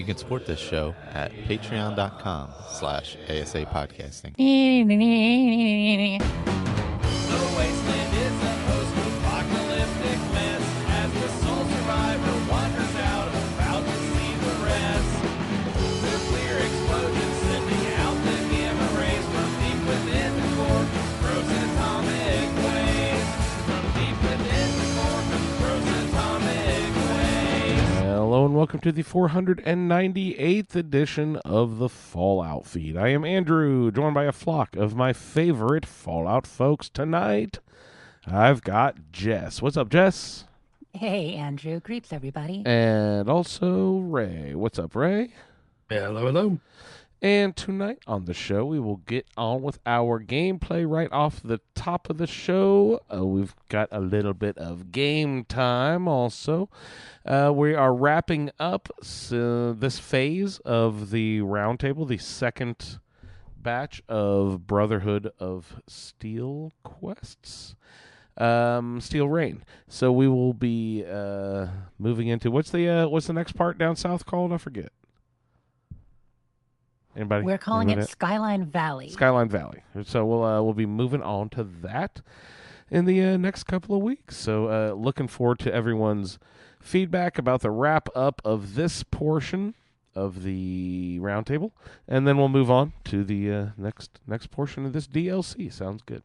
You can support this show at patreon.com/ASA podcasting. The wasteland is a post-apocalyptic mess as the sole survivor wanders out about to see the rest. Nuclear explosions sending out the gamma rays from deep within the core, frozen atomic waves. From deep within the core, frozen atomic waves. Hello and welcome to the 498th edition of the Fallout Feed. I am Andrew, joined by a flock of my favorite Fallout folks tonight. I've got Jess. What's up, Jess? Hey, Andrew. Greets, everybody. And also Ray. What's up, Ray? Hello, hello. And tonight on the show, we will get on with our gameplay right off the top of the show. We've got a little bit of game time also. We are wrapping up this phase of the Roundtable, the second batch of Brotherhood of Steel quests. Steel Rain. So we will be moving into what's the next part down south called? I forget. Anybody? We're calling it Anybody? Skyline Valley. Skyline Valley. So we'll be moving on to that in the next couple of weeks. So looking forward to everyone's feedback about the wrap up of this portion of the roundtable, and then we'll move on to the next portion of this DLC. Sounds good.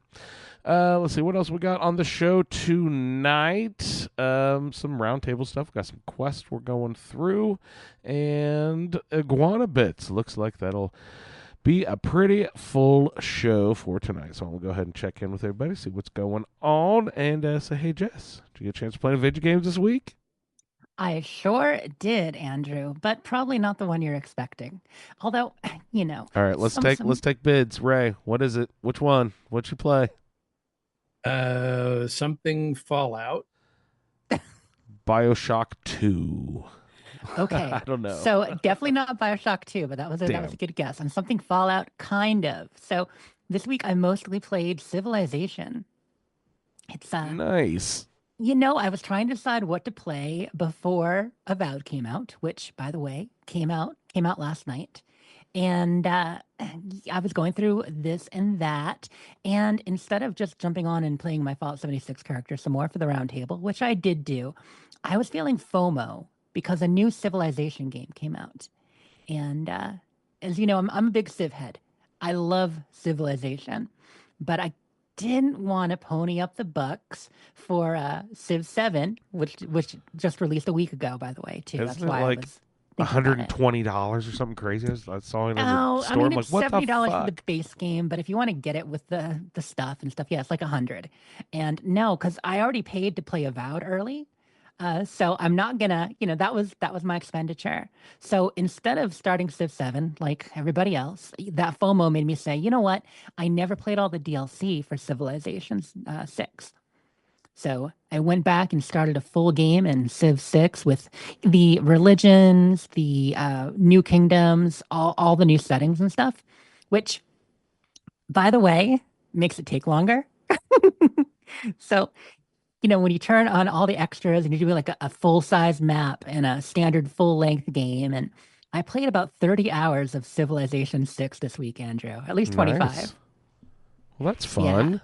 Let's see what else we got on the show tonight. Some roundtable stuff. Got some quests we're going through, and iguana bits. Looks like that'll be a pretty full show for tonight. So we'll go ahead and check in with everybody, see what's going on, and say, hey, Jess, did you get a chance to play any video games this week? I sure did, Andrew, but probably not the one you're expecting. Although, you know. All right, let's take bids. Ray, what is it? Which one? What'd you play? Something Fallout. BioShock 2. Okay. I don't know. So definitely not BioShock 2, but that was a good guess. And something Fallout, kind of. So this week I mostly played Civilization. It's nice. You know, I was trying to decide what to play before Avowed came out, which, by the way, came out last night. And I was going through this and that. And instead of just jumping on and playing my Fallout 76 character some more for the roundtable, which I did do, I was feeling FOMO because a new Civilization game came out. And as you know, I'm a big Civ head. I love Civilization. But I didn't want to pony up the bucks for Civ 7, which just released a week ago, by the way, too. Isn't That's it why like I was $120 or something crazy? I saw it in the store. I mean, I'm like, it's what the $70 fuck? for the base game, but if you want to get it with the stuff and stuff, yeah, it's like $100. And no, because I already paid to play Avowed early. So I'm not gonna, that was my expenditure. So instead of starting Civ 7 like everybody else, that FOMO made me say, you know what? I never played all the DLC for Civilization 6. So I went back and started a full game in Civ 6 with the religions, the new kingdoms, all the new settings and stuff, which, by the way, makes it take longer. So when you turn on all the extras and you do like a full-size map and a standard full-length game, and I played about 30 hours of Civilization 6 this week, Andrew. At least 25. Nice. Well, that's fun.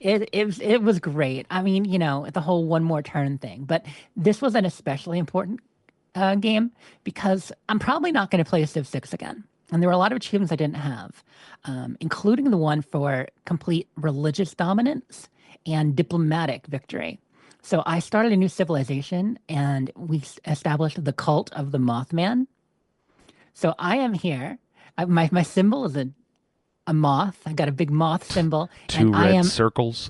Yeah. It was great. I mean, the whole one more turn thing. But this was an especially important game because I'm probably not going to play Civ 6 again. And there were a lot of achievements I didn't have, including the one for complete religious dominance and diplomatic victory. So I started a new civilization, and we established the cult of the Mothman. So I am here. My symbol is a moth. I got a big moth symbol. Two and red circles.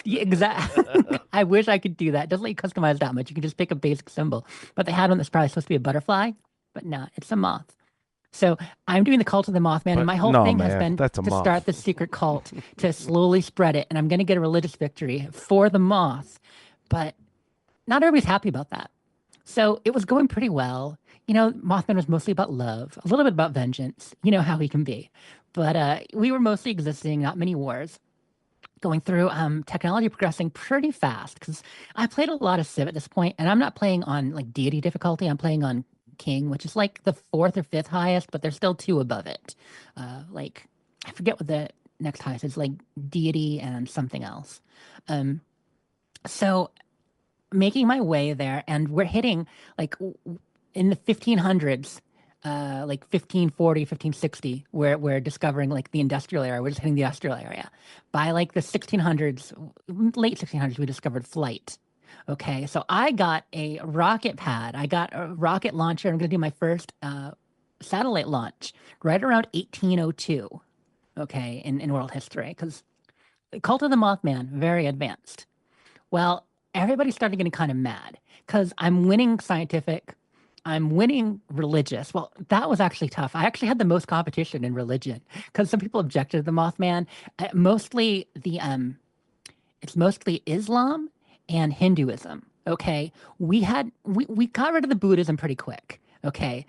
Exactly. I wish I could do that. It doesn't let you customize that much. You can just pick a basic symbol. But they had one that's probably supposed to be a butterfly, but no, it's a moth. So I'm doing the cult of the Mothman, and my whole thing has been to start the secret cult, to slowly spread it, and I'm going to get a religious victory for the moth. But not everybody's happy about that. So it was going pretty well. Mothman was mostly about love, a little bit about vengeance. You know how he can be. But we were mostly existing, not many wars. Going through technology progressing pretty fast because I played a lot of Civ at this point, and I'm not playing on like deity difficulty. I'm playing on king, which is like the fourth or fifth highest, but there's still two above it. Like I forget what the next highest is, like deity and something else. So making my way there, and we're hitting like in the 1500s, like 1540, 1560, where we're discovering like the industrial area. We're just hitting the industrial area. By like the 1600s, late 1600s, we discovered flight. Okay, so I got a rocket pad. I got a rocket launcher. I'm going to do my first satellite launch right around 1802. Okay, in world history, because Cult of the Mothman, very advanced. Well, everybody started getting kind of mad because I'm winning scientific, I'm winning religious. Well, that was actually tough. I actually had the most competition in religion because some people objected to the Mothman. Mostly it's mostly Islam and Hinduism. Okay, we got rid of the Buddhism pretty quick. Okay,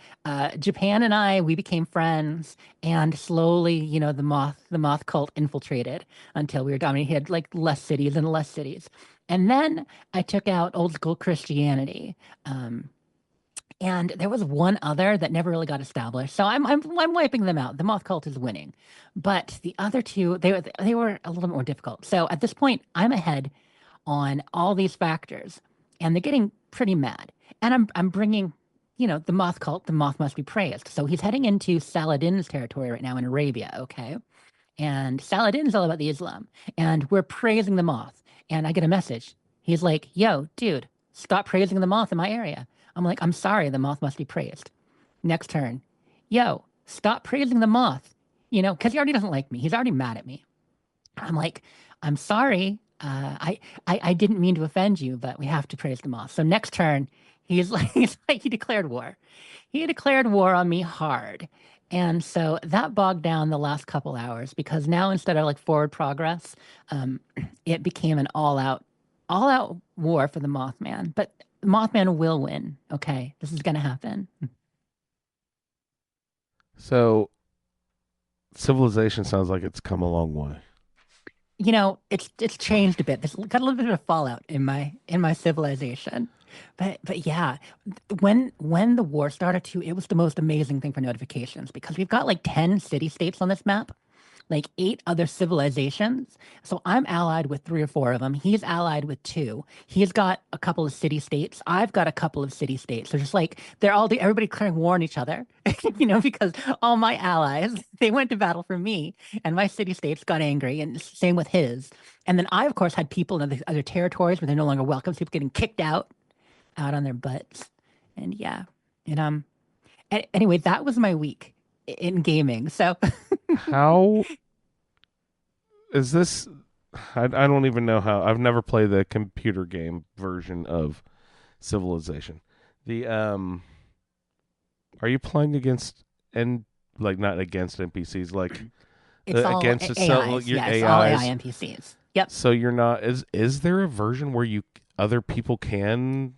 Japan and we became friends, and slowly, the moth cult infiltrated until we were dominated. He had like less cities and less cities, and then I took out old school Christianity. And there was one other that never really got established, so I'm wiping them out. The moth cult is winning, but the other two they were a little bit more difficult. So at this point, I'm ahead on all these factors, and they're getting pretty mad. And I'm bringing, the moth cult. The moth must be praised. So he's heading into Saladin's territory right now in Arabia. Okay, and Saladin's all about the Islam, and we're praising the moth. And I get a message. He's like, "Yo, dude, stop praising the moth in my area." I'm like, "I'm sorry, the moth must be praised." Next turn, "Yo, stop praising the moth," because he already doesn't like me. He's already mad at me. I'm like, "I'm sorry. I didn't mean to offend you, but we have to praise the moth." So next turn, he declared war. He declared war on me hard. And so that bogged down the last couple hours because now instead of like forward progress, it became an all out war for the Mothman. But Mothman will win. Okay, this is going to happen. So, civilization sounds like it's come a long way. It's changed a bit. There's got a little bit of fallout in my civilization, but yeah, when the war started too, it was the most amazing thing for notifications because we've got like 10 city states on this map, like 8 other civilizations. So I'm allied with 3 or 4 of them. He's allied with 2. He's got a couple of city states. I've got a couple of city states. So just like everybody declaring war on each other, because all my allies, they went to battle for me, and my city states got angry, and same with his. And then I, of course, had people in other territories where they're no longer welcome. People getting kicked out on their butts, and yeah, and anyway, that was my week in gaming. So how is this? I don't even know how. I've never played the computer game version of Civilization. The are you playing against not against NPCs, like it's all against AIs, your yes, AIs? all AI NPCs. Yep. So you're not. Is there a version where other people can?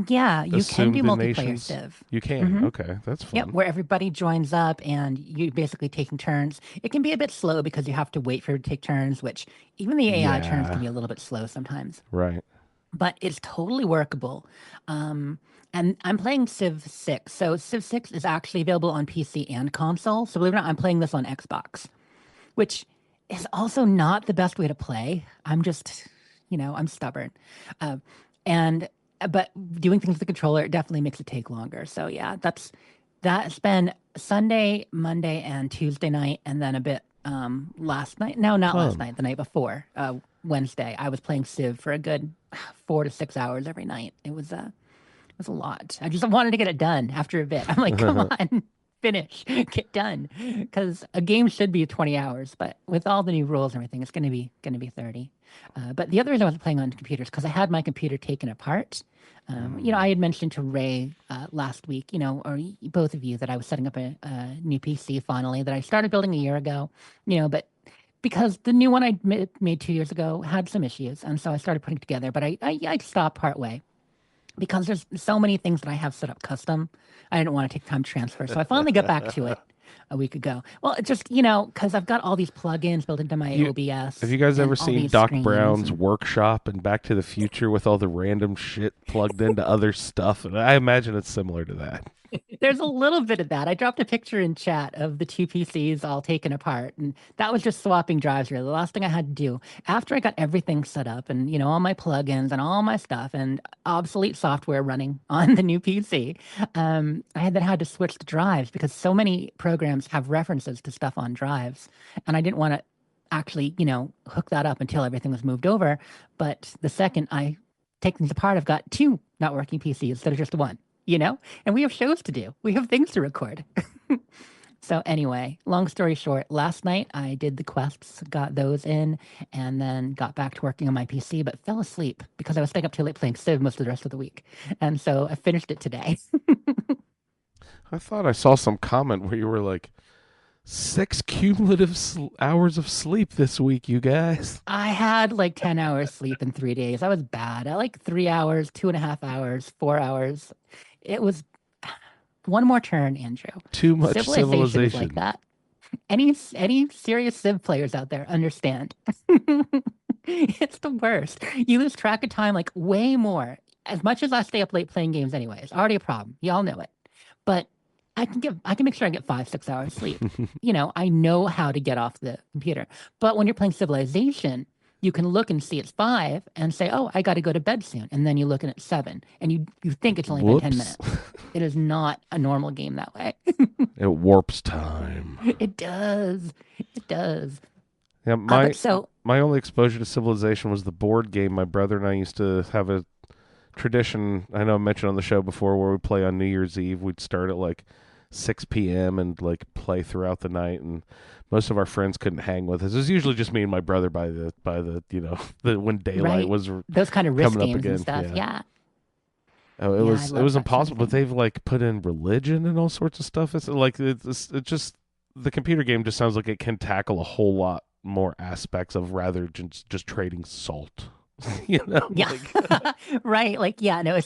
Yeah, you can do multiplayer nations? Civ. You can. Okay, that's fun. Yep, where everybody joins up and you basically taking turns. It can be a bit slow because you have to wait for it to take turns, which even the AI turns can be a little bit slow sometimes. Right. But it's totally workable. And I'm playing Civ 6. So Civ 6 is actually available on PC and console. So believe it or not, I'm playing this on Xbox, which is also not the best way to play. I'm just, I'm stubborn. But doing things with the controller, it definitely makes it take longer. So yeah, that's been Sunday, Monday, and Tuesday night, and then a bit last night. No, not last night. The night before, Wednesday, I was playing Civ for a good 4 to 6 hours every night. It was a lot. I just wanted to get it done after a bit. I'm like, come on, finish, get done, because a game should be 20 hours, but with all the new rules and everything, it's going to be 30. But the other reason I was playing on computers because I had my computer taken apart. I had mentioned to Ray last week, or both of you, that I was setting up a new PC finally that I started building a year ago, but because the new one I made 2 years ago had some issues, and so I started putting it together, but I stopped partway because there's so many things that I have set up custom. I didn't want to take time to transfer, so I finally got back to it a week ago. Well, it just, because I've got all these plugins built into my OBS. Have you guys ever seen Doc Brown's and workshop and Back to the Future with all the random shit plugged into other stuff? And I imagine it's similar to that. There's a little bit of that. I dropped a picture in chat of the two PCs all taken apart, and that was just swapping drives. Really, the last thing I had to do after I got everything set up, and all my plugins and all my stuff, and obsolete software running on the new PC, I had to switch the drives because so many programs have references to stuff on drives, and I didn't want to actually, hook that up until everything was moved over. But the second I take things apart, I've got two not working PCs instead of just one. And we have shows to do. We have things to record. So anyway, long story short, last night I did the quests, got those in, and then got back to working on my PC, but fell asleep because I was staying up too late playing Civ most of the rest of the week. And so I finished it today. I thought I saw some comment where you were like, 6 cumulative hours of sleep this week, you guys. I had like 10 hours sleep in 3 days. I was bad. I like 3 hours, 2.5 hours, 4 hours. It was one more turn, Andrew. Too much Civilization is civilization. like that. Any serious Civ players out there understand. It's the worst. You lose track of time like way more. As much as I stay up late playing games anyway, it's already a problem. Y'all know it. But I can make sure I get 5-6 hours sleep. I know how to get off the computer. But when you're playing Civilization, you can look and see it's 5 and say, oh, I got to go to bed soon. And then you look and it's 7 and you think it's only been 10 minutes. It is not a normal game that way. It warps time. It does. It does. Yeah, So my only exposure to Civilization was the board game. My brother and I used to have a tradition, I know I mentioned on the show before, where we play on New Year's Eve. We'd start at like 6 p.m. and like play throughout the night, and most of our friends couldn't hang with us. It was usually just me and my brother by the when daylight right. was those kind of risk coming up games again. and stuff. Yeah. Oh, Yeah, I it love was that sort of impossible, but thing. they've like put in religion and all sorts of stuff. It's like it's just the computer game just sounds like it can tackle a whole lot more aspects of rather just trading salt. Yeah. Like, Right. Like, yeah, no,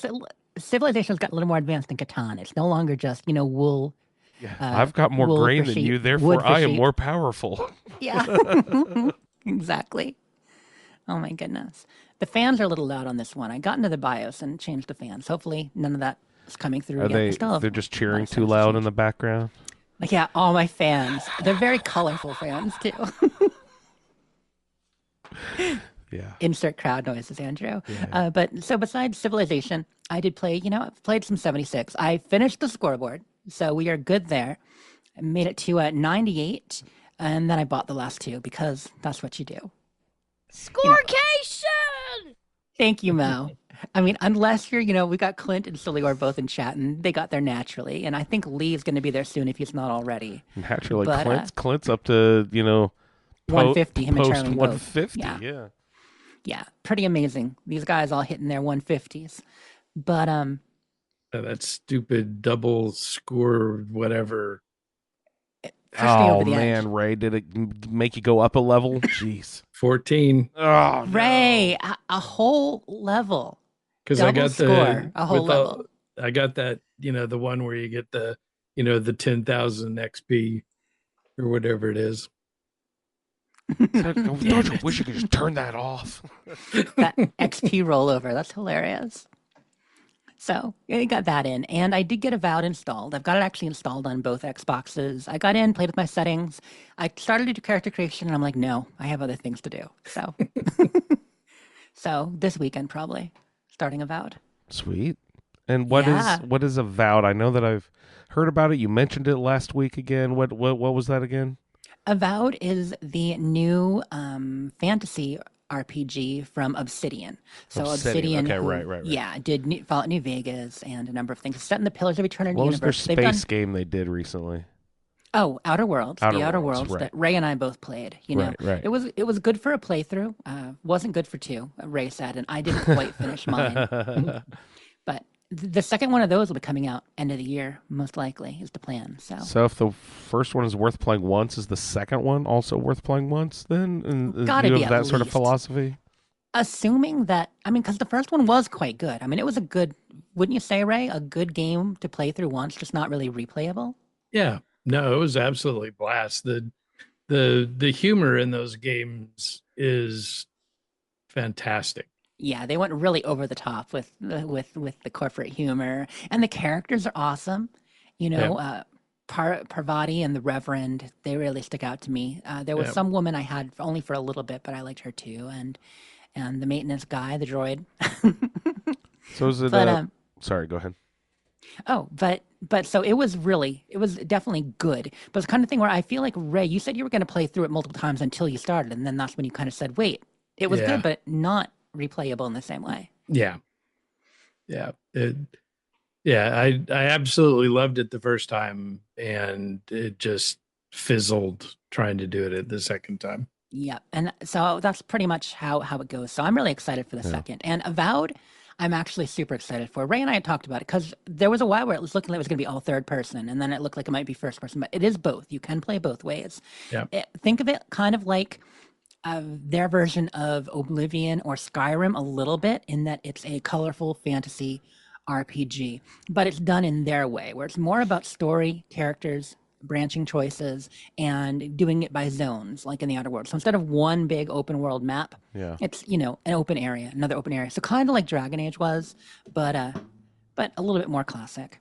Civilization's got a little more advanced than Catan. It's no longer just, wool. yeah, I've got more wool grain for than you, sheep, therefore wood for I am sheep. more powerful. Yeah. Exactly. Oh my goodness. The fans are a little loud on this one. I got into the BIOS and changed the fans. Hopefully none of that is coming through Are yet. they? Still have They're just a lot cheering of too sounds to loud in change. the background. Like, yeah, all my fans. They're very colorful fans too. Yeah. Insert crowd noises, Andrew. Yeah. But so besides Civilization, I did play, I've played some 76. I finished the scoreboard, so we are good there. I made it to 98, and then I bought the last two because that's what you do. Scorecation! Thank you, Mo. I mean, unless you're, we got Clint and Silly both in chat, and they got there naturally. And I think Lee's going to be there soon if he's not already. Naturally, But, Clint's up to 150, him and post Charlie both. 150. Yeah. Yeah. Yeah, pretty amazing. These guys all hitting their 150s. But That stupid double score, whatever. pushed me Oh over the man, edge. Ray, did it make you go up a level? Jeez. 14. Oh, Ray, a whole level. Because I Double got score, a whole with all- level. I got that, the one where you get the 10,000 XP or whatever it is. Don't you wish you could just turn that off? That XP rollover. That's hilarious. So I got that in, and I did get Avowed installed. I've got it actually installed on both Xboxes. I got in, played with my settings. I started to do character creation, and I'm like, no, I have other things to do. So, so this weekend probably starting Avowed. Sweet. And what Yeah. is Avowed? I know that I've heard about it. You mentioned it last week again. What was that again? Avowed is the new fantasy RPG from Obsidian. So Obsidian, okay, who, right. Yeah, did Fallout New Vegas and a number of things. It's set in the Pillars of Eternity What was their universe. They've done game they did recently? Outer Worlds. Outer The Outer Worlds, Worlds right. that Ray and I both played. Right. It was good for a playthrough. Wasn't good for two. Ray said, and I didn't quite finish mine. But the second one of those will be coming out end of the year, most likely, is the plan. So if the first one is worth playing once, is the second one also worth playing once then? And Gotta you be have at that sort of least. philosophy? Assuming that, because the first one was quite good. It was a good, wouldn't you say, Ray? A good game to play through once, just not really replayable. Yeah. No, it was absolutely blast. The humor in those games is fantastic. Yeah, they went really over the top with the corporate humor, and the characters are awesome. You know, Parvati and the Reverend, they really stick out to me. There was Yeah. some woman I had only for a little bit, but I liked her too. And the maintenance guy, the droid. So is it? But Sorry, go ahead. oh, but so it was definitely good. But it's the kind of thing where I feel like Ray, you said you were going to play through it multiple times until you started, and then that's when you kind of said, "Wait, it was Yeah. good, but not replayable in the same way." Yeah. Yeah. I absolutely loved it the first time, and it just fizzled trying to do it at the second time. Yeah, and so that's pretty much how it goes. So I'm really excited for the second. And Avowed, I'm actually super excited for. Ray and I had talked about it because there was a while where it was looking like it was going to be all third person, and then it looked like it might be first person, but it is both. You can play both ways. Yeah. Think of it kind of like their version of Oblivion or Skyrim a little bit, in that it's a colorful fantasy RPG, but it's done in their way, where it's more about story, characters, branching choices, and doing it by zones, like in the Outer Worlds. So instead of one big open world map, Yeah. it's an open area, another open area. So kind of like Dragon Age was, but a little bit more classic.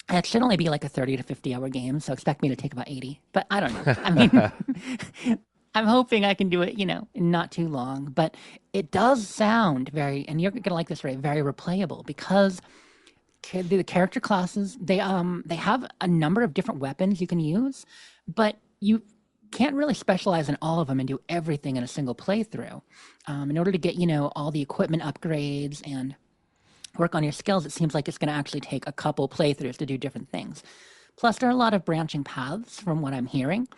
And it should only be like a 30 to 50 hour game, so expect me to take about 80. But I don't know. I mean, I'm hoping I can do it, in not too long. But it does sound very, and you're gonna like this, Ray, very replayable, because the character classes, they have a number of different weapons you can use, but you can't really specialize in all of them and do everything in a single playthrough. In order to get all the equipment upgrades and work on your skills, it seems like it's going to actually take a couple playthroughs to do different things. Plus, there are a lot of branching paths from what I'm hearing.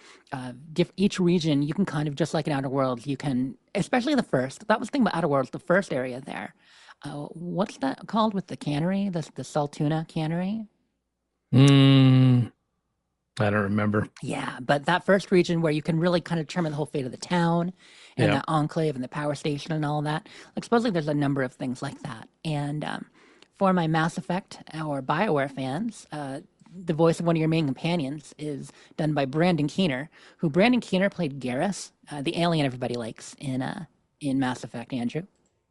Each region, you can kind of, just like in Outer Worlds, you can, especially the first, that was the thing about Outer Worlds, the first area there. What's that called with the cannery, the Saltuna cannery? I don't remember. Yeah, but that first region where you can really kind of determine the whole fate of the town and Yeah. the enclave and the power station and all that. Like, supposedly there's a number of things like that. And for my Mass Effect or BioWare fans, the voice of one of your main companions is done by Brandon Keener, who Brandon Keener played Garrus, the alien everybody likes in Mass Effect, Andrew,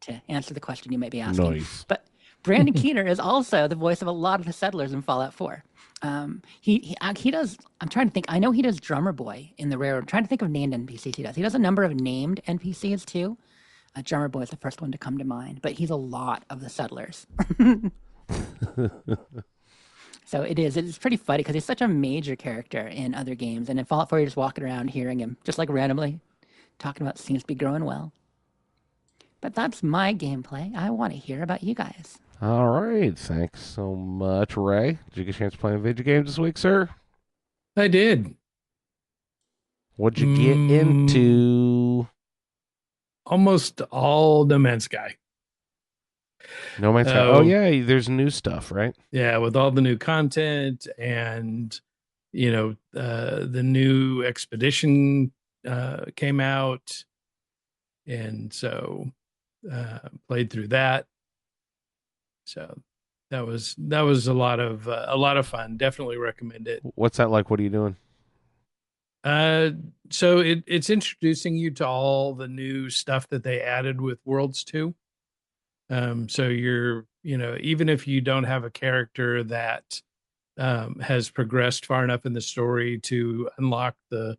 to answer the question you might be asking. Nice. But Brandon Keener is also the voice of a lot of the settlers in Fallout 4. He does. I'm trying to think. I know he does Drummer Boy in the Railroad. I'm trying to think of named NPCs he does. He does a number of named NPCs too. Drummer Boy is the first one to come to mind, but he's a lot of the settlers. So it's pretty funny because he's such a major character in other games, and in Fallout 4, you're just walking around hearing him just like randomly talking about seems to be growing well. But that's my gameplay. I want to hear about you guys. All right. Thanks so much, Ray. Did you get a chance to play video games this week, sir? I did. What'd you get into? Almost all No Man's Sky. No Man's Sky. Oh, yeah. There's new stuff, right? Yeah, with all the new content and, the new expedition came out. And so played through that. So that was a lot of fun. Definitely recommend it. What's that like? What are you doing? So it's introducing you to all the new stuff that they added with Worlds 2. So you're, even if you don't have a character that has progressed far enough in the story to unlock the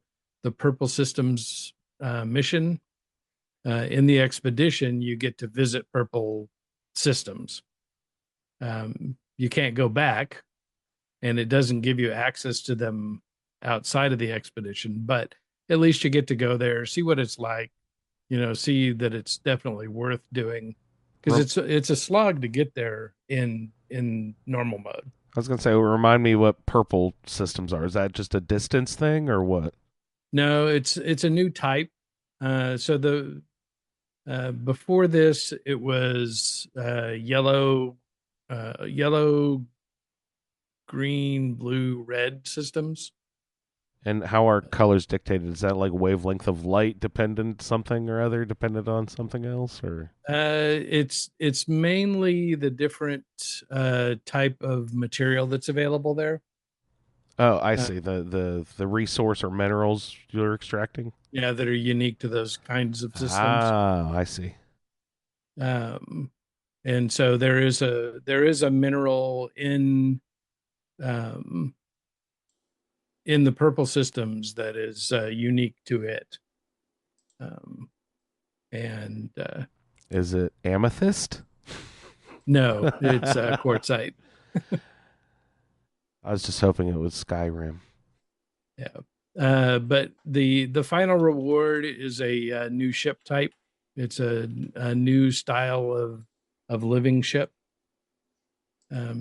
Purple Systems mission, in the expedition, you get to visit Purple Systems. You can't go back, and it doesn't give you access to them outside of the expedition, but at least you get to go there, see what it's like, see that it's definitely worth doing, because it's a slog to get there in normal mode. I was going to say, remind me what Purple Systems are. Is that just a distance thing or what? No, it's a new type. So before this, it was yellow, green, blue, red systems. And how are colors dictated? Is that like wavelength of light dependent something or other, dependent on something else, or? It's mainly the different type of material that's available there. Oh, I see. The resource or minerals you're extracting. Yeah, that are unique to those kinds of systems. Ah, I see. And so there is a mineral in um, in the purple systems that is unique to it. Um, and Is it amethyst? no, it's quartzite. I was just hoping it was Skyrim. Yeah. But the final reward is a, new ship type. It's a new style of living ship.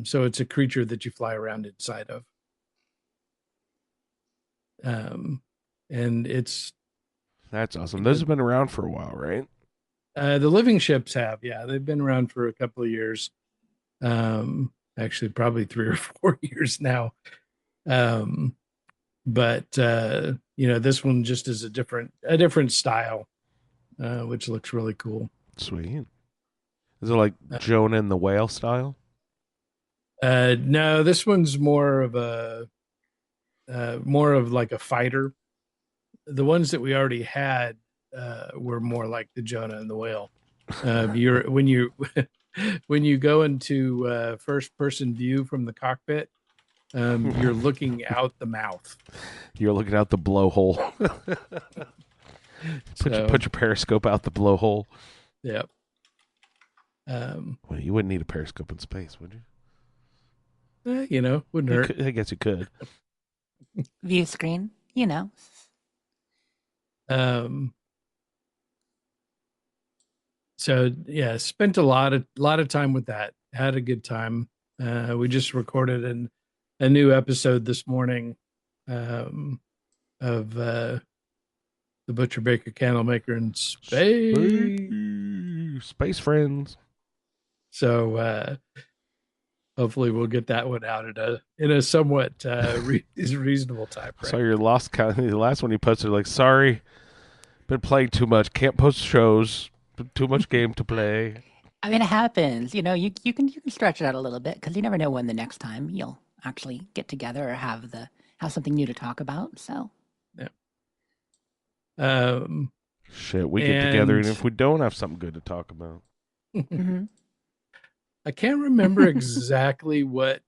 So it's a creature that you fly around inside of. Um, and it's That's awesome. Those have been around for a while, right? the living ships have, yeah, they've been around for a couple of years. Actually, probably 3 or 4 years now. Um, but this one just is a different style, which looks really cool. Sweet. Is it like Jonah and the Whale style? No, this one's more of like a fighter. The ones that we already had were more like the Jonah and the Whale. You're when you when you go into first person view from the cockpit, you're looking out the mouth. You're looking out the blowhole. Put your periscope out the blowhole. Yeah. Well, you wouldn't need a periscope in space, would you? Wouldn't hurt. I guess you could. View screen, Um, so yeah, spent a lot of time with that. Had a good time. We just recorded a new episode this morning of the Butcher Baker Candlemaker in space. Space friends. So hopefully we'll get that one out in a somewhat reasonable time frame. So your the last one you posted, like, sorry, been playing too much, can't post shows, too much game to play. I mean, it happens. You can stretch it out a little bit because you never know when the next time you'll actually get together or have something new to talk about. So Yeah. Shit, we get together, and if we don't have something good to talk about. mhm. I can't remember exactly what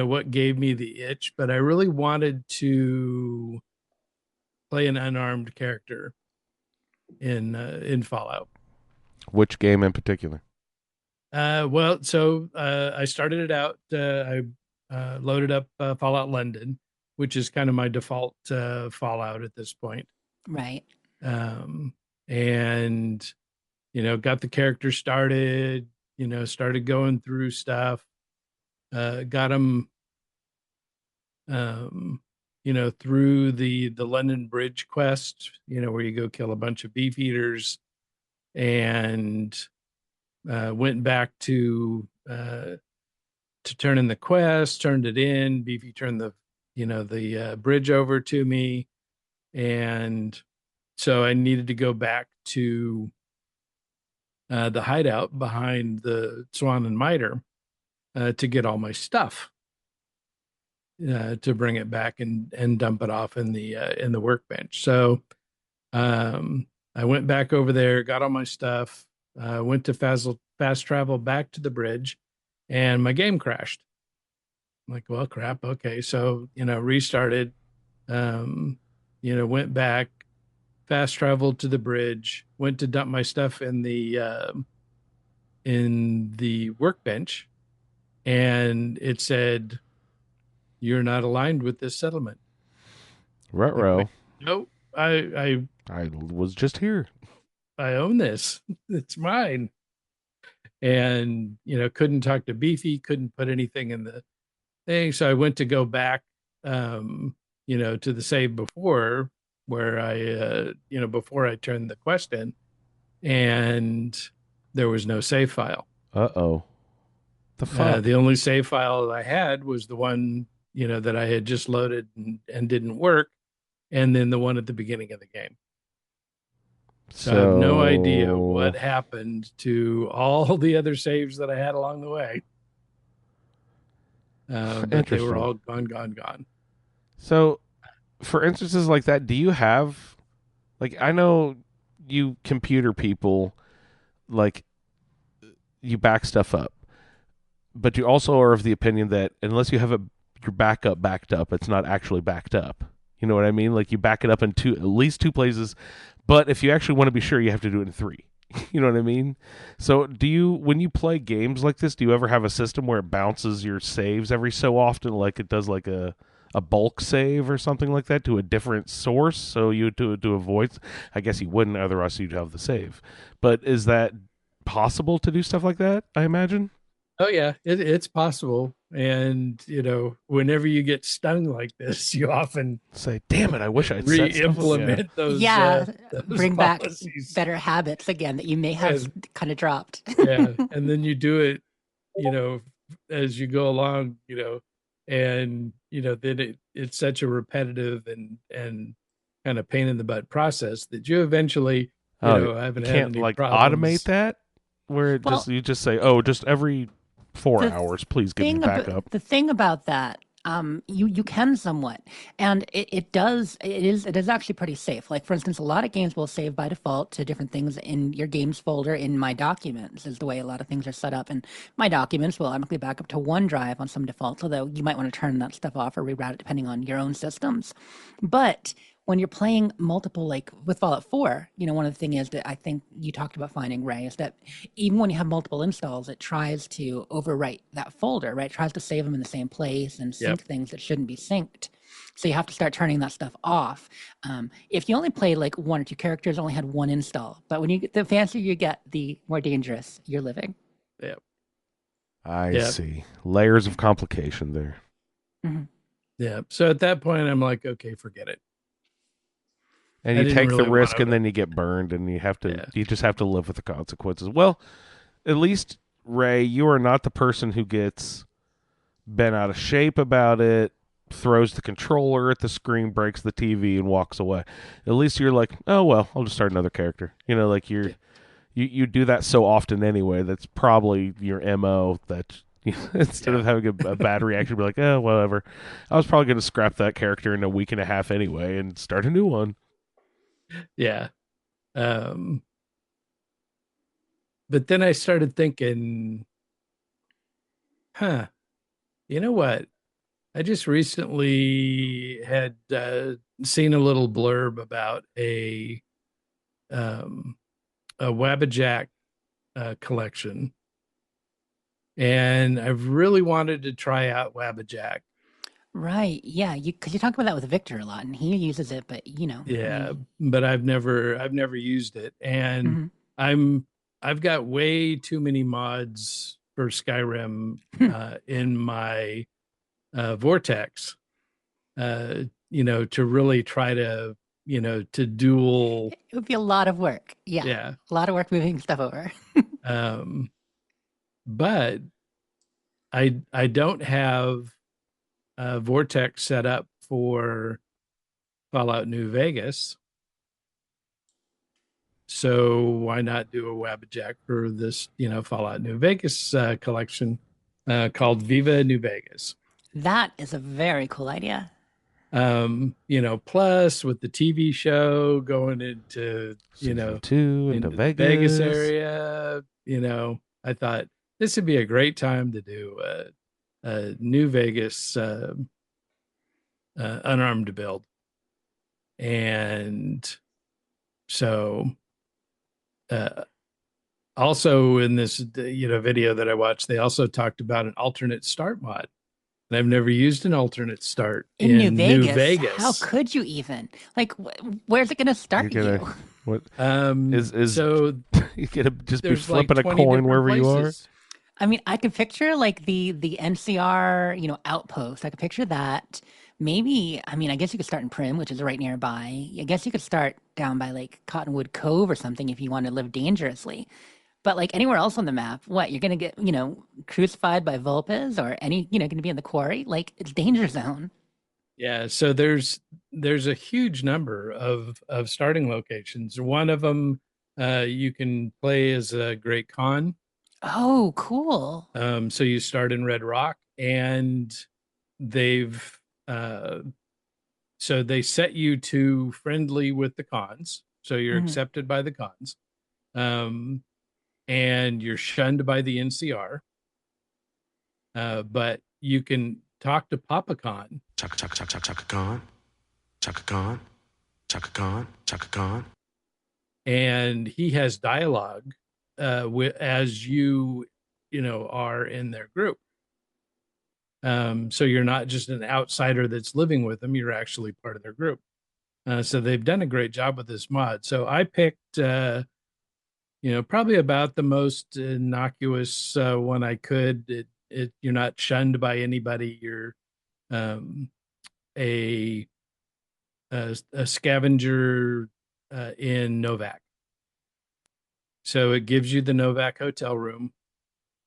what gave me the itch, but I really wanted to play an unarmed character in Fallout. Which game in particular? So I started it out. I loaded up Fallout London, which is kind of my default Fallout at this point. Right. And got the character started. Started going through stuff. Got him. Through the London Bridge quest. Where you go kill a bunch of beef eaters, and went back to turn in the quest, turned it in. Beefy turned the bridge over to me, and so I needed to go back to the hideout behind the Swan and Miter to get all my stuff, to bring it back and dump it off in the workbench. So I went back over there, got all my stuff, went to fast travel back to the bridge, and my game crashed. I'm like, well, crap. Okay. So, restarted, went back, fast traveled to the bridge, went to dump my stuff in the workbench, and it said, "You're not aligned with this settlement." Ruh-roh. Nope. I was just here. I own this. It's mine. And, couldn't talk to Beefy, couldn't put anything in the thing. So I went to go back, to the save before, where I, before I turned the quest in, and there was no save file. Uh-oh. The fuck? The only save file that I had was the one, that I had just loaded and didn't work. And then the one at the beginning of the game. So I have no idea what happened to all the other saves that I had along the way. But they were all gone. So, for instances like that, do you have, like, I know you computer people, like, you back stuff up. but you also are of the opinion that unless you have your backup backed up, it's not actually backed up. You know what I mean? Like you back it up in at least two places, but if you actually want to be sure, you have to do it in three. You know what I mean? So when you play games like this, do you ever have a system where it bounces your saves every so often, like it does like a bulk save or something like that to a different source? So you to avoid, I guess you wouldn't, otherwise you'd have the save. But is that possible to do stuff like that? I imagine. Oh yeah, it's possible. And whenever you get stung like this, you often Say, damn it! I wish I'd set stuff up. Yeah. re-implement those Yeah, those bring back policies. better habits again that you may have And, kind of dropped. yeah, and then you do it, as you go along, and then it's such a repetitive and kind of pain in the butt process that you eventually, Oh, you haven't had can't any like automate problems. that where Well, you just say, oh, just every 4 the hours, please give me backup. the thing about that, you can somewhat, and it is actually pretty safe. Like for instance, a lot of games will save by default to different things in your games folder in My Documents is the way a lot of things are set up, and My Documents will automatically back up to OneDrive on some defaults, although you might want to turn that stuff off or reroute it depending on your own systems. But when you're playing multiple, like with Fallout 4, one of the things is that I think you talked about finding, Ray, is that even when you have multiple installs, it tries to overwrite that folder, right? It tries to save them in the same place and sync Yep. things that shouldn't be synced. So you have to start turning that stuff off. If you only play like one or two characters, only had one install. But when you get the fancier you get, the more dangerous you're living. Yep. I Yep. see. Layers of complication there. Mm-hmm. Yeah. So at that point, I'm like, okay, forget it. And I you didn't take the really risk wanna- and then you get burned and Yeah. you just have to live with the consequences. Well, at least Ray, you are not the person who gets bent out of shape about it, throws the controller at the screen, breaks the TV and walks away. At least you're like, "Oh well, I'll just start another character." Like Yeah. you do that so often anyway. That's probably your MO that instead of having a bad reaction, be like, "Oh, whatever." I was probably going to scrap that character in a week and a half anyway and start a new one. Yeah. But then I started thinking, you know what? I just recently had seen a little blurb about um, a Wabajack collection, and I've really wanted to try out Wabajack. Right. Yeah. Because you talk about that with Victor a lot, and he uses it, but Yeah, but I've never used it, and Mhm. I've got way too many mods for Skyrim in my Vortex, to really try to to dual. It would be a lot of work. Yeah. Yeah. A lot of work moving stuff over. But I don't have Vortex set up for Fallout New Vegas. So why not do a Wabajack for this, Fallout New Vegas collection called Viva New Vegas? That is a very cool idea. Plus with the TV show going into, Season 2 into the Vegas. Vegas area, I thought this would be a great time to do a New Vegas unarmed build. And so also in this video that I watched, they also talked about an alternate start mod. And I've never used an alternate start In in New New Vegas. Vegas. How could you even? Like, where's it going to start You're you? gonna what So you gonna just be there's like flipping a 20 coin different wherever you are? I places. mean, I could picture like the NCR, outpost. I could picture that. Maybe, I mean, I guess you could start in Prim, which is right nearby. I guess you could start down by like Cottonwood Cove or something if you want to live dangerously. But like anywhere else on the map, what you're gonna get, crucified by Vulpes or gonna be in the quarry? Like it's danger zone. Yeah, so there's a huge number of starting locations. One of them you can play as a Great Khan. Oh, cool. So you start in Red Rock, and they've so they set you to friendly with the Khans, so you're Mhm. accepted by the Khans, and you're shunned by the NCR. but you can talk to Papa Khan. Chaka chaka chaka chaka Khan. Chaka Khan. Chaka Khan. Chaka Khan. And he has dialogue as you are in their group. So you're not just an outsider that's living with them, you're actually part of their group. So they've done a great job with this mod. So I picked probably about the most innocuous one I could. You're not shunned by anybody. You're um, a, a scavenger in Novak. So it gives you the Novak hotel room,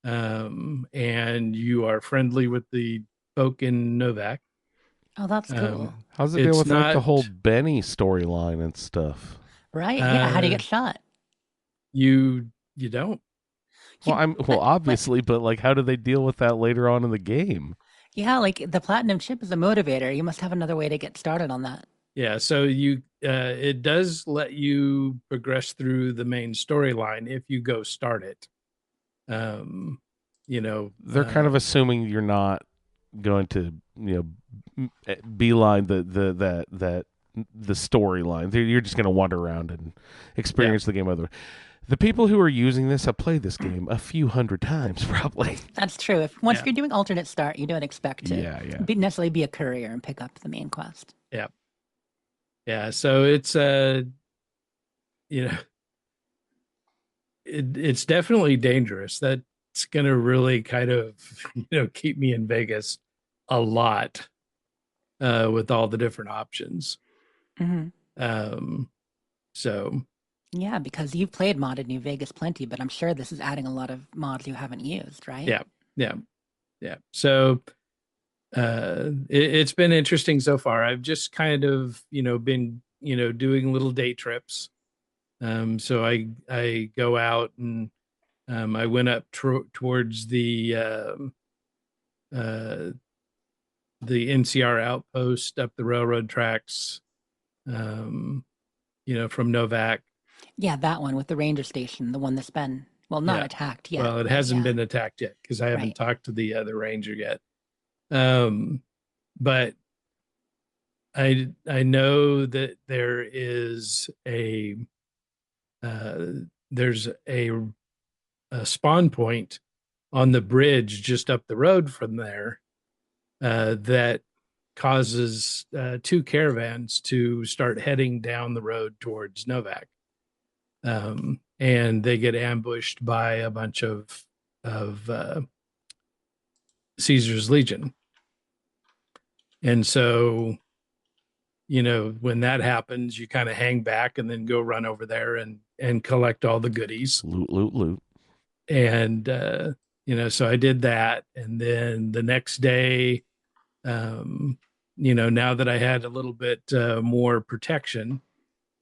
and you are friendly with the folk in Novak. Oh, that's cool. How's it deal It's with like the not- whole Benny storyline and stuff? Right? Yeah. How do you Uh, get shot? You don't. Well, obviously, but like, how do they deal with that later on in the game? Yeah, like the platinum chip is a motivator. You must have another way to get started on that. Yeah, so it does let you progress through the main storyline if you go start it. They're kind of assuming you're not going to, beeline the storyline. You're just going to wander around and experience the game other. The people who are using this have played this game a few hundred times, probably. That's true. If once Yeah. you're doing alternate start, you don't expect to necessarily be a courier and pick up the main quest. Yeah, so it's it's definitely dangerous. That's gonna really kind of keep me in Vegas a lot with all the different options. Hmm. So Yeah, because you've played modded New Vegas plenty, but I'm sure this is adding a lot of mods you haven't used, right? yeah. So it's been interesting so far. I've just kind of been doing little day trips. So I go out and I went up towards the NCR outpost up the railroad tracks, from Novak. Yeah, that one with the ranger station, the one that's been not Yeah. attacked yet. Well, it but hasn't yeah. been attacked yet because I haven't Right. talked to the other ranger yet. But I know that there is there's a spawn point on the bridge just up the road from there that causes two caravans to start heading down the road towards Novak, and they get ambushed by a bunch of Caesar's Legion, and so when that happens, you kind of hang back and then go run over there and collect all the goodies. Loot. And so I did that, and then the next day, now that I had a little bit more protection,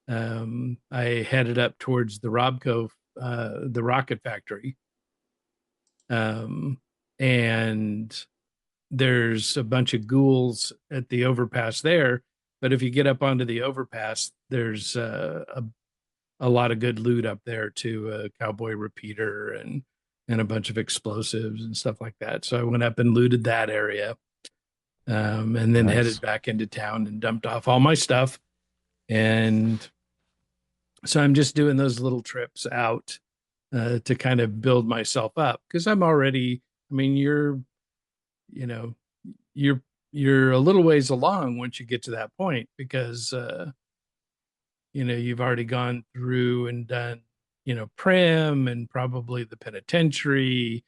I headed up towards the Robco, the rocket factory, and there's a bunch of ghouls at the overpass there. But if you get up onto the overpass, there's a lot of good loot up there too, a cowboy repeater and a bunch of explosives and stuff like that. So I went up and looted that area, and then Nice. headed back into town and dumped off all my stuff. And so I'm just doing those little trips out to kind of build myself up, because I'm already, I mean, you're a little ways along once you get to that point, because you've already gone through and done Prim and probably the penitentiary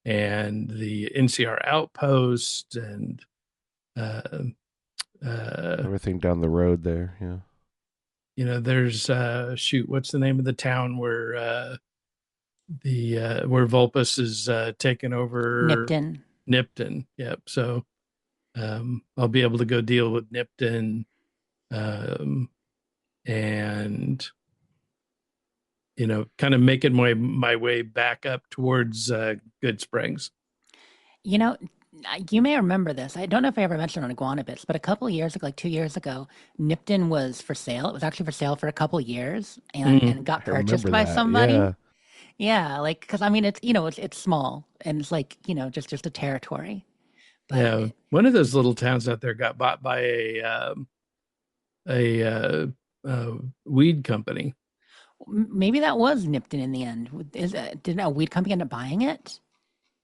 and the NCR outpost and Everything down the road there, yeah. there's what's the name of the town where where Vulpus is taken over? Nipton. Yep. So I'll be able to go deal with Nipton, and kind of making my way back up towards Good Springs. You may remember this. I don't know if I ever mentioned on Iguana Bits, but a couple of years ago, like 2 years ago, Nipton was for sale. It was actually for sale for a couple of years and got I remember purchased by that, somebody. yeah. Yeah, like because I mean it's small and it's like just a territory, but Yeah, one of those little towns out there got bought by a weed company. maybe that was Nipton in the end. Did a weed company end up buying it?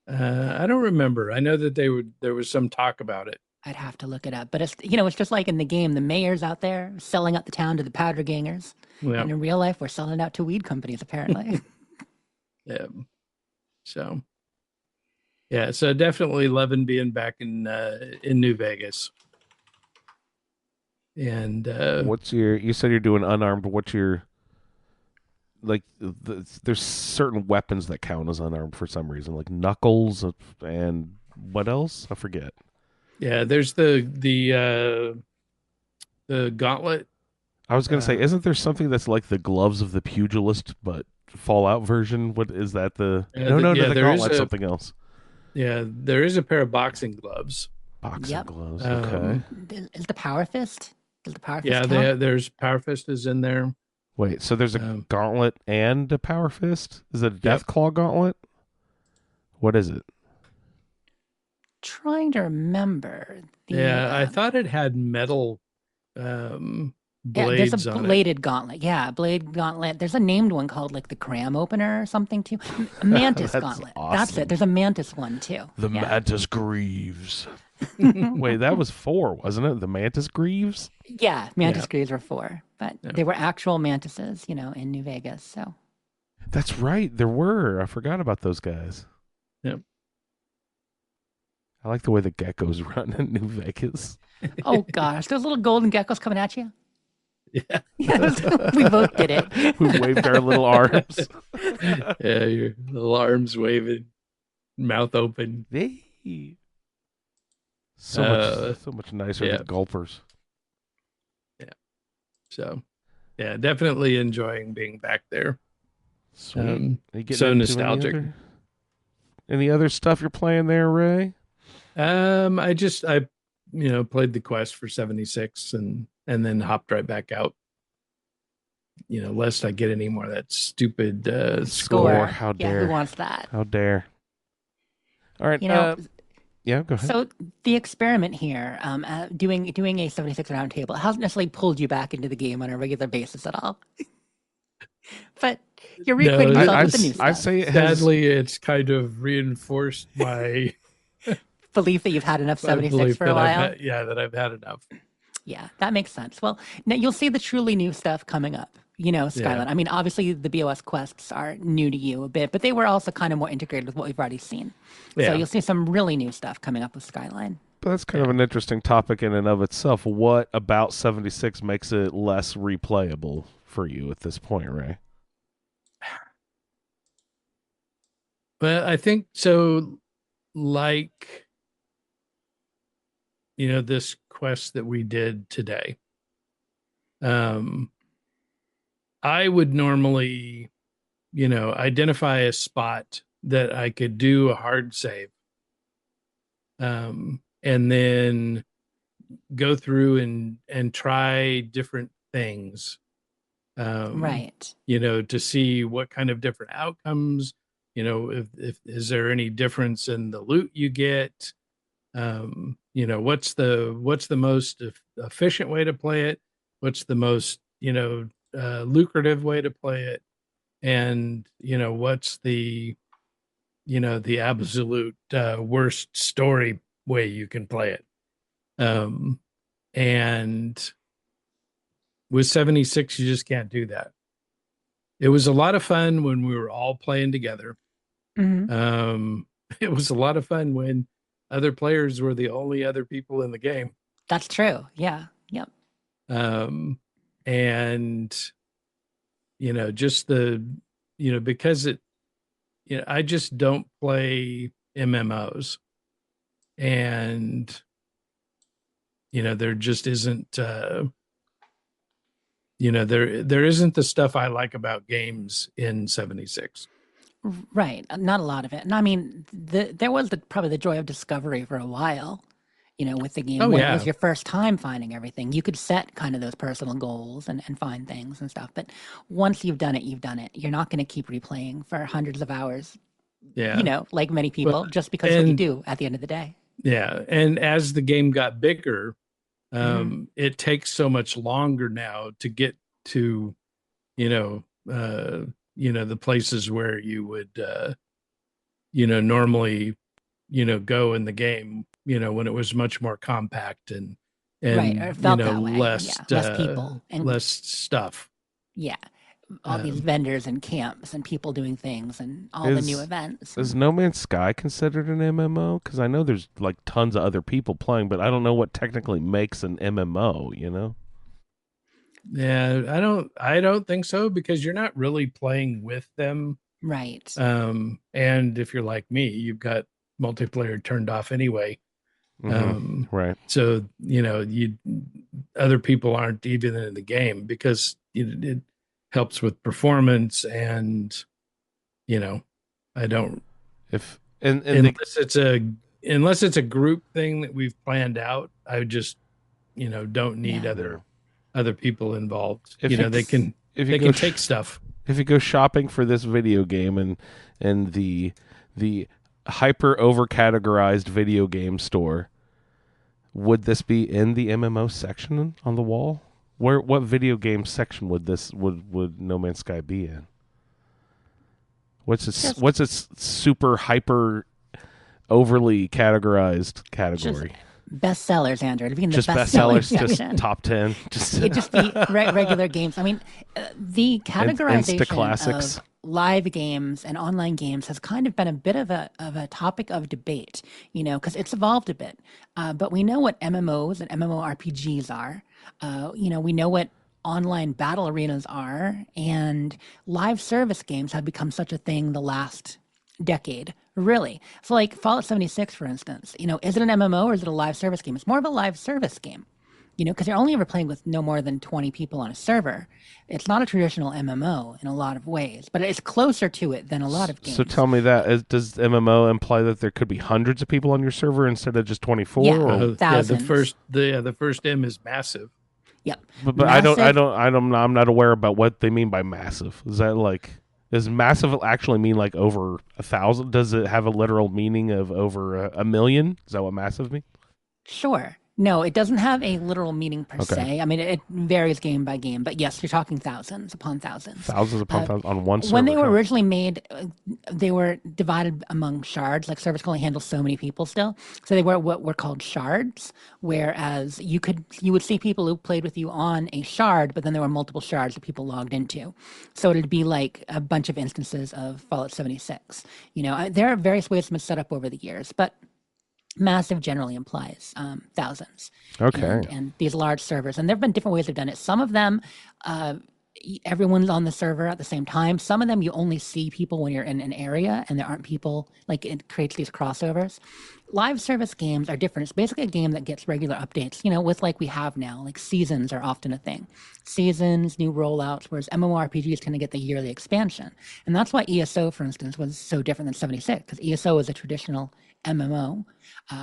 I don't remember. I know that there was some talk about it. I'd have to look it up, but it's just like in the game, the mayor's out there selling out the town to the powder gangers, Yeah, and in real life, we're selling it out to weed companies apparently. yeah. So yeah, so definitely loving being back in New Vegas. And What's your? You said you're doing unarmed. What's your like? There's certain weapons that count as unarmed for some reason, like knuckles and what else? I forget. yeah, there's the gauntlet. I was gonna say, Uh, isn't there something that's like the gloves of the pugilist, but Fallout version? What is that? No, the there is gauntlet's something else. there is a pair of boxing gloves. Boxing Yep. gloves. Okay. Is the Power Fist? Does the Power Fist Yeah, count? there's Power Fist is in there. Wait, so there's a Um, gauntlet and a power fist? Is it a Yep. death claw gauntlet? What is it? Trying to remember yeah, I uh, thought it had metal yeah, there's a blades on it. bladed gauntlet. Yeah, blade gauntlet. There's a named one called like the Cram Opener or something too. A Mantis That's gauntlet. That's awesome. it. There's a Mantis one too. The Yeah. Mantis Greaves. Wait, that was 4, wasn't it? The Mantis Greaves? Yeah, Mantis Yeah. Greaves were 4, but Yeah. they were actual mantises, in New Vegas. So That's right. There were. I forgot about those guys. Yep. I like the way the geckos run in New Vegas. oh gosh, those little golden geckos coming at you. Yeah. We both did it. We waved our little arms. Yeah, your little arms waving, mouth open. Hey. So much nicer yeah. than gulpers. So yeah, definitely enjoying being back there. Sweet. Are you getting So into nostalgic. Any other stuff you're playing there, Ray? I played the quest for 76 and then hopped right back out. Lest I get any more of that stupid score. How Yeah, dare. who wants that? How dare. All right. Yeah, go ahead. So the experiment here, doing a 76 roundtable hasn't necessarily pulled you back into the game on a regular basis at all. But you're reacquainting No, yourself with the new stuff. I say it has, Sadly, it's kind of reinforced my Belief that you've had enough my 76 belief for a that while. that I've had enough. Yeah, that makes sense. Well, now you'll see the truly new stuff coming up. Skyline. Yeah. I mean, obviously the BOS quests are new to you a bit, but they were also kind of more integrated with what we've already seen. So Yeah. you'll see some really new stuff coming up with Skyline. but that's kind of an interesting topic in and of itself. What about 76 makes it less replayable for you at this point, Ray? But I think so, like, this quest that we did today. I would normally, identify a spot that I could do a hard save. And then go through and try different things. Right. To see what kind of different outcomes, if is there any difference in the loot you get. What's the most efficient way to play it, what's the most lucrative way to play it, and what's the absolute worst story way you can play it. And with 76 you just can't do that. It was a lot of fun when we were all playing together. Mhm. It was a lot of fun when other players were the only other people in the game. That's true. Yeah. Yep. And just because I just don't play MMOs, and there just isn't there isn't the stuff I like about games in 76. Right. Not a lot of it. And I mean, there was probably the joy of discovery for a while. with the game Oh, when it yeah. was your first time finding everything. You could set kind of those personal goals and find things and stuff. But once you've done it, you've done it. You're not going to keep replaying for hundreds of hours, Yeah. like many Well, people, just because it's what you and do at the end of the day. yeah, and as the game got bigger, Mhm. it takes so much longer now to get to, you know, the places where you would, normally, go in the game, when it was much more compact and Right, or it felt that way. less Yeah, less people and less stuff. yeah, all these vendors and camps and people doing things and all the new Is events. is No Man's Sky considered an MMO? Because I know there's like tons of other people playing, but I don't know what technically makes an MMO. Yeah, I don't think so, because you're not really playing with them. Right. And if you're like me, you've got multiplayer turned off anyway. Right. So, other people aren't even in the game because it helps with performance. And, I don't, If and unless it's a group thing that we've planned out, I just, don't need Yeah. other people involved. If They can take stuff. if you go shopping for this video game and the hyper over categorized video game store, would this be in the MMO section on the wall? What video game section would No Man's Sky be in? What's its super hyper overly categorized category? Bestsellers, Andrew. It'd be in the Just bestsellers bestsellers, just section. top 10. It'd just be regular games. I mean, the categorization classics. of live games and online games has kind of been a bit of a topic of debate, because it's evolved a bit. But we know what MMOs and MMORPGs are. We know what online battle arenas are, and live service games have become such a thing the last decade, really. So like Fallout 76, for instance, is it an MMO or is it a live service game? It's more of a live service game, because you're only ever playing with no more than 20 people on a server. It's not a traditional MMO in a lot of ways, but it's closer to it than a lot of games. So tell me that, does MMO imply that there could be hundreds of people on your server instead of just 24? Yeah. Or? Thousands. The first M is massive. Yep. But Massive- I'm not aware about what they mean by massive. Is that like, does massive actually mean like over 1,000? Does it have a literal meaning of over a million? Is that what massive means? Sure. No, it doesn't have a literal meaning per Okay. se. I mean, it varies game by game, but yes, you're talking thousands upon thousands. Thousands upon thousands on one server. When they were huh? originally made, they were divided among shards. Like servers can only handle so many people still, so they were what were called shards. Whereas you would see people who played with you on a shard, but then there were multiple shards that people logged into. So it'd be like a bunch of instances of Fallout 76. There are various ways it's been set up over the years, but massive generally implies thousands. Okay. And these large servers, and there have been different ways they've done it. Some of them, everyone's on the server at the same time. Some of them you only see people when you're in an area and there aren't people. Like it creates these crossovers. Live service games are different. It's basically a game that gets regular updates, with like we have now. Like seasons are often a thing. Seasons, new rollouts, whereas MMORPGs tend to get the yearly expansion. And that's why ESO, for instance, was so different than 76, because ESO is a traditional MMO,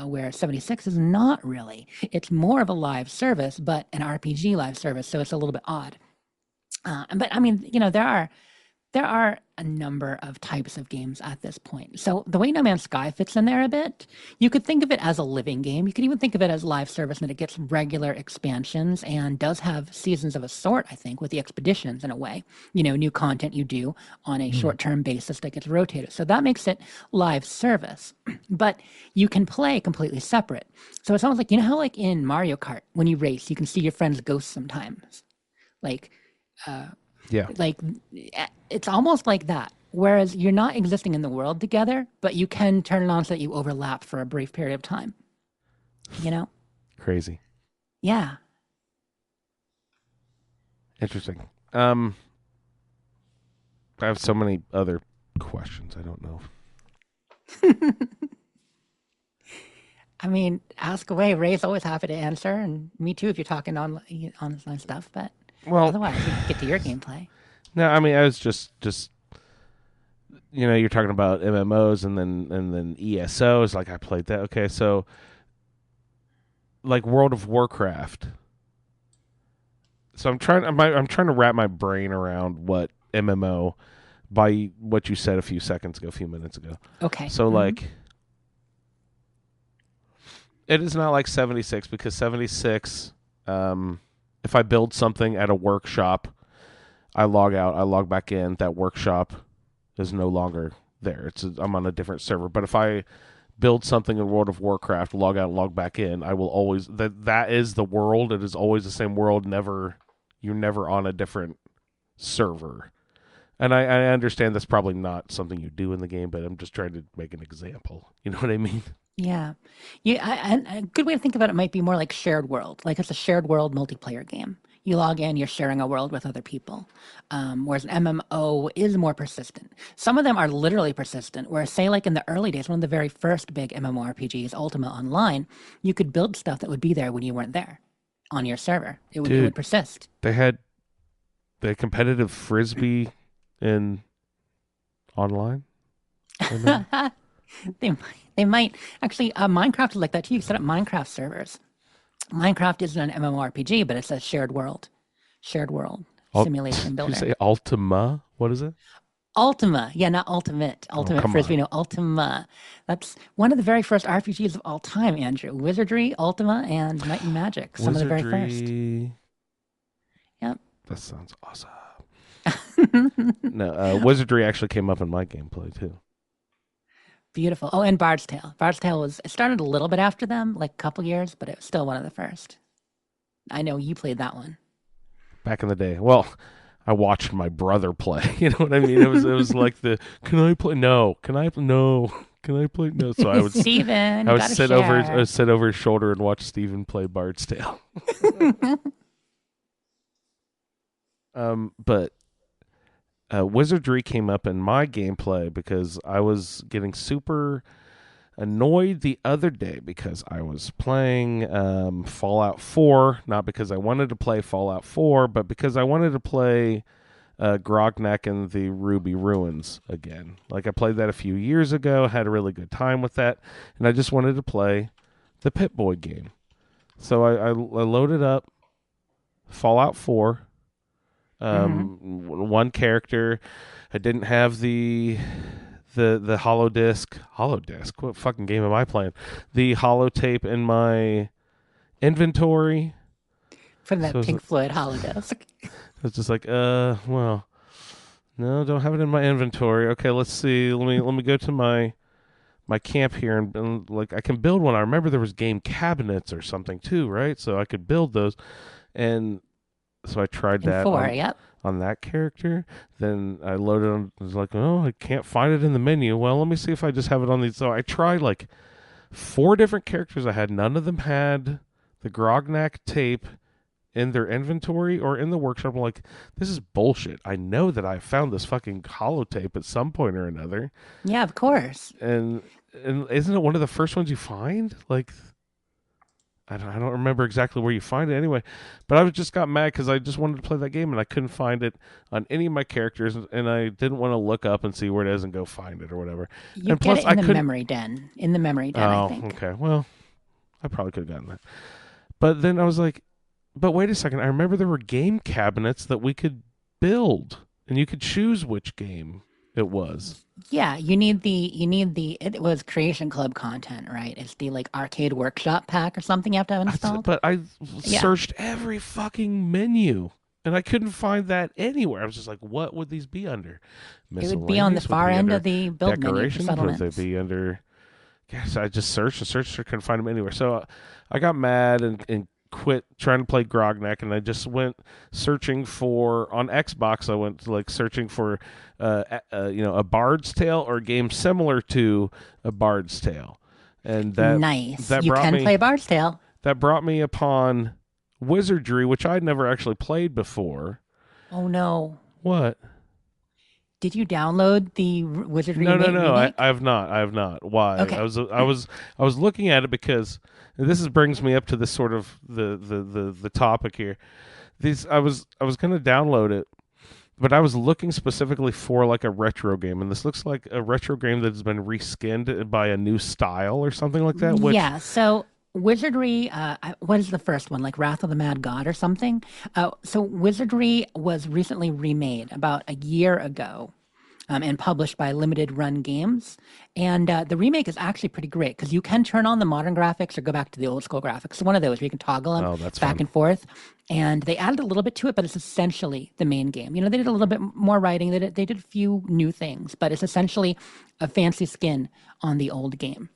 where 76 is not really. It's more of a live service, but an RPG live service, so it's a little bit odd. But I mean, there are a number of types of games at this point. So the way No Man's Sky fits in there a bit, you could think of it as a living game. You could even think of it as live service, and it gets regular expansions and does have seasons of a sort, I think, with the expeditions in a way. New content you do on a short-term basis that gets rotated. So that makes it live service. But you can play completely separate. So it's almost like, how like in Mario Kart, when you race, you can see your friend's ghosts sometimes. Yeah. Like it's almost like that. Whereas you're not existing in the world together, but you can turn it on so that you overlap for a brief period of time. Crazy. Yeah. Interesting. I have so many other questions. I don't know. I mean, ask away. Ray's always happy to answer, and me too if you're talking on stuff. But otherwise, we can get to your gameplay. No, I mean, I was just you're talking about MMOs and then ESOs. Like I played that. Okay, so like World of Warcraft. So I'm trying to wrap my brain around what MMO by what you said a few minutes ago. Okay. So like it is not like 76 because 76 if I build something at a workshop, I log out, I log back in, that workshop is no longer there. I'm on a different server. But if I build something in World of Warcraft, log out, log back in, I will always that is the world. It is always the same world. You're never on a different server. And I understand that's probably not something you do in the game, but I'm just trying to make an example. You know what I mean? Yeah. And a good way to think about it might be more like shared world. Like it's a shared world multiplayer game. You log in, you're sharing a world with other people. Whereas an MMO is more persistent. Some of them are literally persistent, where say like in the early days, one of the very first big MMORPGs, Ultima Online, you could build stuff that would be there when you weren't there on your server. It would persist. They had the competitive frisbee in online. They might actually. Minecraft is like that too. You set up Minecraft servers. Minecraft isn't an MMORPG, but it's a shared world simulation builder. Did you say Ultima? What is it? Ultima, yeah, not Ultimate. Ultimate Frisbee, no, Ultima. That's one of the very first RPGs of all time, Andrew. Wizardry, Ultima, and Might and Magic. Some of the very first. Yep. That sounds awesome. No, Wizardry actually came up in my gameplay too. Beautiful. Oh, and Bard's Tale. Bard's Tale it started a little bit after them, like a couple years, but it was still one of the first. I know you played that one. Back in the day. Well, I watched my brother play. You know what I mean? It was like can I play? No. Can I? No. Can I play? No. So I would Steven, I would sit over his shoulder and watch Steven play Bard's Tale. But Wizardry came up in my gameplay because I was getting super annoyed the other day because I was playing Fallout 4, not because I wanted to play Fallout 4, but because I wanted to play Grognak and the Ruby Ruins again. Like I played that a few years ago, had a really good time with that, and I just wanted to play the Pip-Boy game. So I loaded up Fallout 4. One character. I didn't have the holodisc. What fucking game am I playing? The holotape in my inventory. From that Pink Floyd holodisc. It's just like, well, no, don't have it in my inventory. Okay, let's see. Let me go to my camp here and like I can build one. I remember there was game cabinets or something too, right? So I could build those, and so I tried that on that character. Then I loaded on. I was like, oh, I can't find it in the menu. Well, let me see if I just have it on these. So I tried like 4 different characters I had. None of them had the Grognak tape in their inventory or in the workshop. I'm like, this is bullshit. I know that I found this fucking holotape at some point or another. Yeah, of course. And isn't it one of the first ones you find? Like, I don't remember exactly where you find it anyway, but I just got mad because I just wanted to play that game and I couldn't find it on any of my characters, and I didn't want to look up and see where it is and go find it or whatever. You and get plus, it in the memory den. In the memory den, oh, I think. Okay. Well, I probably could have gotten that. But then I was like, but wait a second. I remember there were game cabinets that we could build, and you could choose which game it was. Yeah, you need the it was Creation Club content, right? It's the like arcade workshop pack or something you have to have installed. But I searched every fucking menu and I couldn't find that anywhere. I was just like, what would these be under? It would be on the far end of the build menu for settlements. Would they be under? Yes, I just searched and searched. I couldn't find them anywhere. So I got mad and quit trying to play Grognak, and I just went searching for on Xbox. I went like searching for a Bard's Tale or a game similar to a Bard's Tale, and that you can play Bard's Tale. That brought me upon Wizardry, which I'd never actually played before. Oh no! What? Did you download the Wizardry? No. I have not. Why? Okay. I was looking at it because brings me up to this sort of the topic here. I was going to download it, but I was looking specifically for like a retro game, and this looks like a retro game that has been reskinned by a new style or something like that. Which yeah. So Wizardry, what is the first one? Like Wrath of the Mad God or something? So Wizardry was recently remade about a year ago. And published by Limited Run Games. And the remake is actually pretty great because you can turn on the modern graphics or go back to the old school graphics. So one of those where you can toggle them Oh, that's back fun. and forth. And they added a little bit to it, but it's essentially the main game. You know, they did a little bit more writing. They did a few new things, but it's essentially a fancy skin on the old game.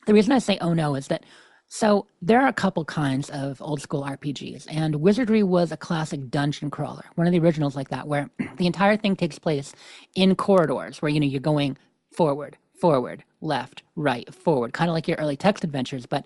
The reason I say oh no is that so there are a couple kinds of old school RPGs, and Wizardry was a classic dungeon crawler, one of the originals like that, where the entire thing takes place in corridors where you're going forward, forward, left, right, forward, kind of like your early text adventures, but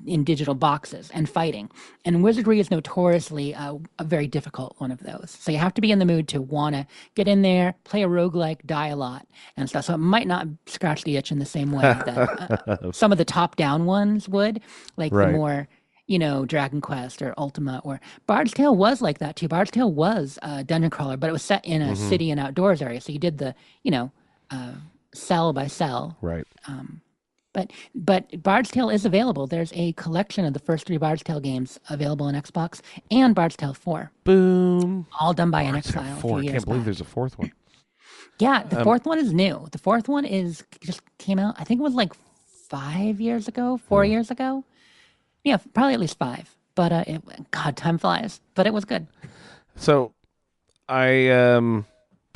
in digital boxes and fighting. And Wizardry is notoriously a very difficult one of those. So you have to be in the mood to want to get in there, play a roguelike, die a lot, and stuff. So it might not scratch the itch in the same way that some of the top-down ones would, like Right. the more Dragon Quest or Ultima or Bard's Tale was like that too. Bard's Tale was a dungeon crawler, but it was set in a city and outdoors area. So you did the, cell by cell. Right. But Bard's Tale is available. There's a collection of the first 3 Bard's Tale games available on Xbox and Bard's Tale 4, Boom. all done by Bard's Tale NXile. 4. I I can't believe there's a fourth one. Yeah, the fourth one is new. The fourth one just came out. I think it was like 5 years ago, 4 years ago. Yeah, probably at least 5. But God, time flies. But it was good. So I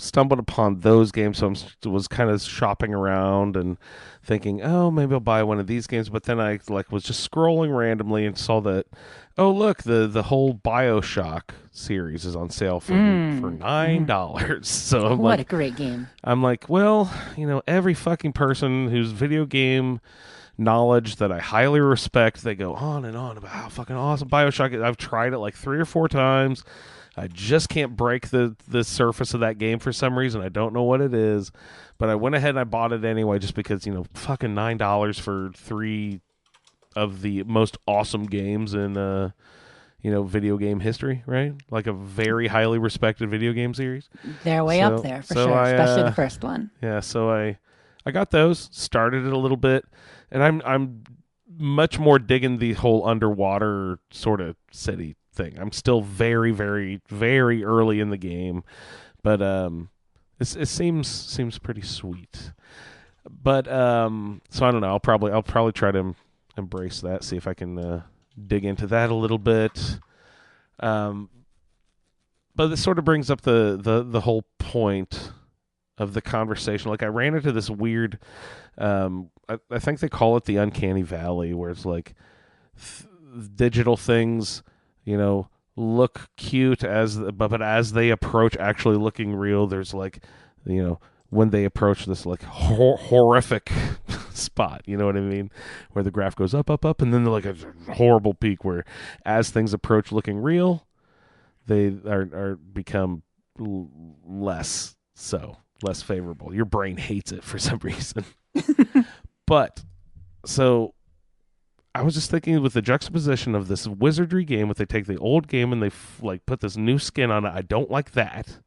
stumbled upon those games, so I was kind of shopping around and thinking, oh, maybe I'll buy one of these games. But then I was just scrolling randomly and saw that, oh look, the whole BioShock series is on sale for $9. So I'm What like, a great game. I'm like, well, every fucking person whose video game knowledge that I highly respect, they go on and on about how fucking awesome BioShock is. I've tried it like 3 or 4 times. I just can't break the surface of that game for some reason. I don't know what it is, but I went ahead and I bought it anyway just because, fucking $9 for 3 of the most awesome games in video game history, right? Like a very highly respected video game series. They're way up there for sure, especially the first one. Yeah, so I got those, started it a little bit, and I'm much more digging the whole underwater sort of city thing. I'm still very, very, very early in the game, but it seems pretty sweet. But so I don't know. I'll probably try to embrace that, see if I can dig into that a little bit. But this sort of brings up the whole point of the conversation. Like I ran into this weird, I think they call it the uncanny valley, where it's like digital things, look cute but as they approach actually looking real, there's like, when they approach this like horrific spot, you know what I mean, where the graph goes up, and then like a horrible peak where as things approach looking real, they are become less favorable. Your brain hates it for some reason. But so I was just thinking, with the juxtaposition of this Wizardry game, if they take the old game and they put this new skin on it, I don't like that.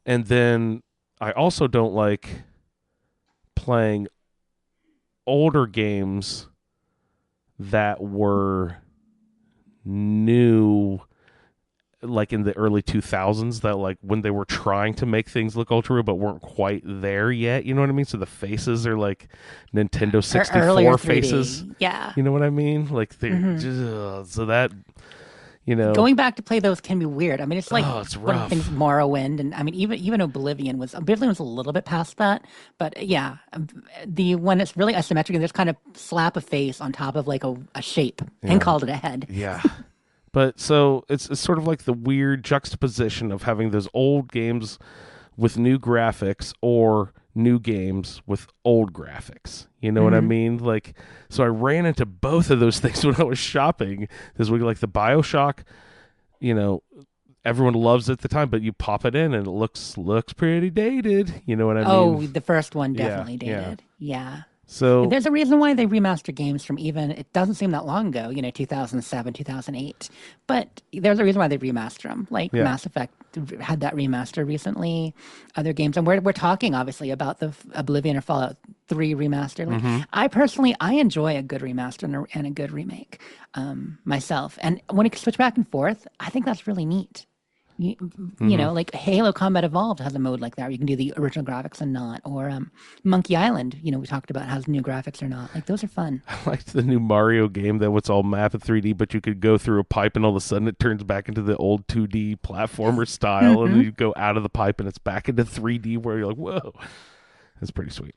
And then I also don't like playing older games that were new, like in the early 2000s, that like when they were trying to make things look ultra real but weren't quite there yet, you know what I mean? So the faces are like Nintendo 64 faces. Yeah. You know what I mean? Like they're so that, going back to play those can be weird. I mean, it's like it's one of rough. the things Morrowind, and I mean even Oblivion was a little bit past that, but yeah, when it's really isometric and just kind of slap a face on top of like a shape and called it a head. Yeah. But so it's sort of like the weird juxtaposition of having those old games with new graphics or new games with old graphics. You know what I mean? Like, so I ran into both of those things when I was shopping this week. Like the BioShock, everyone loves it at the time, but you pop it in and it looks pretty dated. You know what I mean? Oh, the first one definitely Yeah. dated. Yeah. So There's a reason why they remaster games from it doesn't seem that long ago, 2007, 2008. But there's a reason why they remaster them. Like Yeah. Mass Effect had that remaster recently, other games. And we're talking, obviously, about the Oblivion or Fallout 3 remaster. Like, Mhm. I personally, I enjoy a good remaster and a good remake myself. And when it can switch back and forth, I think that's really neat. You, you know, like Halo Combat Evolved has a mode like that where you can do the original graphics and not, or Monkey Island, you know, we talked about has new graphics or not. Like those are fun. I liked the new Mario game that was all map and 3D, but you could go through a pipe and all of a sudden it turns back into the old 2D platformer style, and then you go out of the pipe and it's back into 3D where you're like, whoa, that's pretty sweet.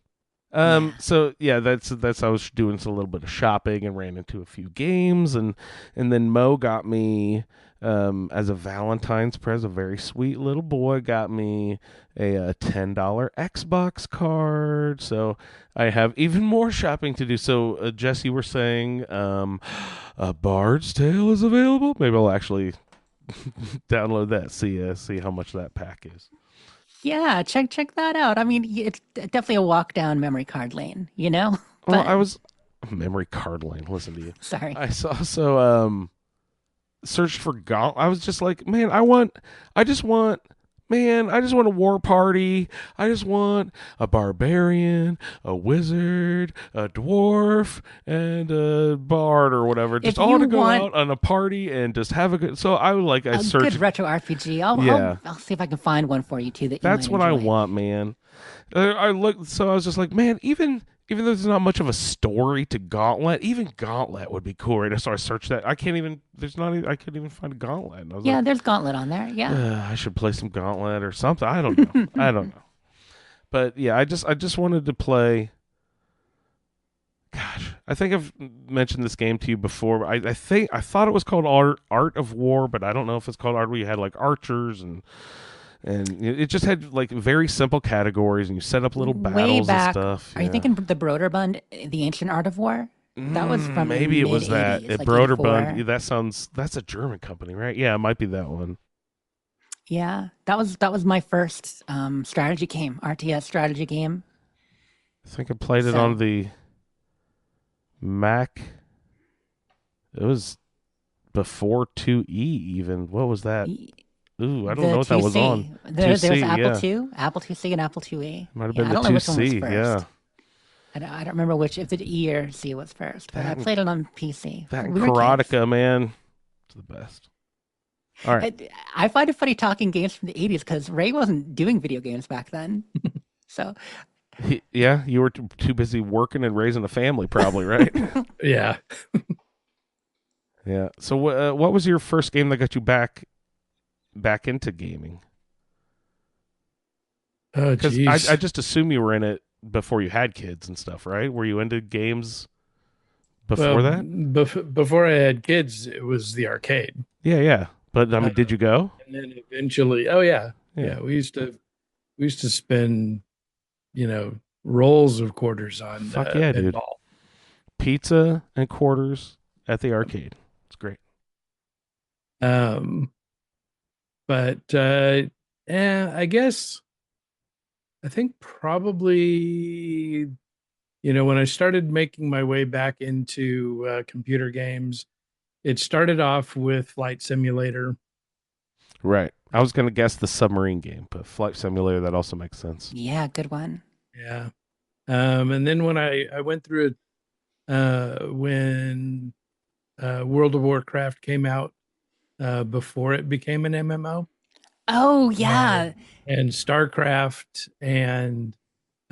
So yeah, that's I was doing a little bit of shopping and ran into a few games, and then Mo got me as a Valentine's present, a very sweet little boy got me a $10 Xbox card. So I have even more shopping to do. So Jess, you were saying a Bard's Tale is available. Maybe I'll actually download that. See how much that pack is. Yeah, check that out. I mean, it's definitely a walk down memory card lane, you know? Well, But I was memory card lane. Listen to you. sorry. I saw searched for Gauntlet. I was just like, man, I just want a war party. I just want a barbarian, a wizard, a dwarf, and a bard or whatever. Just If all you to go want out on a party and just have a good. So I would like I a searched. good retro RPG, Yeah. I'll see if I can find one for you too that you That's might what I enjoy. want, man. I looked, so I was just like, man, even though there's not much of a story to Gauntlet, even Gauntlet would be cool. Right? So I searched that. I can't even. There's not. I couldn't even find a Gauntlet. And I was Yeah, like, there's Gauntlet on there. Yeah. I should play some Gauntlet or something. I don't know. I don't know. But yeah, I just wanted to play. Gosh, I think I've mentioned this game to you before. I thought it was called Art of War, but I don't know if it's called Art. Where you had like archers and it just had like very simple categories, and you set up little Way battles back. and stuff. Are you thinking the Broderbund, The Ancient Art of War? That was from maybe it was that mid-80s, like Broderbund. 84. That's a German company, right? Yeah, it might be that one. Yeah, that was my first strategy game, RTS strategy game. I think I played it So- on the Mac. It was before 2E even. What was that? Ooh, I don't know what that was 2C. on. There's 2C, Apple yeah. II, Apple IIc, and Apple IIe. Might have Yeah, been I the don't know which one was 2C, first. yeah. I don't remember which, if the E or C was first, but I That- played it on PC. That We were kids. Karateka, man. It's the best. All right. I find it funny talking games from the 80s because Ray wasn't doing video games back then. So Yeah, you were too busy working and raising a family, probably, right? Yeah. Yeah. So, what was your first game that got you back into gaming? Oh, Because geez. I just assume you were in it before you had kids and stuff, right? Were you into games before that? Before I had kids, it was the arcade. Yeah. But I mean, did you go? And then eventually, oh yeah, Yeah. yeah, we used to spend, rolls of quarters on Fuck yeah, dude. pinball. Pizza and quarters at the arcade. It's great. But I guess I think probably when I started making my way back into computer games, it started off with Flight Simulator. Right. I was gonna guess the submarine game, but Flight Simulator, that also makes sense. yeah, good one. Yeah. And then when I went through it, when World of Warcraft came out, before it became an MMO, Oh yeah, and StarCraft and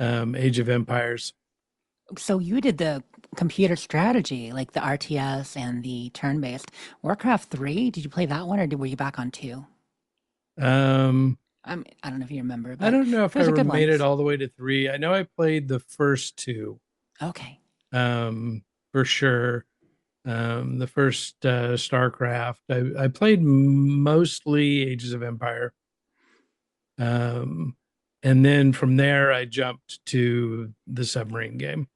Age of Empires. so you did the computer strategy, like the RTS and the turn-based. Warcraft 3, did you play that one, or were you back on 2? Um, I don't know if you remember. But I don't know if I those are good made ones. it all the way to 3. I know I played the first 2, Okay. for sure. The first StarCraft. I played mostly Ages of Empire. And then from there, I jumped to the submarine game.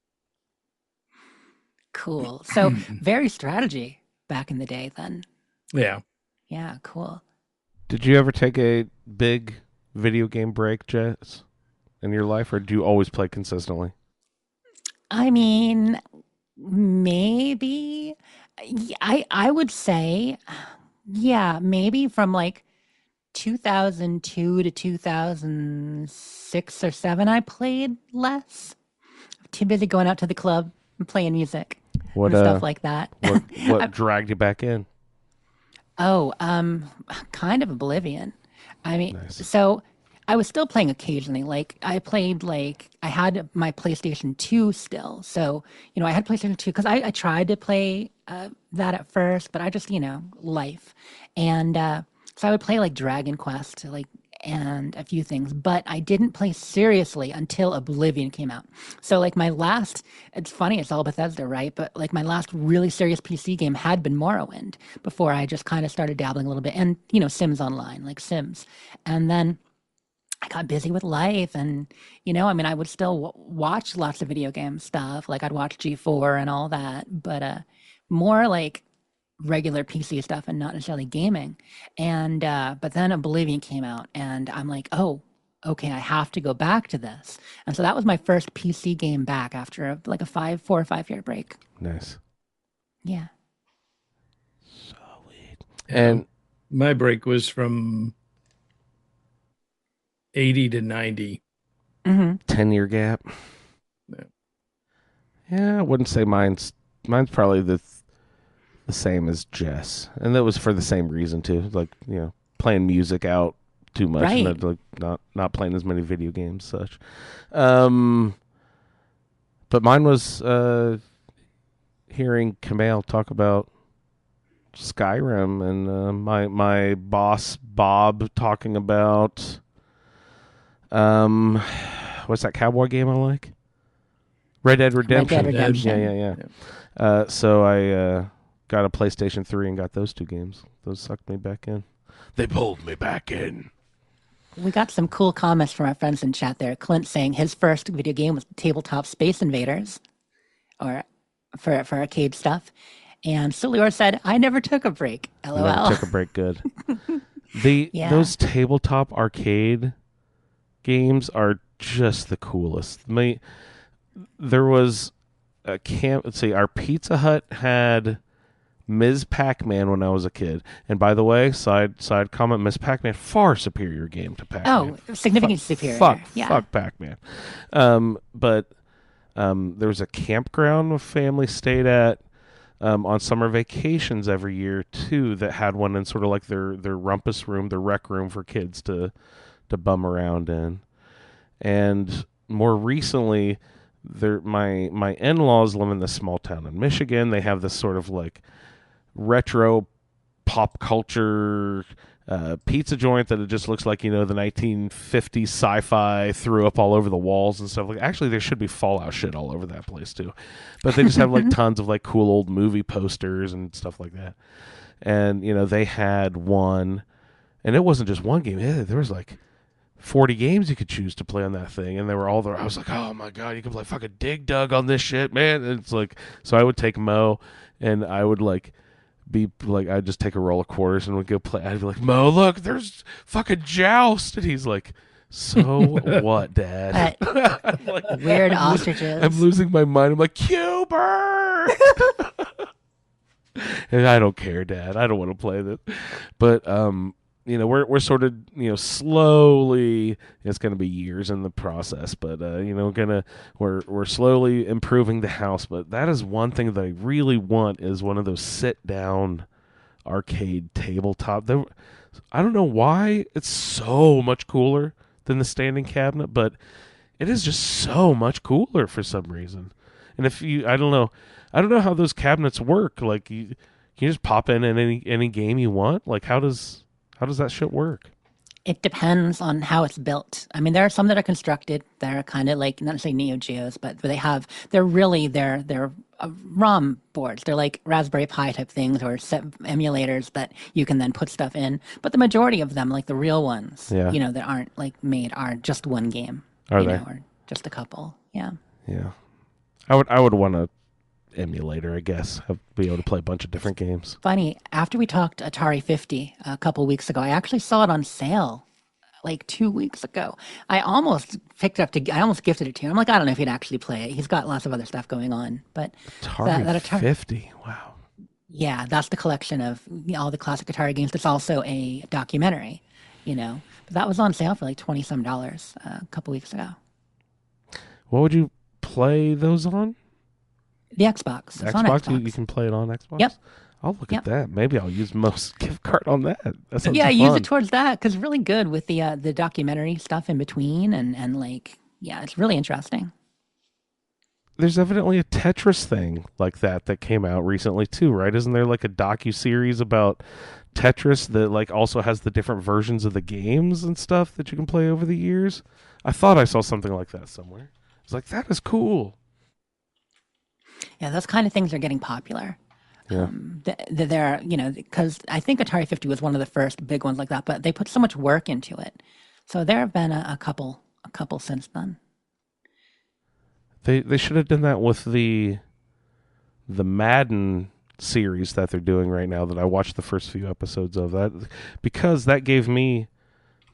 Cool. So very strategy back in the day then. Yeah. Yeah, cool. Did you ever take a big video game break, Jess, in your life, or do you always play consistently? I mean, maybe I would say, yeah, maybe from like 2002 to 2006 or 7, I played less. too busy going out to the club and playing music What and stuff like that. what dragged you back in? Oh, kind of Oblivion. I mean, Nice. so I was still playing occasionally. Like I played, like I had my PlayStation 2 still. So, I had PlayStation 2 because I tried to play that at first, but I just, life. And so I would play like Dragon Quest, like, and a few things, but I didn't play seriously until Oblivion came out. So like it's funny, it's all Bethesda, right? But like my last really serious PC game had been Morrowind before I just kind of started dabbling a little bit, and Sims Online, like Sims. And then I got busy with life, and I mean, I would still watch lots of video game stuff. Like I'd watch G4 and all that, but more like regular PC stuff and not necessarily gaming. And but then Oblivion came out, and I'm like, oh, okay, I have to go back to this. And so that was my first PC game back after like a 4 or 5 year break. Nice. Yeah. Sweet. And my break was from 80 to 90. 10-year gap. Yeah. Yeah, I wouldn't say mine's probably the same as Jess, and that was for the same reason too. Like playing music out too much, Right. and like not playing as many video games, such. But mine was hearing Kamal talk about Skyrim, and my boss Bob talking about what's that cowboy game I like? Red Dead Redemption. Red Dead Redemption. Yeah. So I got a PlayStation 3 and got those two games. Those sucked me back in. They pulled me back in. We got some cool comments from our friends in chat there. Clint saying his first video game was Tabletop Space Invaders, or for arcade stuff. And Sulior said, I never took a break. LOL. Never took a break. Good. Yeah. Those tabletop arcade games are just the coolest. There was a camp. Let's see. Our Pizza Hut had Ms. Pac-Man when I was a kid. And by the way, side comment, Ms. Pac-Man, far superior game to Pac-Man. Oh, significantly superior. Fuck Pac-Man. But there was a campground a family stayed at on summer vacations every year too that had one in sort of like their rumpus room, their rec room for kids to bum around in. And more recently, my in-laws live in this small town in Michigan. They have this sort of like retro pop culture pizza joint that it just looks like the 1950s sci-fi threw up all over the walls and stuff. Like actually, there should be Fallout shit all over that place too, but they just have like tons of like cool old movie posters and stuff like that. And they had one, and it wasn't just one game. There was like 40 games you could choose to play on that thing, and they were all there. I was like, oh my god, you can play fucking Dig Dug on this shit, man. And it's like, so I would take Mo, and I would like be like, I'd just take a roll of quarters and would go play. I'd be like, Mo, look, there's fucking Joust, and he's like, so what, Dad? Like, Weird ostriches. I'm losing my mind. I'm like, Cubert. And I don't care, Dad. I don't want to play this. But we're sort of slowly. It's going to be years in the process, but we're slowly improving the house. But that is one thing that I really want is one of those sit down arcade tabletop. I don't know why it's so much cooler than the standing cabinet, but it is just so much cooler for some reason. And I don't know how those cabinets work. Like you just pop in any game you want. Like how does that shit work? It depends on how it's built. I mean, there are some that are constructed that are kind of like, not necessarily Neo Geos, but they're ROM boards. They're like Raspberry Pi type things or set emulators that you can then put stuff in. But the majority of them, like the real ones, Yeah. That aren't like made, are just one game. Are they? Or just a couple. Yeah. Yeah. I would want a emulator, I guess. Be able to play a bunch of different games. Funny, after we talked Atari 50 a couple weeks ago, I actually saw it on sale like 2 weeks ago. I almost gifted it to him. I'm like, I don't know if he'd actually play it. He's got lots of other stuff going on. But Atari 50. Wow. Yeah, that's the collection of all the classic Atari games. It's also a documentary, But that was on sale for like $20 some a couple weeks ago. What would you play those on The Xbox. It's on Xbox? Xbox. You can play it on Xbox? Yep. I'll look Yep. at that. Maybe I'll use most gift card on that. That sounds Yeah, fun. use it towards that because really good with the documentary stuff in between and like yeah, it's really interesting. There's evidently a Tetris thing like that came out recently too, right? Isn't there like a docu-series about Tetris that like also has the different versions of the games and stuff that you can play over the years? I thought I saw something like that somewhere. I was like, that is cool. Yeah, those kind of things are getting popular. Yeah. They're, because I think Atari 50 was one of the first big ones like that, but they put so much work into it. So there have been a couple since then. They should have done that with the Madden series that they're doing right now that I watched the first few episodes of that because that gave me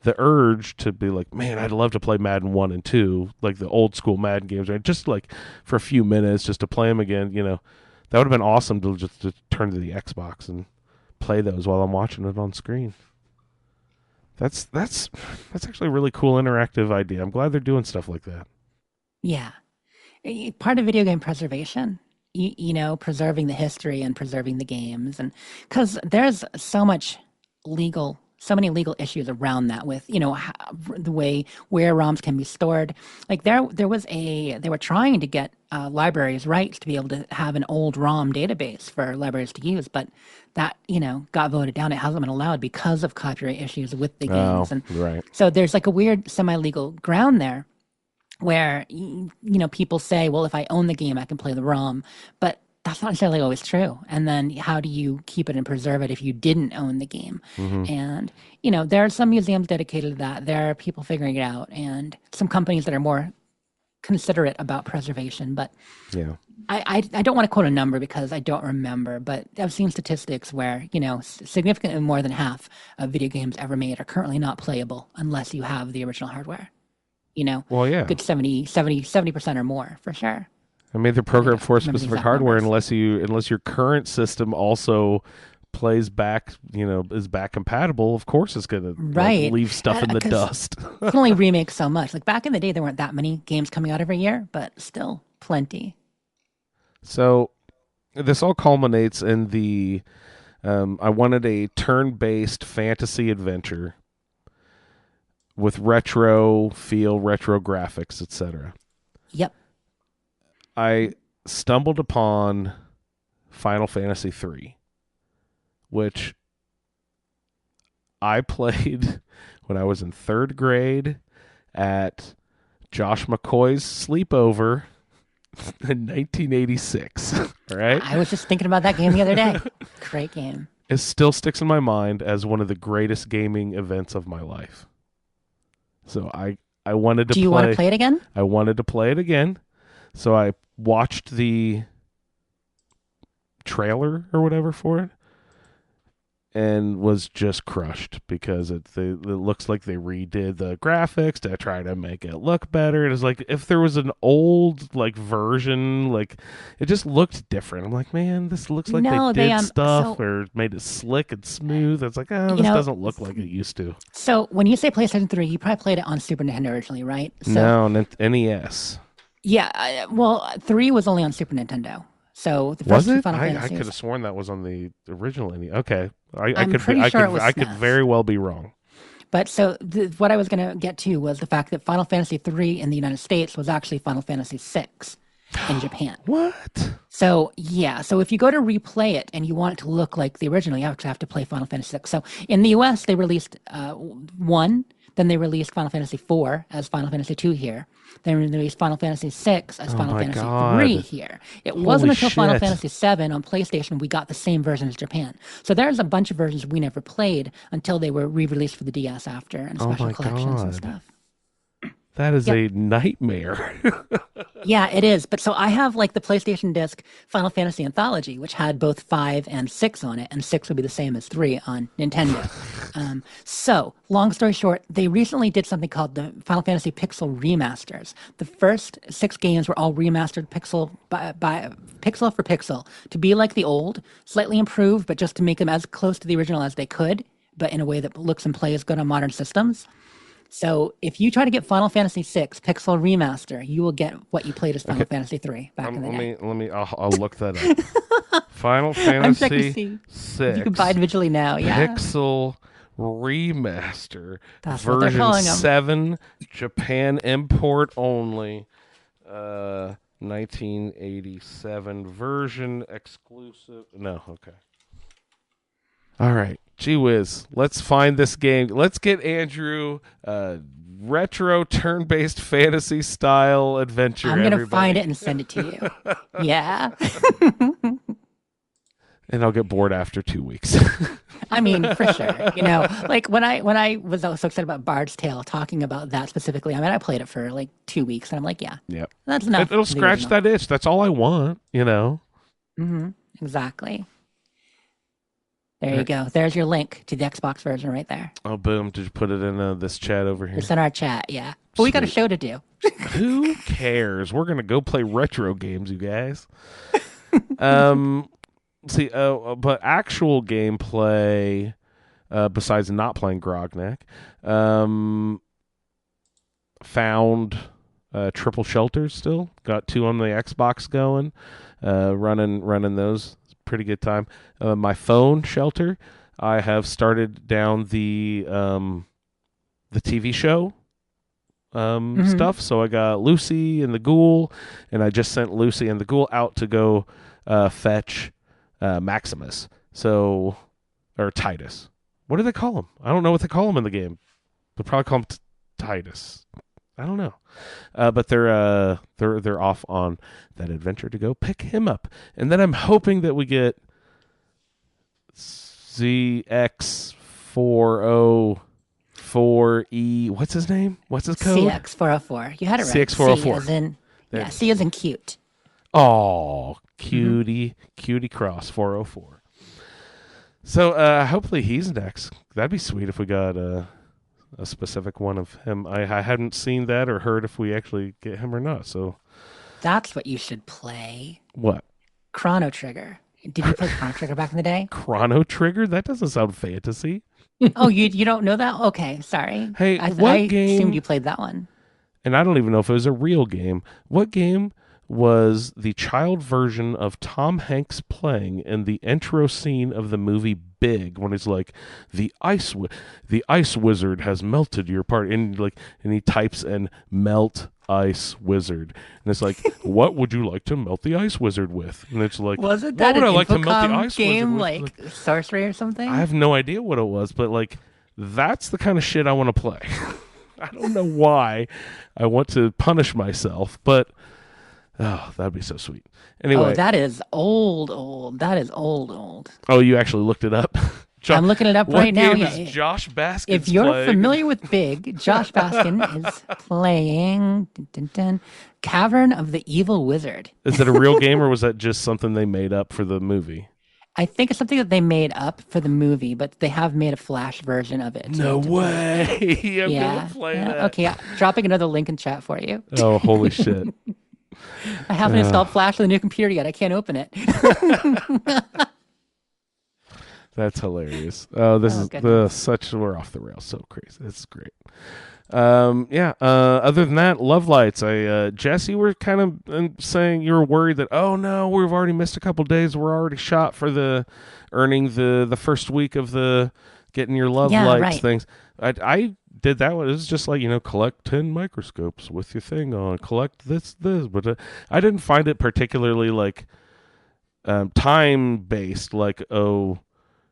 the urge to be like, man, I'd love to play Madden 1 and 2, like the old school Madden games, right? Just like for a few minutes just to play them again, That would have been awesome to just to turn to the Xbox and play those while I'm watching it on screen. That's actually a really cool interactive idea. I'm glad they're doing stuff like that. Yeah. Part of video game preservation, preserving the history and preserving the games. And because there's so many legal issues around that with, the way where ROMs can be stored. Like they were trying to get libraries rights to be able to have an old ROM database for libraries to use, but that, got voted down. It hasn't been allowed because of copyright issues with the games. And right. so there's like a weird semi-legal ground there where, people say, well, if I own the game, I can play the ROM, but that's not necessarily always true. And then how do you keep it and preserve it if you didn't own the game? Mm-hmm. And, there are some museums dedicated to that. There are people figuring it out and some companies that are more considerate about preservation. But yeah, I don't want to quote a number because I don't remember, but I've seen statistics where, significantly more than half of video games ever made are currently not playable unless you have the original hardware. Well, yeah. Good 70% or more for sure. I made the program for remember the specific exact hardware numbers. unless your current system also plays back, is back compatible. Of course, it's gonna Right. leave stuff in the 'Cause dust. You can only remake so much. Like back in the day, there weren't that many games coming out every year, but still plenty. So this all culminates in the I wanted a turn-based fantasy adventure with retro feel, retro graphics, etc. Yep. I stumbled upon Final Fantasy III, which I played when I was in third grade at Josh McCoy's sleepover in 1986. All right? I was just thinking about that game the other day. Great game. It still sticks in my mind as one of the greatest gaming events of my life. So I wanted to Do you want to play it again? I wanted to play it again. So I watched the trailer or whatever for it and was just crushed because it looks like they redid the graphics to try to make it look better. It was like if there was an old version, it just looked different. I'm like, man, this looks like No, they did they, stuff so- or made it slick and smooth. It's like, oh, You this know, doesn't look like it used to. So when you say PlayStation 3, you probably played it on Super Nintendo originally, right? So, No, NES. Yeah. Well, 3 was only on Super Nintendo. So the Was first two it? Final I Fantasies. could have sworn that was on the original NES. Okay, I I'm could pretty sure it was I could SNES. very well be wrong. But so what I was going to get to was the fact that Final Fantasy 3 in the United States was actually Final Fantasy 6 in Japan. What? So yeah, so if you go to replay it and you want it to look like the original, you actually have to play Final Fantasy 6. So in the US, they released 1, then they released Final Fantasy 4 as Final Fantasy 2 here. Then they released Final Fantasy 6 as Final my Fantasy God. 3 here. It wasn't Holy until Final shit. Fantasy 7 on PlayStation we got the same version as Japan. So there's a bunch of versions we never played until they were re-released for the DS after and Oh special my collections and God. stuff. That is Yep. a nightmare. Yeah, it is. But so I have the PlayStation disc Final Fantasy Anthology, which had both 5 and 6 on it, and 6 would be the same as 3 on Nintendo. So, long story short, they recently did something called the Final Fantasy Pixel Remasters. The first 6 games were all remastered pixel by pixel for pixel to be like the old, slightly improved, but just to make them as close to the original as they could, but in a way that looks and plays good on modern systems. So if you try to get Final Fantasy VI Pixel Remaster, you will get what you played as Final Fantasy 3 back in the day. I'll look that up. Final I'm checking to Fantasy see 6 you can buy individually now. Yeah, Pixel Remaster that's what they're version calling them. 7 Japan import only. 1987 version exclusive. No, okay. All right. Gee whiz. Let's find this game. Let's get Andrew retro turn-based fantasy style adventure. I'm gonna everybody. find it and send it to you. Yeah. And I'll get bored after 2 weeks. I mean, for sure. Like when I was so excited about Bard's Tale, talking about that specifically. I mean, I played it for like 2 weeks, and I'm like, yeah, Yep. that's enough. It'll scratch that itch. That's all I want, Mm-hmm. Exactly. There you go. There's your link to the Xbox version right there. Oh, boom. Did you put it in this chat over here? It's in our chat, yeah. But we got a Sweet. show to do. Who cares? We're going to go play retro games, you guys. See, but actual gameplay, besides not playing Grognak, found triple shelters still. Got 2 on the Xbox going, running those. It's a pretty good time. My phone shelter, I have started down the TV show stuff. So I got Lucy and the Ghoul, and I just sent Lucy and the Ghoul out to go fetch Maximus. So, or Titus. What do they call him? I don't know what they call him in the game. They'll probably call him Titus. I don't know. But they're off on that adventure to go pick him up. And then I'm hoping that we get ZX404E. What's his name? What's his code? CX404. You had it right. CX404. C as in, yeah, C as in cute. Oh, cutie cross 404. So hopefully he's next. That'd be sweet if we got a specific one of him. I hadn't seen that or heard if we actually get him or not. So That's what you should play. what? Chrono Trigger. Did you play Chrono Trigger back in the day? Chrono Trigger? That doesn't sound fantasy. Oh, you don't know that? Okay, sorry. Hey, I what game- assumed you played that one. And I don't even know if it was a real game. What game was the child version of Tom Hanks playing in the intro scene of the movie Big, when he's like, the ice wizard has melted your part, and he types in melt ice wizard, and it's like, what would you like to melt the ice wizard with? And it's like, Wasn't what that would an I like to melt the Infocom ice game wizard with? like Sorcery or something? I have no idea what it was, but like, that's the kind of shit I want to play. I don't know why I want to punish myself, but that'd be so sweet. Anyway. Oh, that is old. That is old. Oh, you actually looked it up? I'm looking it up what right now. game Yeah. is Josh Baskin If you're playing? familiar with Big, Josh Baskin is playing Cavern of the Evil Wizard. Is it a real game, or was that just something they made up for the movie? I think it's something that they made up for the movie, but they have made a Flash version of it. No way! I'm Yeah. gonna play Yeah. that. Okay, dropping another link in chat for you. Oh, holy shit! I haven't installed Flash on the new computer yet. I can't open it. That's hilarious. Oh, this is goodness. we're off the rails. So crazy. This is great. Other than that, Love Lights. Jess, you were kind of saying you were worried that, oh no, we've already missed a couple days. We're already shot for earning the first week of the getting your Love Lights right. things. I did that one. It was just like, collect 10 microscopes with your thing on, collect this, but I didn't find it particularly like time based. Like, oh,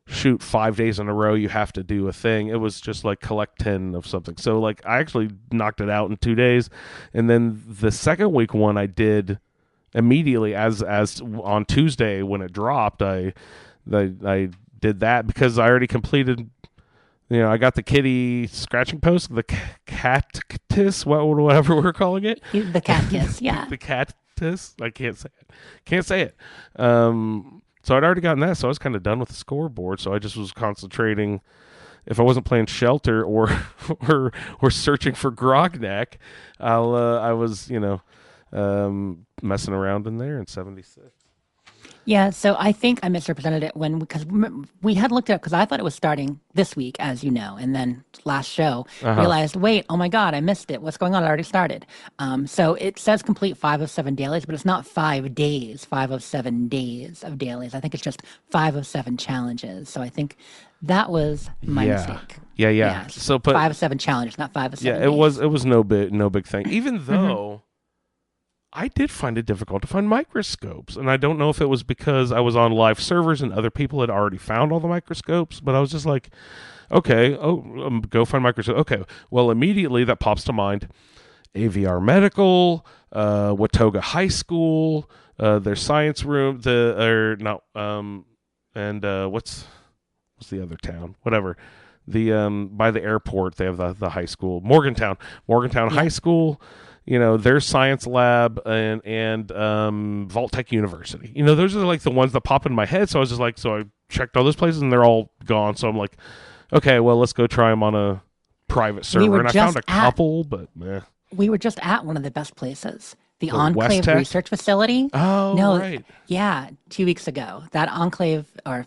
shoot, 5 days in a row you have to do a thing. It was just like collect 10 of something. So like I actually knocked it out in 2 days, and then the second week one I did immediately as on Tuesday when it dropped. I did that because I already completed. I got the kitty scratching post, the cactus, whatever we're calling it. The cactus, yeah. The cactus. I can't say it. So I'd already gotten that, so I was kind of done with the scoreboard. So I just was concentrating. If I wasn't playing Shelter or searching for Grognak, I was messing around in there in 76. Yeah, so I think I misrepresented it because we had looked it up because I thought it was starting this week, as you know, and then last show realized, wait, oh my God, I missed it. What's going on? It already started. So it says complete 5 of 7 dailies, but it's not 5 days, 5 of 7 days of dailies. I think it's just 5 of 7 challenges. So I think that was my mistake. Yeah. Yeah, So, but 5 of 7 challenges, not 5 of 7 yeah, days. it was no big thing. Even though I did find it difficult to find microscopes, and I don't know if it was because I was on live servers and other people had already found all the microscopes, but I was just like, okay, go find microscope. Okay, well, immediately that pops to mind: AVR Medical, Watoga High School, their science room, and what's the other town? Whatever. The by the airport, they have the high school, Morgantown High School. Their science lab and Vault Tech University. Those are like the ones that pop in my head. So I was just like, so I checked all those places and they're all gone. So I'm like, okay, well, let's go try them on a private server. And I found a couple, but meh. We were just at one of the best places, the West Enclave Tech? Research Facility. Oh, No, right. yeah, 2 weeks ago. That Enclave, or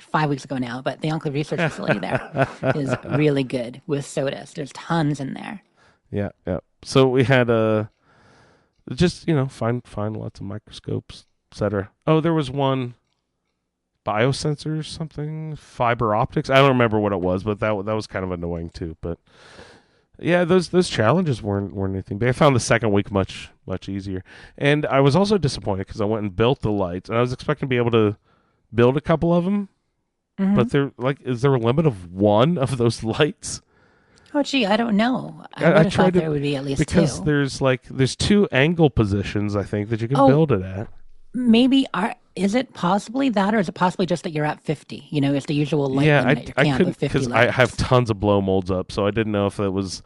5 weeks ago now, but the Enclave Research Facility there is really good with sodas. There's tons in there. Yeah. So we had just find lots of microscopes, etc. Oh, there was one biosensors, something fiber optics. I don't remember what it was, but that was kind of annoying too. But yeah, those challenges weren't anything big. I found the second week much easier, and I was also disappointed because I went and built the lights, and I was expecting to be able to build a couple of them, but is there a limit of one of those lights? Oh, gee, I don't know. I would I have tried thought to, there would be at least because two. there's 2 angle positions I think that you can build it at. Maybe is it possibly that, or is it possibly just that you're at 50? It's the usual light limit at your I camp couldn't of 50 because I lights. have tons of blow molds up, so I didn't know if it was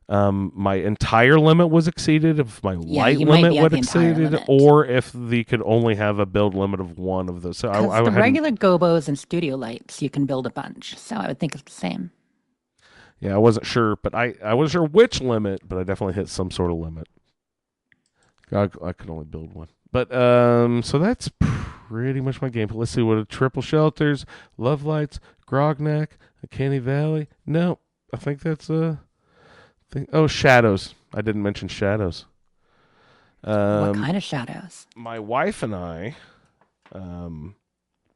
my entire limit was exceeded, if my light you might limit be at would the entire exceeded, limit. or if they could only have a build limit of 1 of those. So I Because the hadn't- regular gobos and studio lights, you can build a bunch. So I would think it's the same. Yeah, I wasn't sure, but I wasn't sure which limit, but I definitely hit some sort of limit. I could only build 1. But so that's pretty much my gameplay. Let's see what Triple Shelters, Love Lights, Grognak, Uncanny Valley. No, I think that's thing. Oh, Shadows. I didn't mention Shadows. What kind of shadows? My wife and I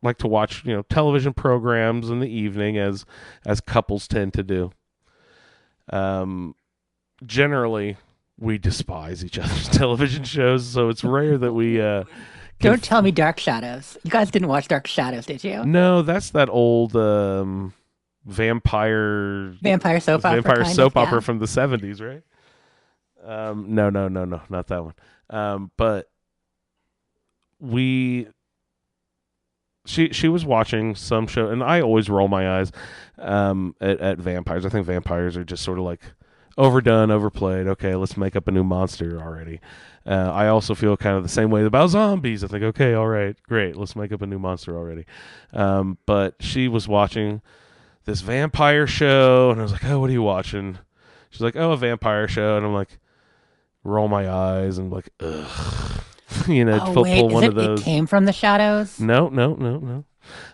like to watch television programs in the evening as couples tend to do. Generally, we despise each other's television shows, so it's rare that we. Don't tell me Dark Shadows. You guys didn't watch Dark Shadows, did you? No, that's that old vampire soap opera. soap opera from the 70s, right? No, not that one. But she was watching some show, and I always roll my eyes at vampires. I think vampires are just sort of like overdone, overplayed. Okay, let's make up a new monster already. I also feel kind of the same way about zombies. I think, okay, all right, great, let's make up a new monster already. But she was watching this vampire show, and I was like, oh, what are you watching? She's like, oh, a vampire show, and I'm like, roll my eyes, and I'm like, ugh. Pull one of those. It came from the shadows? No.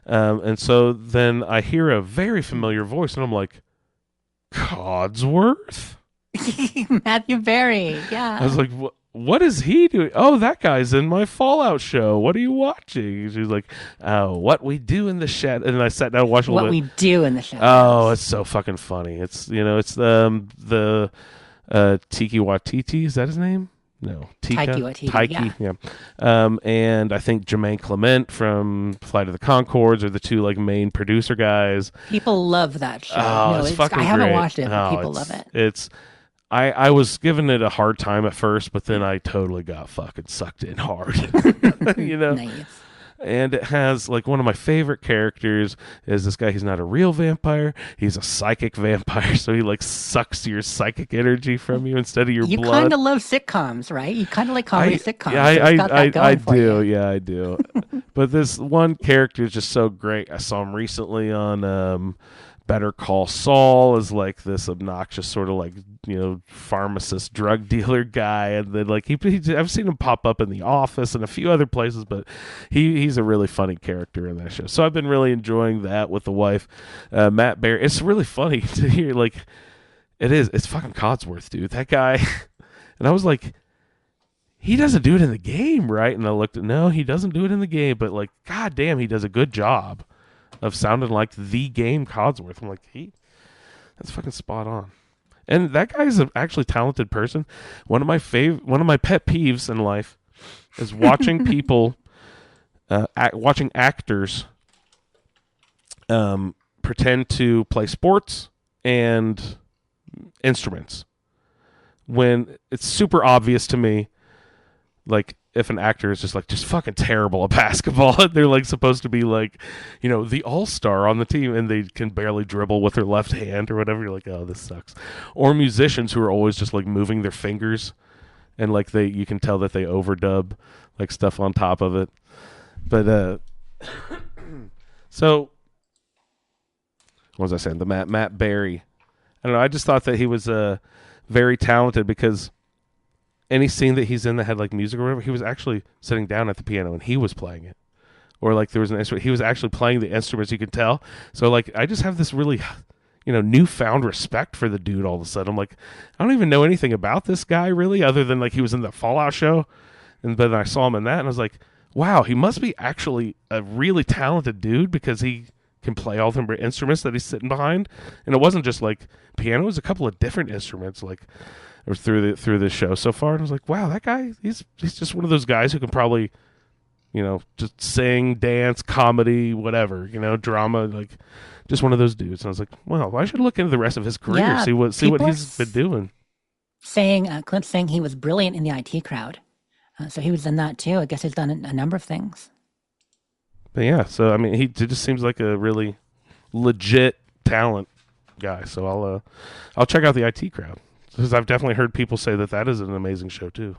And so then I hear a very familiar voice, and I'm like, Codsworth? Matthew Berry, yeah. I was like, what is he doing? Oh, that guy's in my Fallout show. What are you watching? She's like, oh, What We Do in the Shadows. And I sat down and watched a little bit. What We Do in the Shadows. Oh, it's so fucking funny. It's, it's the Tiki Watiti. Is that his name? No. Taiki Waititi, yeah. And I think Jermaine Clement from Flight of the Conchords are the 2 like main producer guys. People love that show. Oh, it's fucking I haven't great. watched it, but people love it. I was giving it a hard time at first, but then I totally got fucking sucked in hard. Nice. And it has, like, one of my favorite characters is this guy. He's not a real vampire. He's a psychic vampire. So he, like, sucks your psychic energy from you instead of your blood. You kind of love sitcoms, right? You kind of like comedy sitcoms. Yeah, I do. Yeah, I do. But this one character is just so great. I saw him recently on Better Call Saul is like this obnoxious sort of like, pharmacist drug dealer guy, and then like I've seen him pop up in The Office and a few other places, but he's a really funny character in that show. So I've been really enjoying that with the wife. Matt Berry, it's really funny to hear, like it's fucking Codsworth, dude. That guy, and I was like, he doesn't do it in the game, right? And I looked at, no, he doesn't do it in the game, but like, god damn, he does a good job of sounding like the game Codsworth. I'm like, that's fucking spot on. And that guy's an actually talented person. One of my pet peeves in life is watching people, watching actors pretend to play sports and instruments. When it's super obvious to me, like, if an actor is just fucking terrible at basketball, they're like supposed to be like, the all-star on the team, and they can barely dribble with their left hand or whatever. You're like, oh, this sucks. Or musicians who are always just like moving their fingers, and like you can tell that they overdub like stuff on top of it. But so what was I saying? The Matt Berry. I don't know. I just thought that he was very talented, because any scene that he's in that had like music or whatever, he was actually sitting down at the piano and he was playing it. Or like there was an instrument, he was actually playing the instruments, you could tell. So like I just have this really, newfound respect for the dude all of a sudden. I'm like, I don't even know anything about this guy really, other than like he was in the Fallout show. And then I saw him in that and I was like, wow, he must be actually a really talented dude, because he can play all the instruments that he's sitting behind. And it wasn't just like piano, it was a couple of different instruments, like, or through the show so far. And I was like, wow, that guy, he's just one of those guys who can probably, just sing, dance, comedy, whatever, drama, like just one of those dudes. And I was like, well, I should look into the rest of his career, Yeah, see what he's been doing. Clint's saying he was brilliant in the IT Crowd. So he was in that too. I guess he's done a number of things. But yeah, so I mean, he just seems like a really legit talent guy. So I'll check out the IT Crowd, because I've definitely heard people say that is an amazing show too.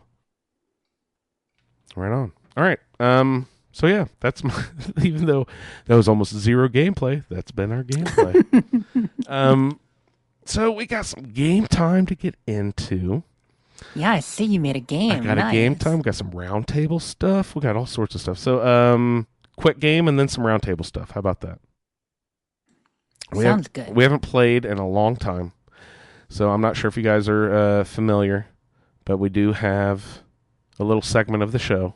Right on. All right. So yeah, that's even though that was almost zero gameplay, that's been our gameplay. So we got some game time to get into. Yeah, I see you made a game. I got Nice. a game time. We got some roundtable stuff. We got all sorts of stuff. So quick game and then some roundtable stuff. How about that? Sounds good. We haven't played in a long time, so I'm not sure if you guys are familiar, but we do have a little segment of the show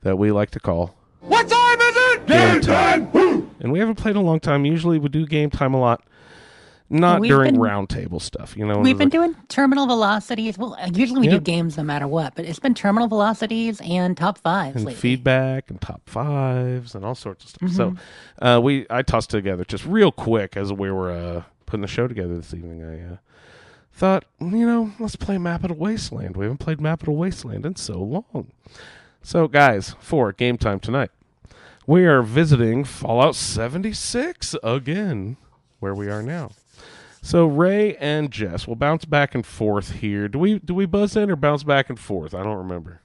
that we like to call What time is it? Game Time. And we haven't played in a long time. Usually we do game time a lot, not during roundtable stuff. We've been doing terminal velocities. Well, usually we do games no matter what, but it's been terminal velocities and top fives and lately. Feedback and top fives and all sorts of stuff. Mm-hmm. So I tossed together just real quick as we were putting the show together this evening. I thought, let's play Map of the Wasteland. We haven't played Map of the Wasteland in so long. So, guys, for game time tonight, we are visiting Fallout 76 again, where we are now. So, Ray and Jess, we'll bounce back and forth here. Do we buzz in or bounce back and forth? I don't remember.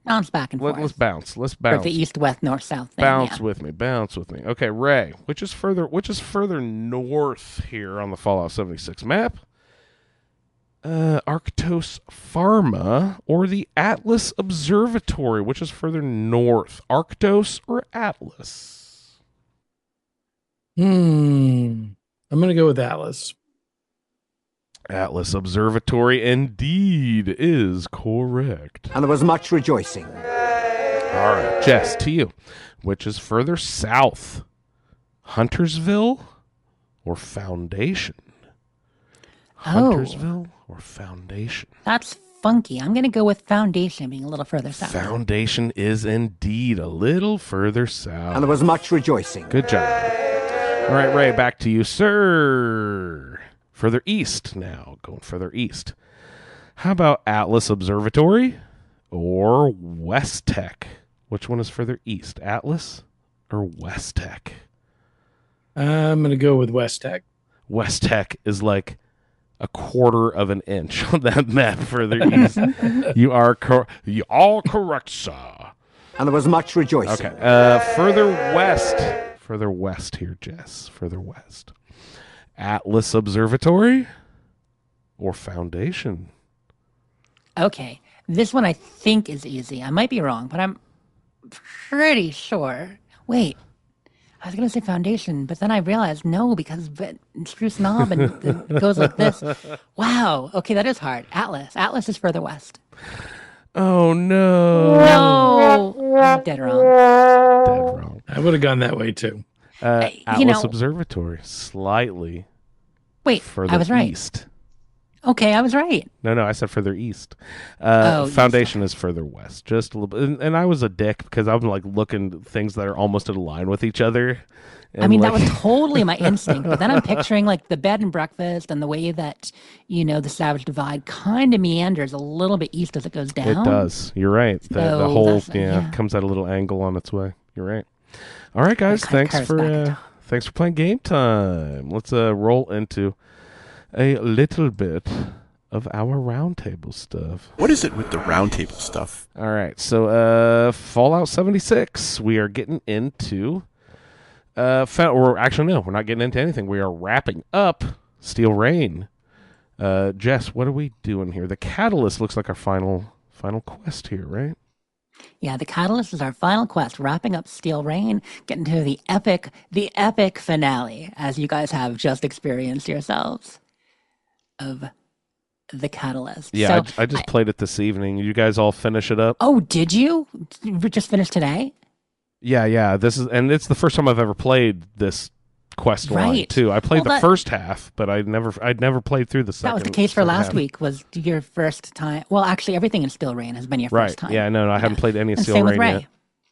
Bounce back and forth. Let's bounce. Or the east, west, north, south thing. Bounce with me. Okay, Ray, which is further north here on the Fallout 76 map? Arctos Pharma or the Atlas Observatory, which is further north? Arctos or Atlas? I'm going to go with Atlas. Atlas Observatory indeed is correct. And there was much rejoicing. All right, Jess, to you. Which is further south? Huntersville or Foundation? Huntersville or Foundation? That's funky. I'm going to go with Foundation being a little further south. Foundation is indeed a little further south. And there was much rejoicing. Good job. All right, Ray, back to you, sir. Further east now, going further east. How about Atlas Observatory or West Tech? Which one is further east, Atlas or West Tech? I'm going to go with West Tech. West Tech is like a quarter of an inch on that map further east. You are correct, sir. And there was much rejoicing. Okay, further Further west here, Jess. Further west. Atlas Observatory or Foundation? Okay, this one I think is easy. I might be wrong, but I'm pretty sure. Wait, I was gonna say Foundation, but then I realized no, because Spruce Knob and it goes like this. Wow. Okay, that is hard. Atlas. Atlas is further west. Oh, no. No, I'm dead wrong. Dead wrong. I would have gone that way too. Atlas Observatory. Slightly Wait, further I was right. east. Okay, I was right. No, I said further east. East. Foundation is further west, just a little bit. And I was a dick because I'm like looking at things that are almost in line with each other. I mean, that was totally my instinct. But then I'm picturing like the bed and breakfast and the way that, the Savage Divide kind of meanders a little bit east as it goes down. It does. You're right. The So whole that's- comes at a little angle on its way. You're right. All right, guys. It kinda Thanks curves back in for time. thanks for playing Game Time. Let's roll into a little bit of our roundtable stuff. What is it with the roundtable stuff? All right, so Fallout 76. We are getting into. Or actually, no, we're not getting into anything. We are wrapping up Steel Rain. Jess, what are we doing here? The Catalyst looks like our final quest here, right? Yeah, the Catalyst is our final quest, wrapping up Steel Rain, getting to the epic finale, as you guys have just experienced yourselves, of the Catalyst. Yeah, So I just played it this evening. You guys all finish it up? Oh, did you? You just finished today? Yeah. It's the first time I've ever played this quest line Right. too. I played Well, the first half, but I'd never played through the second. That was the case for second last half. week. Was your first time? Well, actually, everything in Steel Rain has been your Right. first time. Yeah, no, I haven't played any of And Steel same Rain with Ray.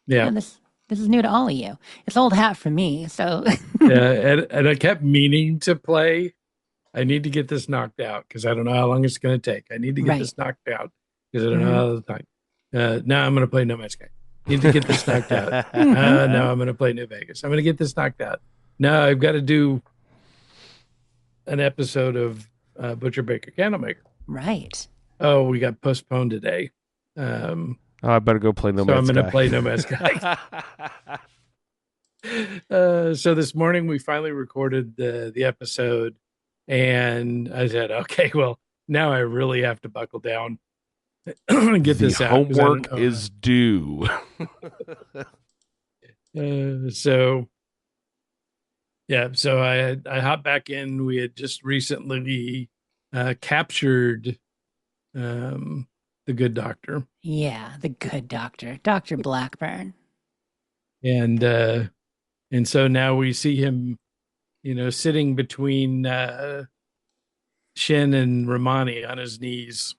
yet. Yeah. This is new to all of you. It's old hat for me. So And I kept meaning to play. I need to get this knocked out because I don't know how long it's going to take. I need to get Right. this knocked out because I don't know how the time. Now I'm going to play No Man's Sky. Need to get this knocked out. Now I'm going to play New Vegas. I'm going to get this knocked out. Now I've got to do an episode of Butcher Baker Candlemaker. right. Oh, we got postponed today. I better go play No So I'm Man's going to Sky. play No Man's Sky. So this morning we finally recorded the episode, and I said, okay, well, now I really have to buckle down and get The this out. 'cause I don't homework know. is due. So I hopped back in. We had just recently captured the Good Doctor, Yeah, the good doctor, Dr. Blackburn. and so now we see him, sitting between Shin and Romani on his knees.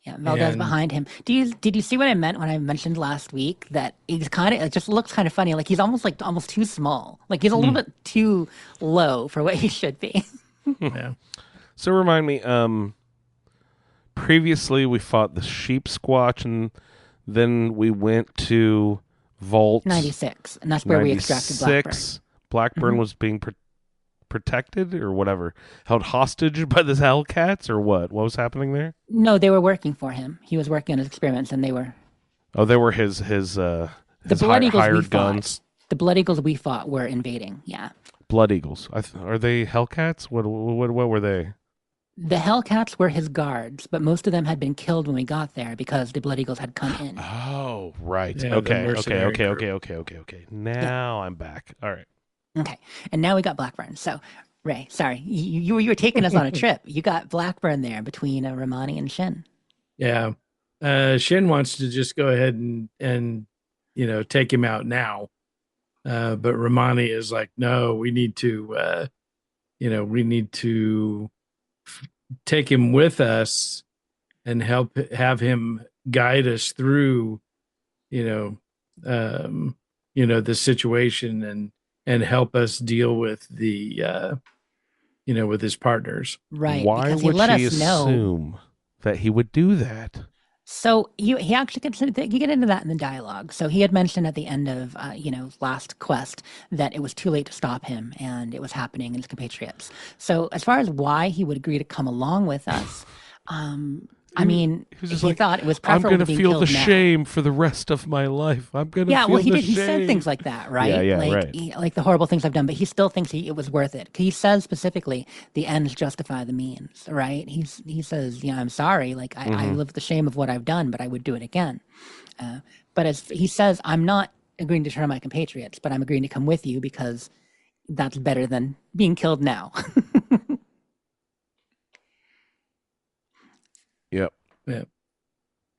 Yeah, Valdez And- behind him. Did you see what I meant when I mentioned last week that he's kind of, it just looks kind of funny. Like he's almost too small. Like he's a little bit too low for what he should be. Yeah. So remind me, previously we fought the Sheep Squatch, and then we went to Vault 96, and that's where we extracted Blackburn. 96. Blackburn was being protected or whatever, held hostage by the Hellcats or what? What was happening there? No, they were working for him. He was working on his experiments, and they were Oh, they were his the Blood Eagles we hired fought. guns. The Blood Eagles we fought were invading. Yeah, Blood Eagles. Are they Hellcats? What were they? the Hellcats were his guards, but most of them had been killed when we got there because the Blood Eagles had come in. Oh, right. Yeah, the Okay. mercenary crew. Okay. Now I'm back. All right. Okay, and now we got Blackburn. So, Ray, sorry, you were taking us on a trip. You got Blackburn there between Romani and Shin. Yeah. Shin wants to just go ahead and take him out now. But Romani is like, no, we need to take him with us and have him guide us through, the situation and help us deal with the, with his partners. Right, Why because he would let she us know. assume that he would do that? So he actually gets, you get into that in the dialogue. So he had mentioned at the end of last quest that it was too late to stop him, and it was happening in his compatriots. So as far as why he would agree to come along with us, I mean, he was just he like, thought it was I'm preferable gonna to being feel the killed now. shame for the rest of my life. I'm gonna Yeah, feel well, he the did. He shame. said things like that, right? Yeah, like, right. like the horrible things I've done, but he still thinks it was worth it. He says specifically, the ends justify the means, right? He says, I'm sorry. Like, I Mm-hmm. live with the shame of what I've done, but I would do it again. But as he says, I'm not agreeing to turn on my compatriots, but I'm agreeing to come with you because that's better than being killed now. Yep. Yeah.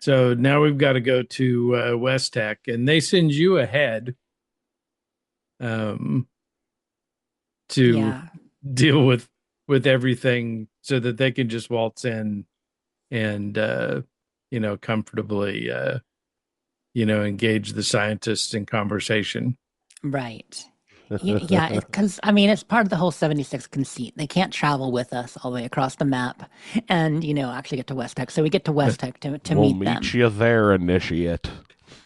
So now we've got to go to West Tech, and they send you ahead to Yeah. deal with everything, so that they can just waltz in and comfortably engage the scientists in conversation. Right. Yeah, because I mean, it's part of the whole 76 conceit. They can't travel with us all the way across the map and, actually get to West Tech. So we get to West Tech to We'll meet them. you there, initiate.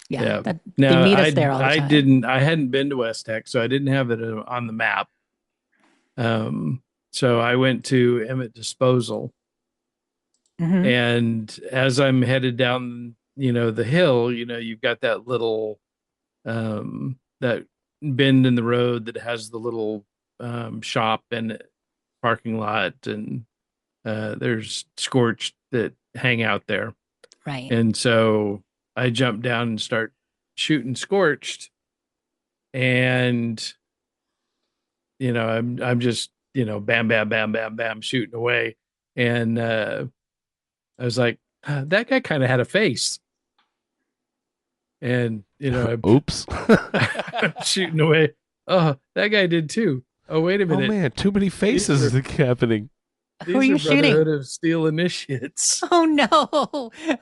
Yeah, they Now, meet us there all the time. I hadn't been to West Tech, so I didn't have it on the map. So I went to Emmett Disposal, Mhm. and as I'm headed down, the hill, you've got that little that bend in the road that has the little shop and parking lot, and there's Scorched that hang out there. Right. And so I jump down and start shooting Scorched, and I'm just bam, bam, bam, bam, bam, shooting away, and I was like, that guy kind of had a face, and Oops. I'm shooting away. Oh, that guy did too. Oh, wait a Oh minute. man, too many faces happening. Who are you shooting? Brotherhood of Steel Initiates. Oh no!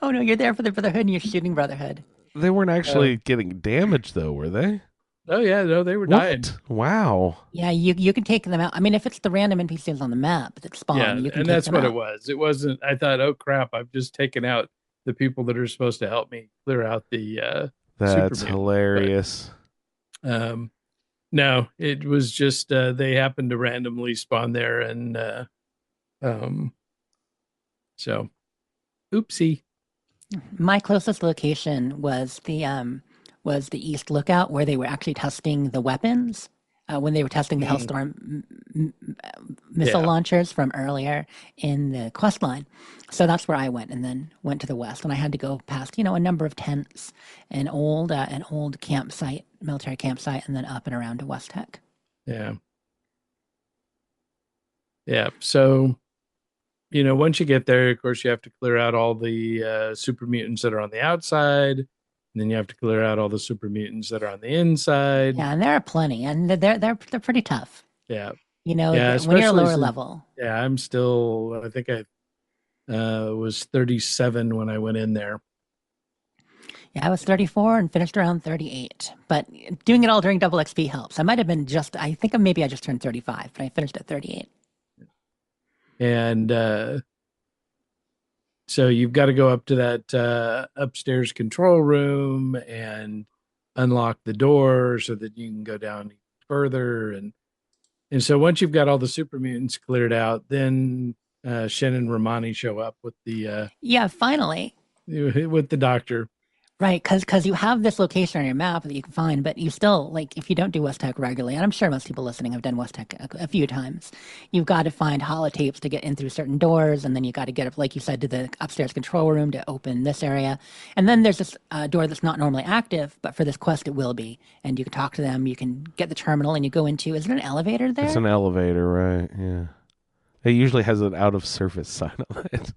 Oh no! You're there for the Brotherhood, and you're shooting Brotherhood. They weren't actually getting damaged though, were they? Oh yeah, no, they were dying. What? Wow. Yeah, you can take them out. I mean, if it's the random NPCs on the map that spawn, Yeah, you can. and take that's them what out. it was. It wasn't. I thought, oh crap, I've just taken out the people that are supposed to help me clear out the. That's super mutant. hilarious. But, no, it was just they happened to randomly spawn there, and so, oopsie. My closest location was the East Lookout, where they were actually testing the weapons when they were testing the Hellstorm missile Yeah. launchers from earlier in the quest line. So that's where I went, and then went to the west, and I had to go past a number of tents, an old campsite, military campsite, and then up and around to West Tech. Yeah. Yeah. So, once you get there, of course, you have to clear out all the super mutants that are on the outside. And then you have to clear out all the super mutants that are on the inside. Yeah, and there are plenty, and they're pretty tough. Yeah. When especially you're lower since- level. Yeah, I think I was 37 when I went in there. Yeah, I was 34 and finished around 38. But doing it all during double XP helps. I might have been I think maybe I just turned 35, but I finished at 38. And so you've got to go up to that upstairs control room and unlock the door so that you can go down further. And so once you've got all the super mutants cleared out, then Shen and Romani show up with the Yeah, finally. with the doctor. Right, because you have this location on your map that you can find, but you still, like, if you don't do West Tech regularly, and I'm sure most people listening have done West Tech a few times, you've got to find holotapes to get in through certain doors, and then you got to get up, like you said, to the upstairs control room to open this area. And then there's this door that's not normally active, but for this quest it will be. And you can talk to them, you can get the terminal, and you go into, is there an elevator there? It's an elevator, right? Yeah. It usually has an out of service sign on it.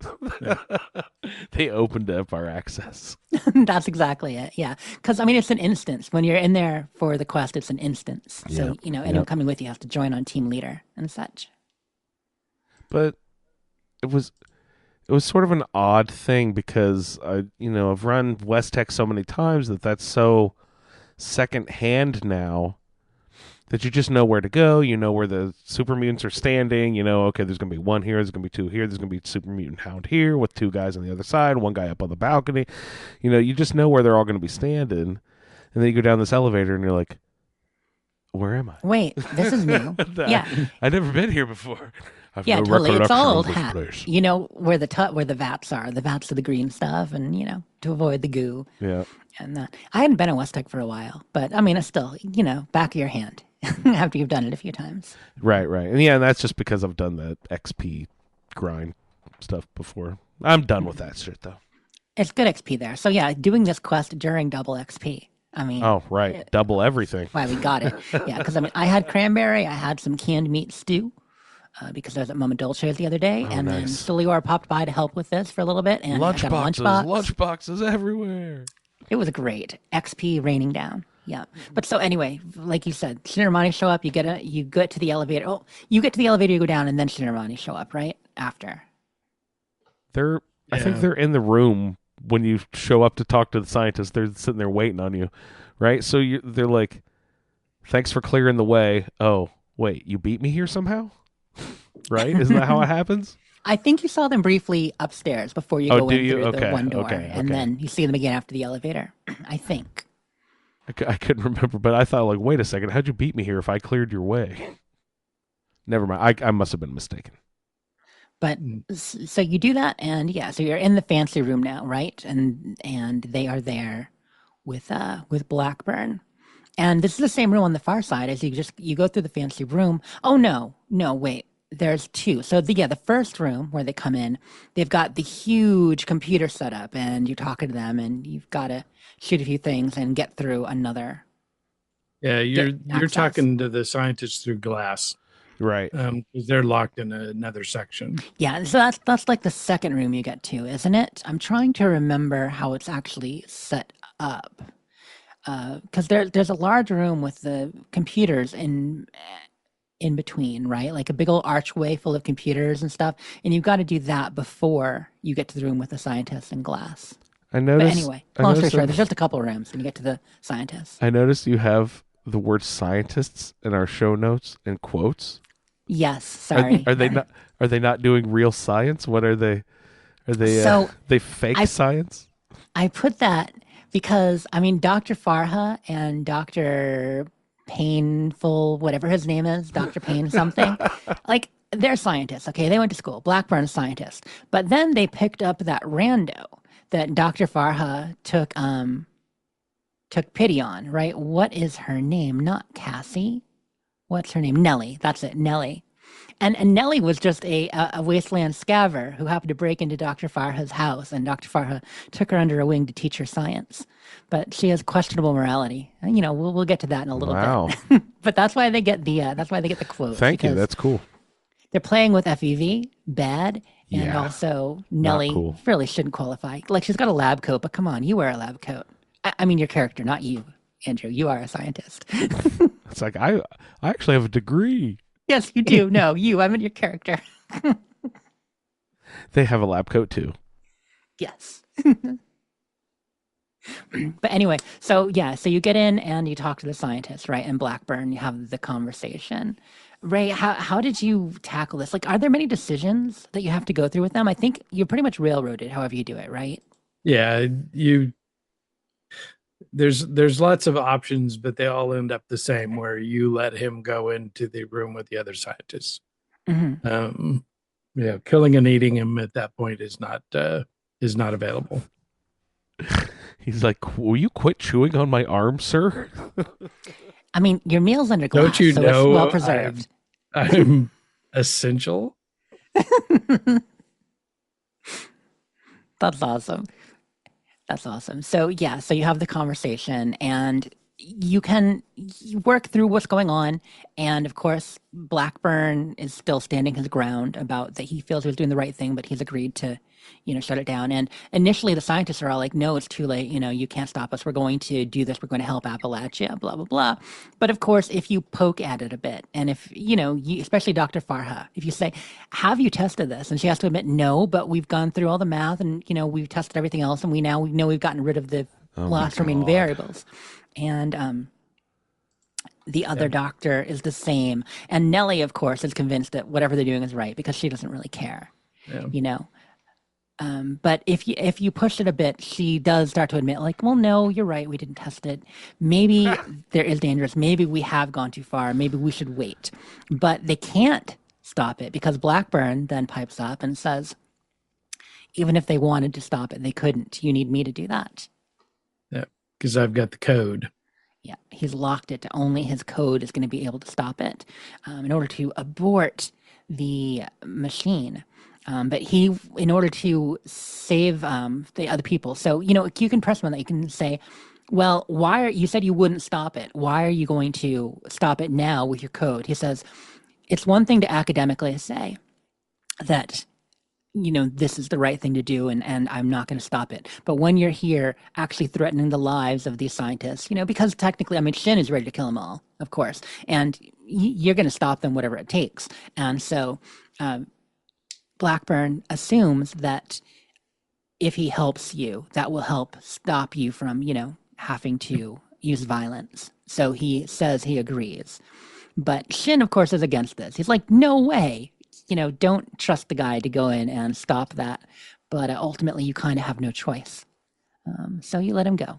They opened up our access. That's exactly it. Yeah. Because, I mean, it's an instance. When you're in there for the quest, it's an instance. So, anyone coming with you has to join on team leader and such. But it was sort of an odd thing because, I've run West Tech so many times that's so secondhand now that you just know where to go. You know where the super mutants are standing. Okay, there's going to be one here, there's going to be two here, there's going to be super mutant hound here with two guys on the other side, one guy up on the balcony. You just know where they're all going to be standing. And then you go down this elevator and you're like, Where am I? Wait, this is new. Yeah. I've never been here before. I've Yeah, no totally. It's all recollection old of this hat. place. You know where the vats are, the vats of the green stuff, and to avoid the goo Yeah. and that. I hadn't been in West Tech for a while, but I mean, it's still back of your hand after you've done it a few times. Right. And yeah, and that's just because I've done the XP grind stuff before. I'm done with that shit though. It's good XP there. So yeah, doing this quest during double XP. I mean, Oh, right. Double everything. why we got it. Yeah, because I mean, I had cranberry, I had some canned meat stew. Because I was at Mama Dolce's the other day, and then nice. Stelior popped by to help with this for a little bit, and I got a lunchbox. Lunchboxes everywhere. It was great. XP raining down. Yeah. But so anyway, like you said, Shinramani show up, you get to the elevator. Oh, you get to the elevator, you go down, and then Shinramani show up, right? After. I think they're in the room when you show up to talk to the scientists. They're sitting there waiting on you, right? So they're like, thanks for clearing the way. Oh, wait, you beat me here somehow? Right? Isn't that how it happens? I think you saw them briefly upstairs before you go in through the one door, and then you see them again after the elevator. I think. I couldn't remember, but I thought, like, wait a second, how'd you beat me here if I cleared your way? Never mind. I must have been mistaken. But so you do that, and yeah, so you're in the fancy room now, right? And they are there with Blackburn. And this is the same room on the far side as you go through the fancy room. Oh no, wait. There's two. So the first room where they come in, they've got the huge computer set up, and you're talking to them, and you've got to shoot a few things and get through another. Yeah, you're talking to the scientists through glass, right? Because they're locked in another section. Yeah, so that's like the second room you get to, isn't it? I'm trying to remember how it's actually set up. Because there's a large room with the computers in between, right? Like a big old archway full of computers and stuff. And you've got to do that before you get to the room with the scientists in glass. I noticed. But anyway, long story short, there's just a couple rooms and you get to the scientists. I noticed you have the word scientists in our show notes in quotes. Yes, sorry. Are they not doing real science? What are they? Are they they fake science? I put that because I mean Dr. Farha and Dr. Painful, whatever his name is, Dr. Payne something, like they're scientists, okay? They went to school, Blackburn's scientists. But then they picked up that rando that Dr. Farha took pity on, right? What is her name? Not Cassie. What's her name? Nellie. That's it, Nellie. And Nellie was just a wasteland scaver who happened to break into Dr. Farha's house, and Dr. Farha took her under her wing to teach her science. But she has questionable morality. And, we'll get to that in a little bit. But that's why they get the quote. Thank you. That's cool. They're playing with FEV, bad, and also Nellie really shouldn't qualify. Like she's got a lab coat, but come on, you wear a lab coat. I mean, your character, not you, Andrew. You are a scientist. It's like I actually have a degree. Yes, you do. No, you. I mean your character. They have a lab coat too. Yes. But anyway, so you get in and you talk to the scientist, right? And Blackburn, you have the conversation. Ray, how did you tackle this? Like, are there many decisions that you have to go through with them? I think you're pretty much railroaded however you do it, right? Yeah, there's lots of options, but they all end up the same, where you let him go into the room with the other scientists. Mm-hmm. Killing and eating him at that point is not available. He's like, will you quit chewing on my arm, sir? I mean, your meal's under glass, Don't you so know it's well preserved. I'm essential. That's awesome. So so you have the conversation and you work through what's going on. And of course, Blackburn is still standing his ground about that he feels he was doing the right thing, but he's agreed to, shut it down. And initially the scientists are all like, no, it's too late. You can't stop us. We're going to do this. We're going to help Appalachia, blah, blah, blah. But of course, if you poke at it a bit, and if, especially Dr. Farha, if you say, have you tested this? And she has to admit, no, but we've gone through all the math and, we've tested everything else. And we know we've gotten rid of the last remaining variables. And the other doctor is the same. And Nellie, of course, is convinced that whatever they're doing is right because she doesn't really care, But if you push it a bit, she does start to admit, like, well, no, you're right, we didn't test it. Maybe there is dangerous. Maybe we have gone too far. Maybe we should wait. But they can't stop it because Blackburn then pipes up and says, even if they wanted to stop it, they couldn't. You need me to do that. Yeah, because I've got the code. Yeah, he's locked it to only his code is going to be able to stop it in order to abort the machine. But he, in order to save the other people, so you can press him on that. You can say, "Well, you said you wouldn't stop it? Why are you going to stop it now with your code?" He says, "It's one thing to academically say that." This is the right thing to do and I'm not going to stop it. But when you're here actually threatening the lives of these scientists, because technically, I mean, Shin is ready to kill them all, of course, and you're going to stop them whatever it takes. And so Blackburn assumes that if he helps you, that will help stop you from, having to use violence. So he says he agrees. But Shin, of course, is against this. He's like, no way. Don't trust the guy to go in and stop that. But ultimately, you kind of have no choice. So you let him go.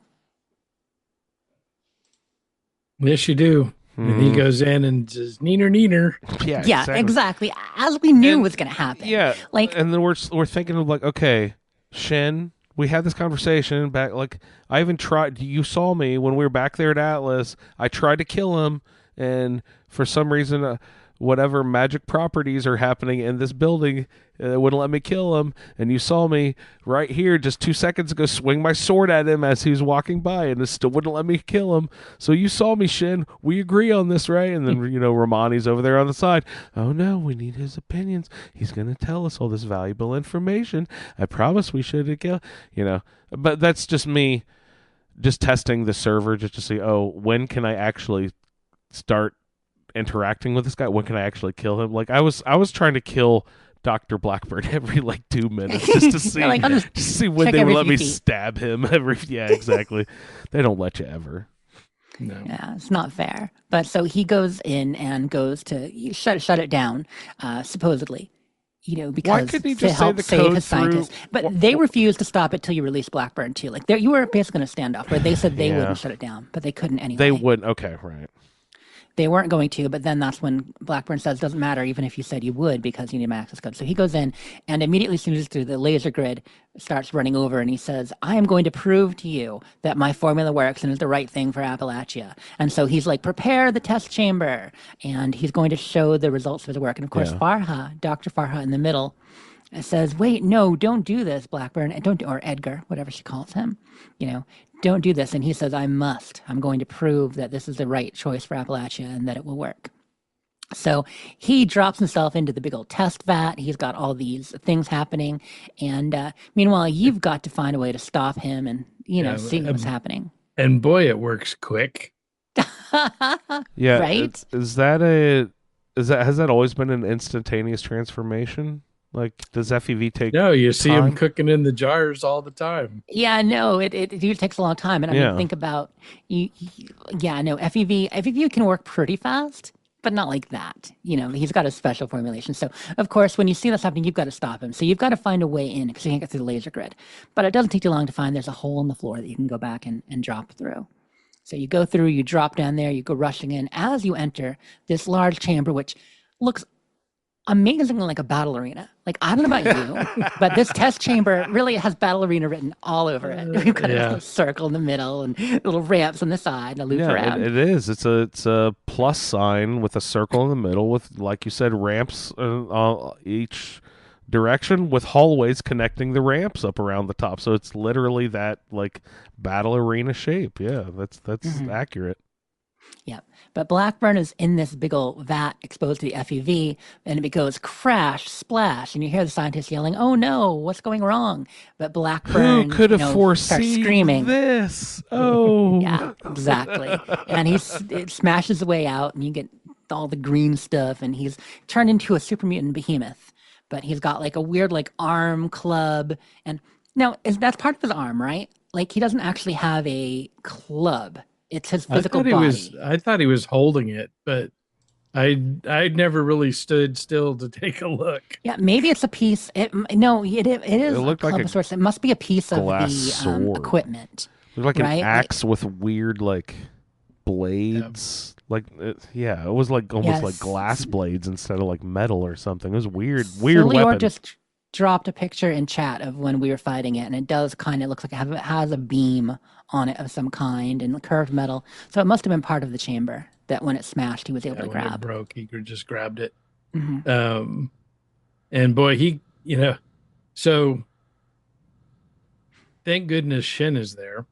Yes, you do. And he goes in and says, "Neener, neener." Yeah, exactly. As we knew was going to happen. Yeah, like, and then we're thinking of like, okay, Shin, we had this conversation back. Like, I even tried. You saw me when we were back there at Atlas. I tried to kill him, and for some reason, whatever magic properties are happening in this building wouldn't let me kill him. And you saw me right here just 2 seconds ago swing my sword at him as he was walking by, and it still wouldn't let me kill him. So you saw me, Shin. We agree on this, right? And then, Romani's over there on the side. Oh, no, we need his opinions. He's going to tell us all this valuable information. I promise we should kill, But that's just me just testing the server just to see, when can I actually start interacting with this guy? When can I actually kill him? Like I was trying to kill Dr. Blackburn every 2 minutes just to see like, just to see when they would let me stab him exactly. They don't let you ever. No. Yeah, it's not fair. But so he goes in and goes to shut it down, supposedly. Because why couldn't he just to help say the save code his scientists. But they refused to stop it till you release Blackburn too. Like you were basically going to stand off where they said they wouldn't shut it down, but they couldn't anyway. They wouldn't. Okay, right. They weren't going to, but then that's when Blackburn says, doesn't matter, even if you said you would, because you need my access code. So he goes in and immediately snoozes through the laser grid, starts running over, and he says, I am going to prove to you that my formula works and is the right thing for Appalachia. And so he's like, prepare the test chamber. And he's going to show the results of his work. And of course, Farha, Dr. Farha in the middle, says, wait, no, don't do this, Blackburn. Or Edgar, whatever she calls him, don't do this. And he says, I must. I'm going to prove that this is the right choice for Appalachia and that it will work. So he drops himself into the big old test vat. He's got all these things happening. And meanwhile, you've got to find a way to stop him and, see what's happening. And boy, it works quick. Yeah. Right? Has that always been an instantaneous transformation? Like, does FEV take No, you see time? him cooking in the jars all the time. Yeah, no, it usually takes a long time. And I mean, think about, FEV can work pretty fast, but not like that. He's got a special formulation. So, of course, when you see this happening, you've got to stop him. So you've got to find a way in because you can't get through the laser grid. But it doesn't take too long to find there's a hole in the floor that you can go back and drop through. So you go through, you drop down there, you go rushing in. As you enter this large chamber, which looks amazingly like a battle arena. Like, I don't know about you, but this test chamber really has battle arena written all over it. We've got a little circle in the middle and little ramps on the side and a loop around. It is. It's a plus sign with a circle in the middle with, like you said, ramps each direction with hallways connecting the ramps up around the top. So it's literally that like battle arena shape. Yeah, that's accurate. Yeah, but Blackburn is in this big old vat exposed to the FEV, and it goes crash, splash, and you hear the scientists yelling, "Oh no, what's going wrong?" But Blackburn, who could have starts foreseen screaming this? Oh, yeah, exactly. And it smashes the way out, and you get all the green stuff, and he's turned into a super mutant behemoth. But he's got like a weird like arm club, and now that's part of his arm, right? Like he doesn't actually have a club. It's his physical body. I thought he was holding it, but I never really stood still to take a look. Yeah, maybe it's a piece. It is a looked like club a of sorts. It must be a piece of glass the sword. equipment, It looked like right? an axe with weird like blades. It was like almost like Yes. glass blades instead of like metal or something. It was weird Solior weapon. just dropped a picture in chat of when we were fighting it, and it does kind of looks like it has a beam on it of some kind and curved metal. So it must have been part of the chamber that when it smashed, he was able to When it grab. broke, he just grabbed it. Mhm. And boy, so thank goodness Shin is there.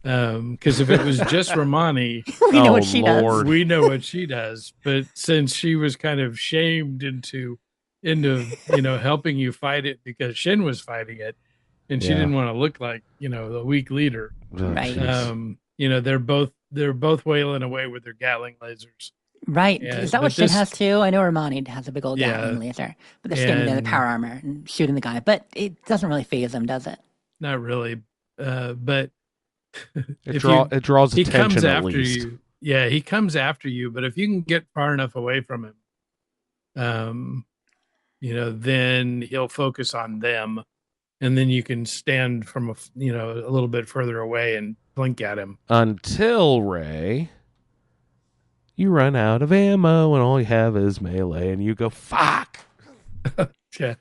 Because if it was just Romani, We know Oh, what she does. Lord. we know what she does. But since she was kind of shamed into helping you fight it because Shin was fighting it, and she Yeah. didn't want to look like the weak leader. Oh, Right. jeez. They're both wailing away with their Gatling lasers. Right. Yeah, Is that but what Shin this- has too? I know Romani has a big old Yeah. Gatling laser, but they're standing there in the And- power armor and shooting the guy. But it doesn't really phase them, does it? Not really, but It draws he attention comes at after least. you. Yeah, he comes after you, but if you can get far enough away from him, then he'll focus on them, and then you can stand from a little bit further away and blink at him. Until, Ray, you run out of ammo and all you have is melee and you go, fuck! Yeah,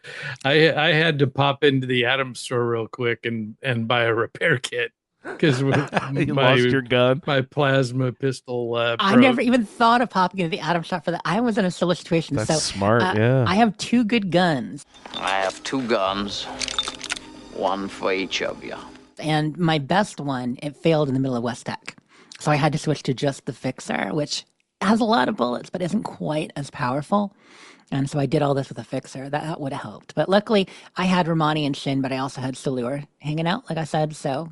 I had to pop into the Atom store real quick and buy a repair kit because You lost your gun. my plasma pistol. I broke. never even thought of popping into the atom shop for that. I was in a similar situation. That's so smart, yeah. I have 2 good guns, I have 2 guns, one for each of you. and my best one, it failed in the middle of West Tech. So I had to switch to just the Fixer, which has a lot of bullets, but isn't quite as powerful. And so I did all this with a Fixer. That would have helped. But luckily, I had Romani and Shin, but I also had Solior hanging out, like I said. So,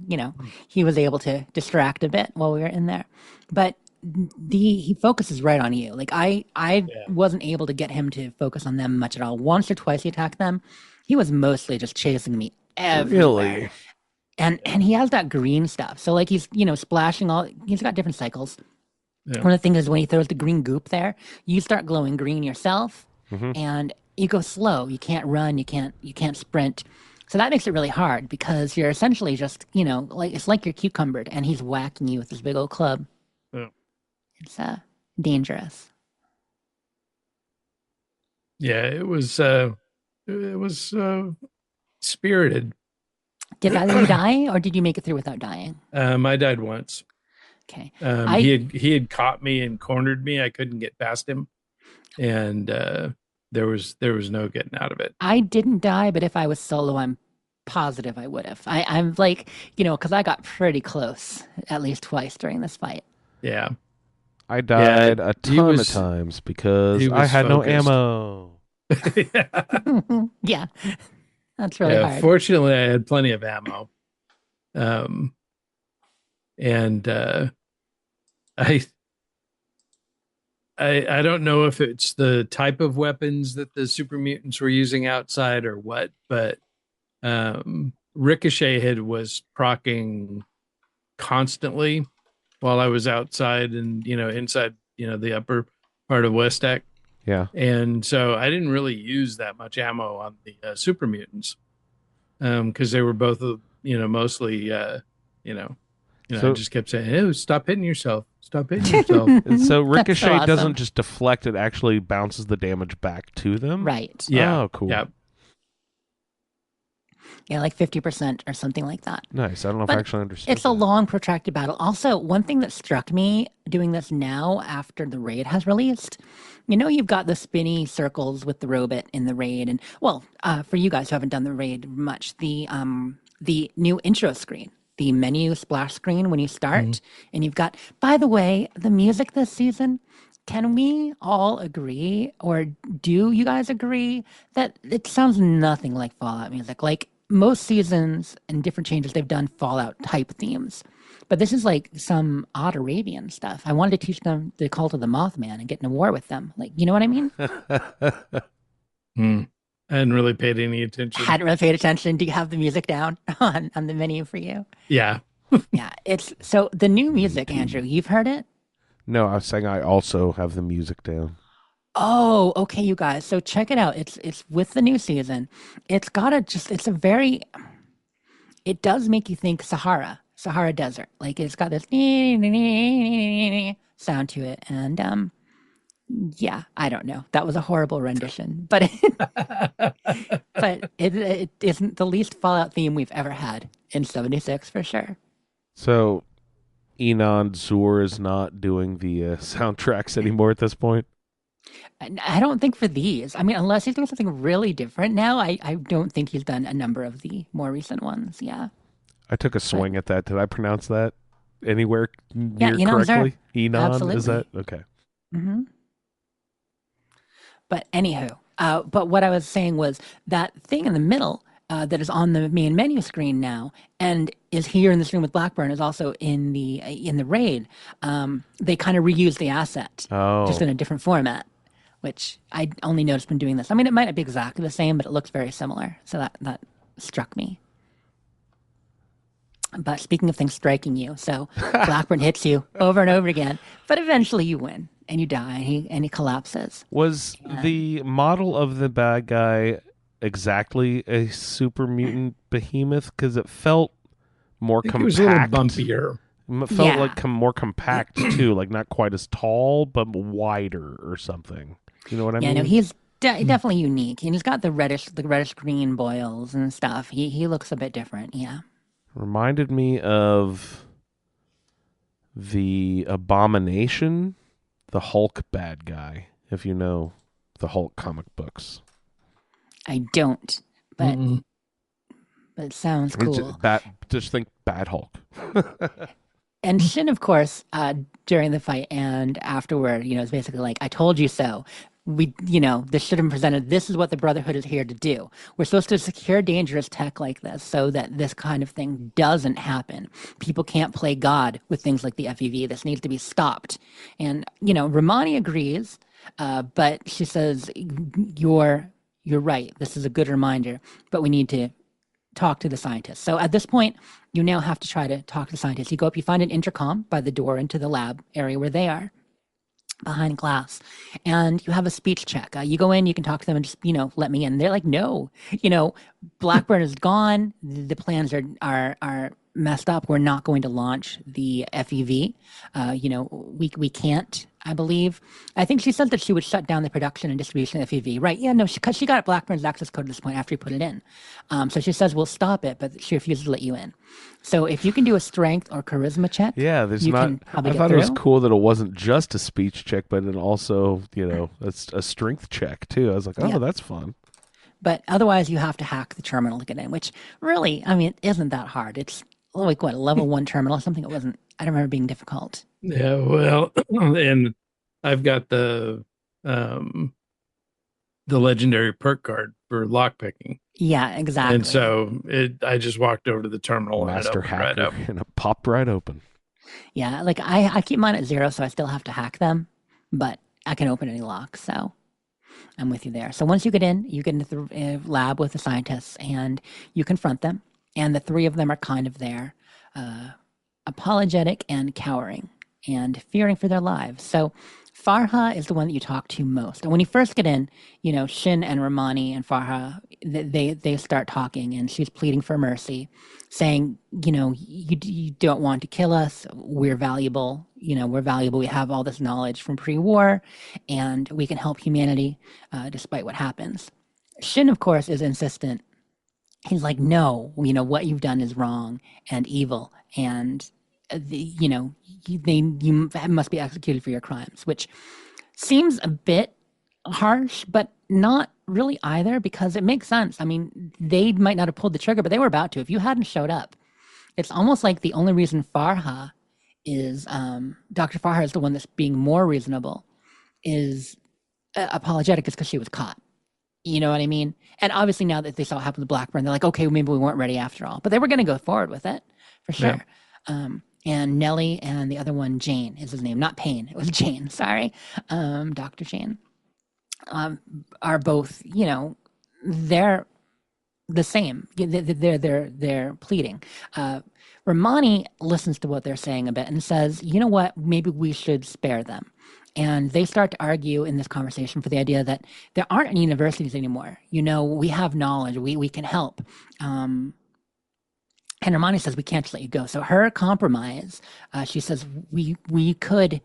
he was able to distract a bit while we were in there. But he focuses right on you. Like I wasn't able to get him to focus on them much at all. Once or twice he attacked them. He was mostly just chasing me everywhere. Really? And he has that green stuff. So like he's, splashing he's got different cycles. Yeah. One of the things is when he throws the green goop there, you start glowing green yourself and you go slow. You can't run, you can't sprint. So that makes it really hard because you're essentially just, it's like you're cucumbered and he's whacking you with this big old club. Yeah. It's dangerous. Yeah, it was spirited. Did either of you die or did you make it through without dying? I died once. Okay. He had caught me and cornered me. I couldn't get past him, and there was no getting out of it. I didn't die, but if I was solo, I'm positive I would have. I'm like, because I got pretty close at least twice during this fight. Yeah, I died a he ton of was- times because he I was had focused. no ammo. Yeah. That's really hard. Fortunately, I had plenty of ammo. And I don't know if it's the type of weapons that the super mutants were using outside or what, but Ricochet was proccing constantly while I was outside and inside the upper part of West Tech. Yeah. And so I didn't really use that much ammo on the super mutants because they were both, mostly, I just kept saying, "Oh, stop hitting yourself! Stop hitting yourself!" And so Ricochet awesome. doesn't just deflect, it actually bounces the damage back to them? Right. Yeah. Oh, cool. Yeah. Yeah, like 50% or something like that. Nice. I don't know if But I actually understood. It's a that. long, protracted battle. Also, one thing that struck me doing this now after the raid has released, you've got the spinny circles with the robot in the raid, and for you guys who haven't done the raid much, the new intro screen, the menu splash screen when you start, and you've got. By the way, the music this season. Can we all agree, or do you guys agree that it sounds nothing like Fallout music? Like most seasons and different changes, they've done Fallout type themes. But this is like some odd Arabian stuff. I wanted to teach them the cult of the Mothman and get in a war with them. Like, you know what I mean? I hadn't really paid any attention. Hadn't really paid attention. Do you have the music down on the menu for you? Yeah. Yeah. So the new music, Andrew, you've heard it? No, I was saying I also have the music down. Oh, okay, you guys. So check it out. It's with the new season. It's got a just it's a very it does make you think Sahara Desert. Like it's got this sound to it. And yeah, I don't know. That was a horrible rendition, but it isn't the least Fallout theme we've ever had in 76 for sure. So Enon Zur is not doing the soundtracks anymore at this point. And I don't think for these. I mean, unless he's doing something really different now, I don't think he's done a number of the more recent ones. Yeah. I took a swing at that. Did I pronounce that anywhere Yeah, near Enon Zur. correctly? Enon, is Absolutely. that okay? hmm But anywho, but what I was saying was that thing in the middle that is on the main menu screen now and is here in this room with Blackburn is also in the raid. They kind of reused the asset just in a different format, which I only noticed when doing this. I mean, it might not be exactly the same, but it looks very similar. So that struck me. But speaking of things striking you, so Blackburn hits you over and over again, but eventually you win and you die and he collapses. Was the model of the bad guy exactly a super mutant behemoth? Because it felt more It compact. was a little bumpier. It felt Yeah. like more compact too, like not quite as tall, but wider or something. You know what I Yeah, mean? no, he's definitely unique, and he's got the reddish green boils and stuff. He looks a bit different. Yeah. Reminded me of the Abomination, the Hulk bad guy, if you know the Hulk comic books. I don't, but Mm-mm. it sounds It's cool. just think Bad Hulk. And Shin, of course, during the fight and afterward, is basically like, "I told you so." This should have been presented. This is what the Brotherhood is here to do. We're supposed to secure dangerous tech like this so that this kind of thing doesn't happen. People can't play God with things like the FEV. This needs to be stopped. And, Romani agrees, but she says, you're right. This is a good reminder, but we need to talk to the scientists. So at this point, you now have to try to talk to the scientists. You go up, you find an intercom by the door into the lab area where they are, behind glass, and you have a speech check. You go in, you can talk to them and just, let me in. They're like, no, Blackburn is gone. The plans are messed up. We're not going to launch the FEV. We can't, I believe. I think she said that she would shut down the production and distribution of FEV, right? Yeah, no, because she got Blackburn's access code at this point after he put it in. So she says, we'll stop it, but she refuses to let you in. So if you can do a strength or charisma check, Yeah, there's you not. can probably I get thought it was through. cool that it wasn't just a speech check, but it also, a strength check too. I was like, oh, Yeah. that's fun. But otherwise, you have to hack the terminal to get in, which really, I mean, isn't that hard. It's like what, a level 1 terminal or something? It wasn't, I don't remember being difficult. Yeah, well, and I've got the legendary perk card for lockpicking. Yeah, exactly. And so I just walked over to the terminal Master and it opened right hacker, up. and it popped right open. Yeah, like I keep mine at 0, so I still have to hack them, but I can open any lock, so I'm with you there. So once you get into the lab with the scientists and you confront them, and the three of them are kind of there, apologetic and cowering and fearing for their lives. So Farha is the one that you talk to most. And when you first get in, Shin and Romani and Farha, they start talking, and she's pleading for mercy, saying, you don't want to kill us. We're valuable. We're valuable. We have all this knowledge from pre-war, and we can help humanity despite what happens. Shin, of course, is insistent. He's like, no, what you've done is wrong and evil, and you must be executed for your crimes, which seems a bit harsh, but not really either, because it makes sense. I mean, they might not have pulled the trigger, but they were about to. If you hadn't showed up, it's almost like the only reason Farha is, Dr. Farha is the one that's being more reasonable, is apologetic, is because she was caught. You know what I mean? And obviously now that they saw what happened to Blackburn, they're like, okay, maybe we weren't ready after all. But they were going to go forward with it, for sure. Yeah. And Nellie and the other one, Jane, is his name. Not Payne. It was Jane. Sorry. Dr. Jane. Are both, they're the same. They're pleading. Romani listens to what they're saying a bit and says, you know what, maybe we should spare them. And they start to argue in this conversation for the idea that there aren't any universities anymore. We have knowledge, we can help. And Romani says, we can't just let you go. So her compromise, she says, we could,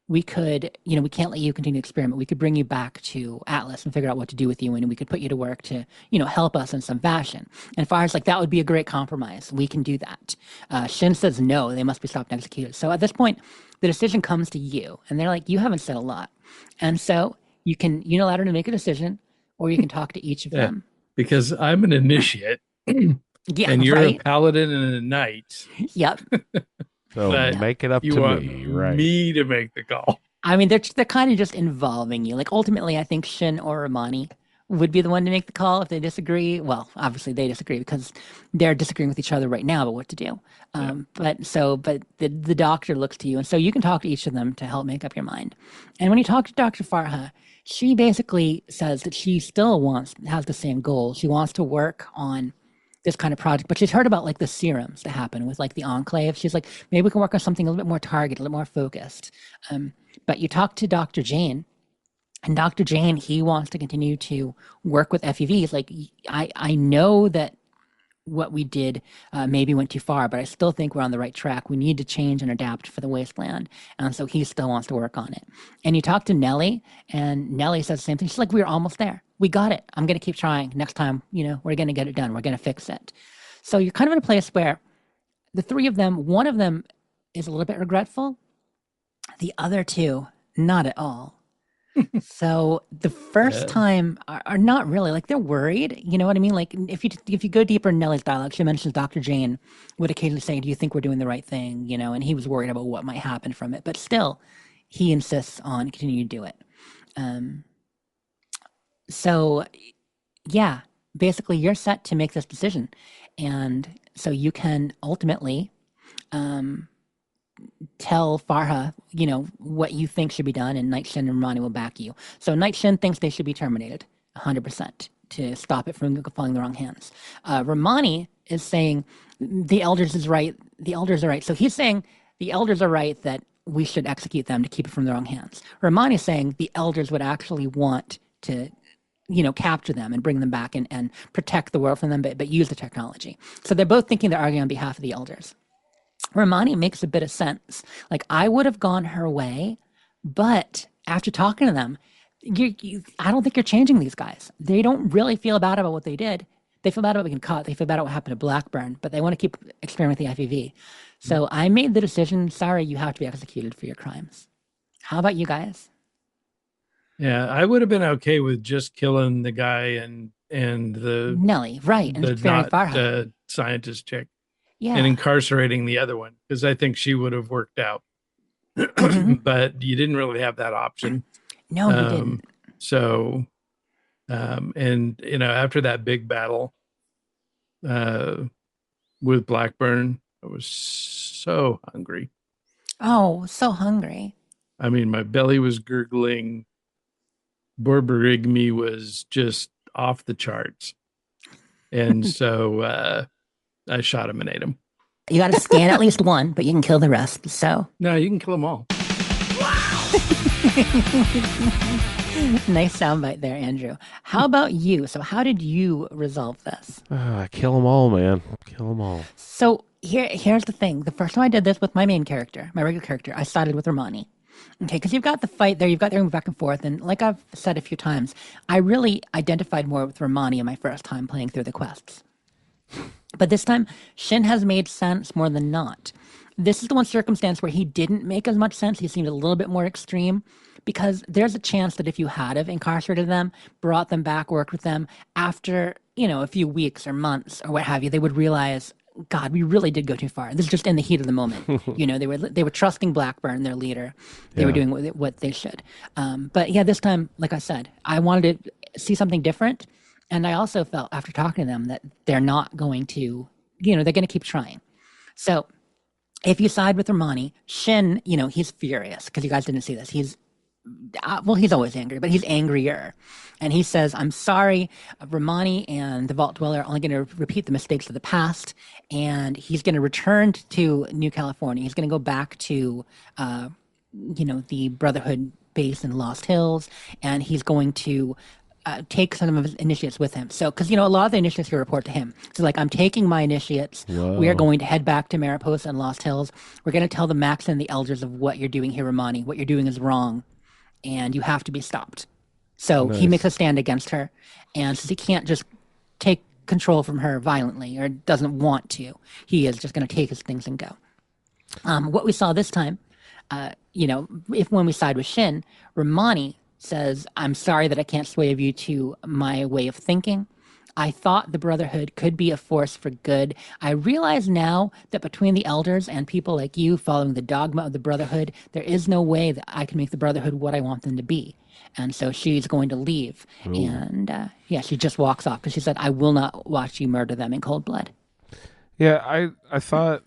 we can't let you continue to experiment. We could bring you back to Atlas and figure out what to do with you, and we could put you to work to, help us in some fashion. And Farah's like, that would be a great compromise. We can do that. Shin says, no, they must be stopped and executed. So at this point, the decision comes to you. And they're like, you haven't said a lot. And so you can unilaterally make a decision, or you can talk to each of them. Because I'm an initiate. Yeah, and you're right? a paladin and a knight. Yep. So But make it up You to want me, right? me to make the call. I mean, they're kind of just involving you. Like, ultimately, I think Shin or Romani would be the one to make the call if they disagree. Well, obviously they disagree because they're disagreeing with each other right now about what to do. But the doctor looks to you, and so you can talk to each of them to help make up your mind. And when you talk to Dr. Farha, she basically says that she still has the same goal. She wants to work on this kind of project, but she's heard about like the serums that happen with like the enclave. She's like, maybe we can work on something a little bit more targeted, a little more focused. But you talk to Dr. Jane, and Dr. Jane, he wants to continue to work with FEVs. Like, I know that what we did maybe went too far, but I still think we're on the right track. We need to change and adapt for the wasteland. And so he still wants to work on it. And you talk to Nellie, and Nellie says the same thing. She's like, we're almost there. We got it. I'm going to keep trying. Next time, we're going to get it done. We're going to fix it. So you're kind of in a place where the three of them, one of them is a little bit regretful. The other two, not at all. So the first time are not really, like, they're worried. You know what I mean? Like, if you go deeper in Nellie's dialogue, she mentions Dr. Jane would occasionally say, do you think we're doing the right thing? And he was worried about what might happen from it. But still, he insists on continuing to do it. So, yeah, basically you're set to make this decision. And so you can ultimately tell Farha, what you think should be done, and Night Shin and Romani will back you. So Night Shin thinks they should be terminated 100% to stop it from falling in the wrong hands. Romani is saying the elders is right. The elders are right. So he's saying the elders are right that we should execute them to keep it from the wrong hands. Romani is saying the elders would actually want to capture them and bring them back and protect the world from them, but use the technology. So they're both thinking they're arguing on behalf of the elders. Romani makes a bit of sense. Like, I would have gone her way, but after talking to them, I don't think you're changing these guys. They don't really feel bad about what they did. They feel bad about being caught. They feel bad about what happened to Blackburn, but they want to keep experimenting with the FEV. So I made the decision, sorry, you have to be executed for your crimes. How about you guys? Yeah, I would have been okay with just killing the guy and the Nellie, right, and sparing Farha. Scientist chick. Yeah. And incarcerating the other one, because I think she would have worked out. But you didn't really have that option. No, you didn't. So, and after that big battle with Blackburn, I was so hungry. Oh, so hungry. I mean, my belly was gurgling. Borborygmi was just off the charts. And so I shot him and ate him. You got to scan at least one, but you can kill the rest. So no, you can kill them all. Nice soundbite there, Andrew. How about you? So how did you resolve this? Kill them all, man. Kill them all. So here's the thing. The first time I did this with my main character, my regular character, I sided with Romani. Okay, because you've got the fight there, you've got them back and forth, and like I've said a few times, I really identified more with Romani in my first time playing through the quests. But this time, Shin has made sense more than not. This is the one circumstance where he didn't make as much sense. He seemed a little bit more extreme, because there's a chance that if you had have incarcerated them, brought them back, worked with them, after, a few weeks or months or what have you, they would realize, God, we really did go too far. This is just in the heat of the moment. They were trusting Blackburn, their leader. They were doing what they should. But yeah, this time, like I said, I wanted to see something different. And I also felt after talking to them that they're not going to, they're going to keep trying. So if you side with Romani, Shin, he's furious because you guys didn't see this. He's well, he's always angry, but he's angrier. And he says, I'm sorry, Romani and the Vault Dweller are only going to repeat the mistakes of the past. And he's going to return to New California. He's going to go back to, the Brotherhood base in Lost Hills. And he's going to take some of his initiates with him. So, because, a lot of the initiates here report to him. So, like, I'm taking my initiates. Whoa. We are going to head back to Mariposa and Lost Hills. We're going to tell the Max and the Elders of what you're doing here, Romani. What you're doing is wrong. And you have to be stopped. So he makes a stand against her. And since he can't just take control from her violently or doesn't want to, he is just going to take his things and go. What we saw this time, when we side with Shin, Romani says, I'm sorry that I can't sway you to my way of thinking. I thought the Brotherhood could be a force for good. I realize now that between the elders and people like you following the dogma of the Brotherhood, there is no way that I can make the Brotherhood what I want them to be. And so she's going to leave. Ooh. And she just walks off because she said, I will not watch you murder them in cold blood. Yeah, I thought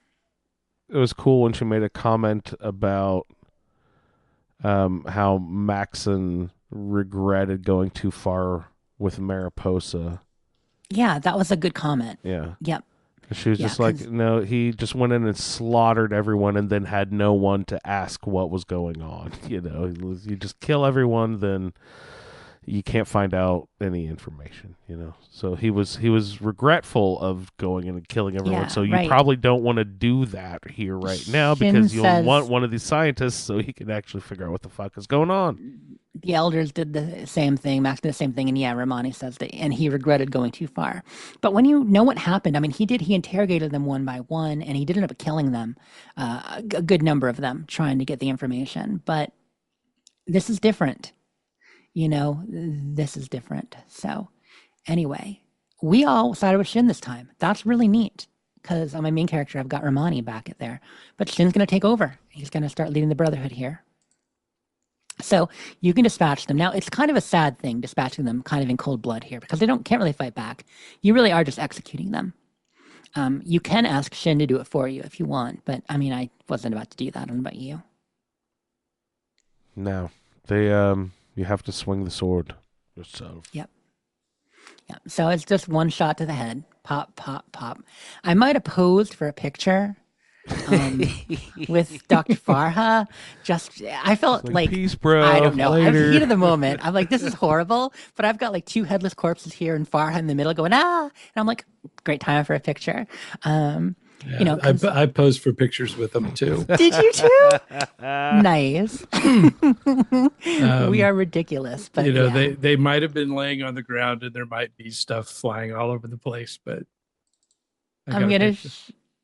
it was cool when she made a comment about how Maxon regretted going too far with Mariposa. Yeah, that was a good comment. Yeah. Yep. She was just like, no, he just went in and slaughtered everyone and then had no one to ask what was going on. You just kill everyone, then you can't find out any information, So he was regretful of going in and killing everyone. Yeah, so you probably don't want to do that here right now because you'll want one of these scientists so he can actually figure out what the fuck is going on. The elders did the same thing. Max did the same thing. And Romani says that, and he regretted going too far. But when you know what happened, I mean, he interrogated them one by one and he did end up killing them, a good number of them, trying to get the information. But this is different. This is different. So anyway, we all sided with Shin this time. That's really neat because on my main character, I've got Romani back at there. But Shin's going to take over. He's going to start leading the Brotherhood here. So you can dispatch them. Now, it's kind of a sad thing dispatching them kind of in cold blood here because they can't really fight back. You really are just executing them. You can ask Shin to do it for you if you want. But, I mean, I wasn't about to do that. I don't know about you. No. They, you have to swing the sword yourself. Yep. So it's just one shot to the head. Pop, pop, pop. I might have posed for a picture with Dr. Farha. I felt like peace, bro. I don't know. I was Later. heat of the moment. I'm like, this is horrible. But I've got like two headless corpses here and Farha in the middle going, and I'm like, great time for a picture. I posed for pictures with them too. Did you too? Nice. We are ridiculous, but they might have been laying on the ground and there might be stuff flying all over the place, but I'm gonna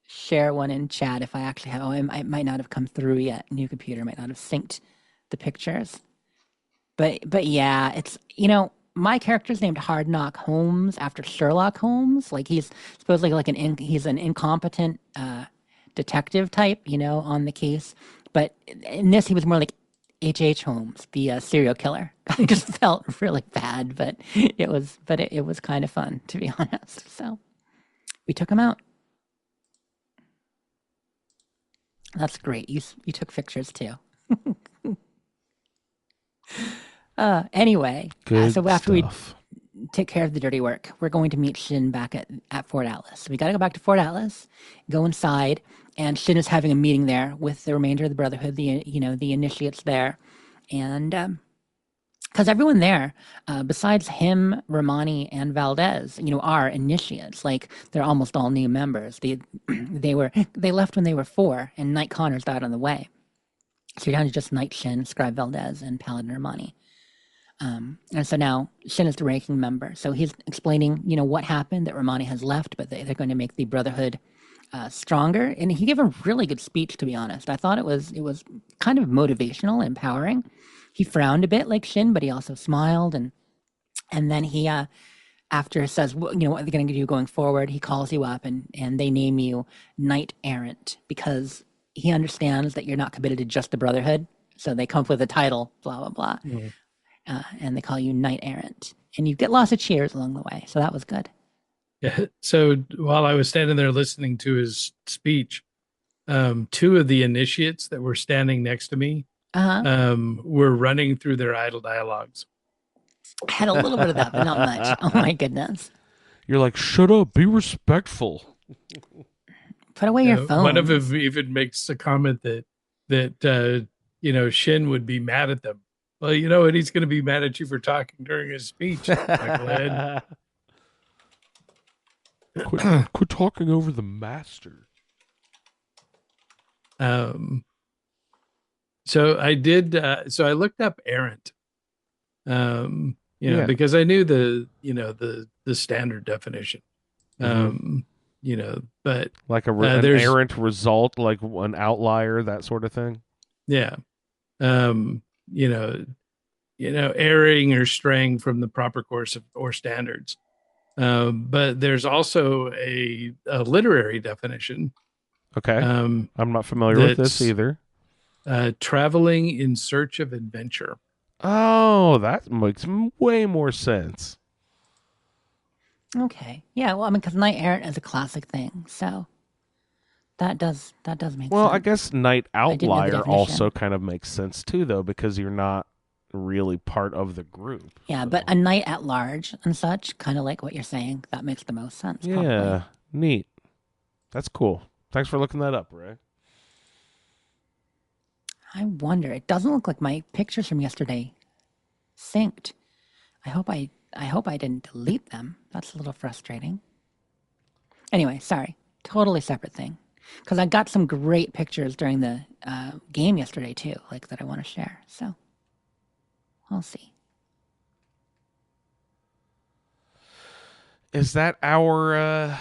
share one in chat if I actually have. It might not have come through yet. New computer might not have synced the pictures, but yeah, it's my character's named Hard Knock Holmes after Sherlock Holmes. Like he's supposedly like he's an incompetent detective type, on the case. But in this, he was more like H.H. Holmes, the serial killer. I just felt really bad, but it was kind of fun, to be honest. So we took him out. That's great. You took pictures too. Anyway, so after we take care of the dirty work, we're going to meet Shin back at Fort Atlas. So we got to go back to Fort Atlas, go inside, and Shin is having a meeting there with the remainder of the Brotherhood, the initiates there, and because everyone there, besides him, Romani, and Valdez, are initiates. Like they're almost all new members. They left when they were 4, and Knight Connors died on the way. So you're down to just Knight Shin, Scribe Valdez, and Paladin Romani. And so now Shin is the ranking member. So he's explaining, what happened, that Romani has left, but they're going to make the Brotherhood stronger. And he gave a really good speech, to be honest. I thought it was kind of motivational, empowering. He frowned a bit like Shin, but he also smiled. And then he, after says, what they're going to do going forward, he calls you up and they name you Knight Errant because he understands that you're not committed to just the Brotherhood. So they come up with a title, blah, blah, blah. Mm-hmm. And they call you Knight Errant. And you get lots of cheers along the way. So that was good. Yeah. So while I was standing there listening to his speech, 2 of the initiates that were standing next to me were running through their idle dialogues. I had a little bit of that, but not much. Oh my goodness. You're like, shut up, be respectful. Put away your phone. One of them even makes a comment that Shin would be mad at them. Well, and he's going to be mad at you for talking during his speech, Michael Ed. Quit talking over the master. So I did. So I looked up errant. Because I knew the standard definition. But like an errant result, like an outlier, that sort of thing. Yeah. Erring or straying from the proper course or standards. But there's also a literary definition. Okay. I'm not familiar with this either. Traveling in search of adventure. Oh, that makes way more sense. Okay. Yeah, well, I mean, because knight errant is a classic thing, so that does make sense. Well, I guess knight outlier also kind of makes sense too, though, because you're not really part of the group. Yeah, but a knight at large and such, kind of like what you're saying, that makes the most sense. Yeah, probably. Neat. That's cool. Thanks for looking that up, Ray. I wonder. It doesn't look like my pictures from yesterday synced. I hope I didn't delete them. That's a little frustrating. Anyway, sorry. Totally separate thing. Because I got some great pictures during the game yesterday too, like that I want to share. So we'll see. Is that our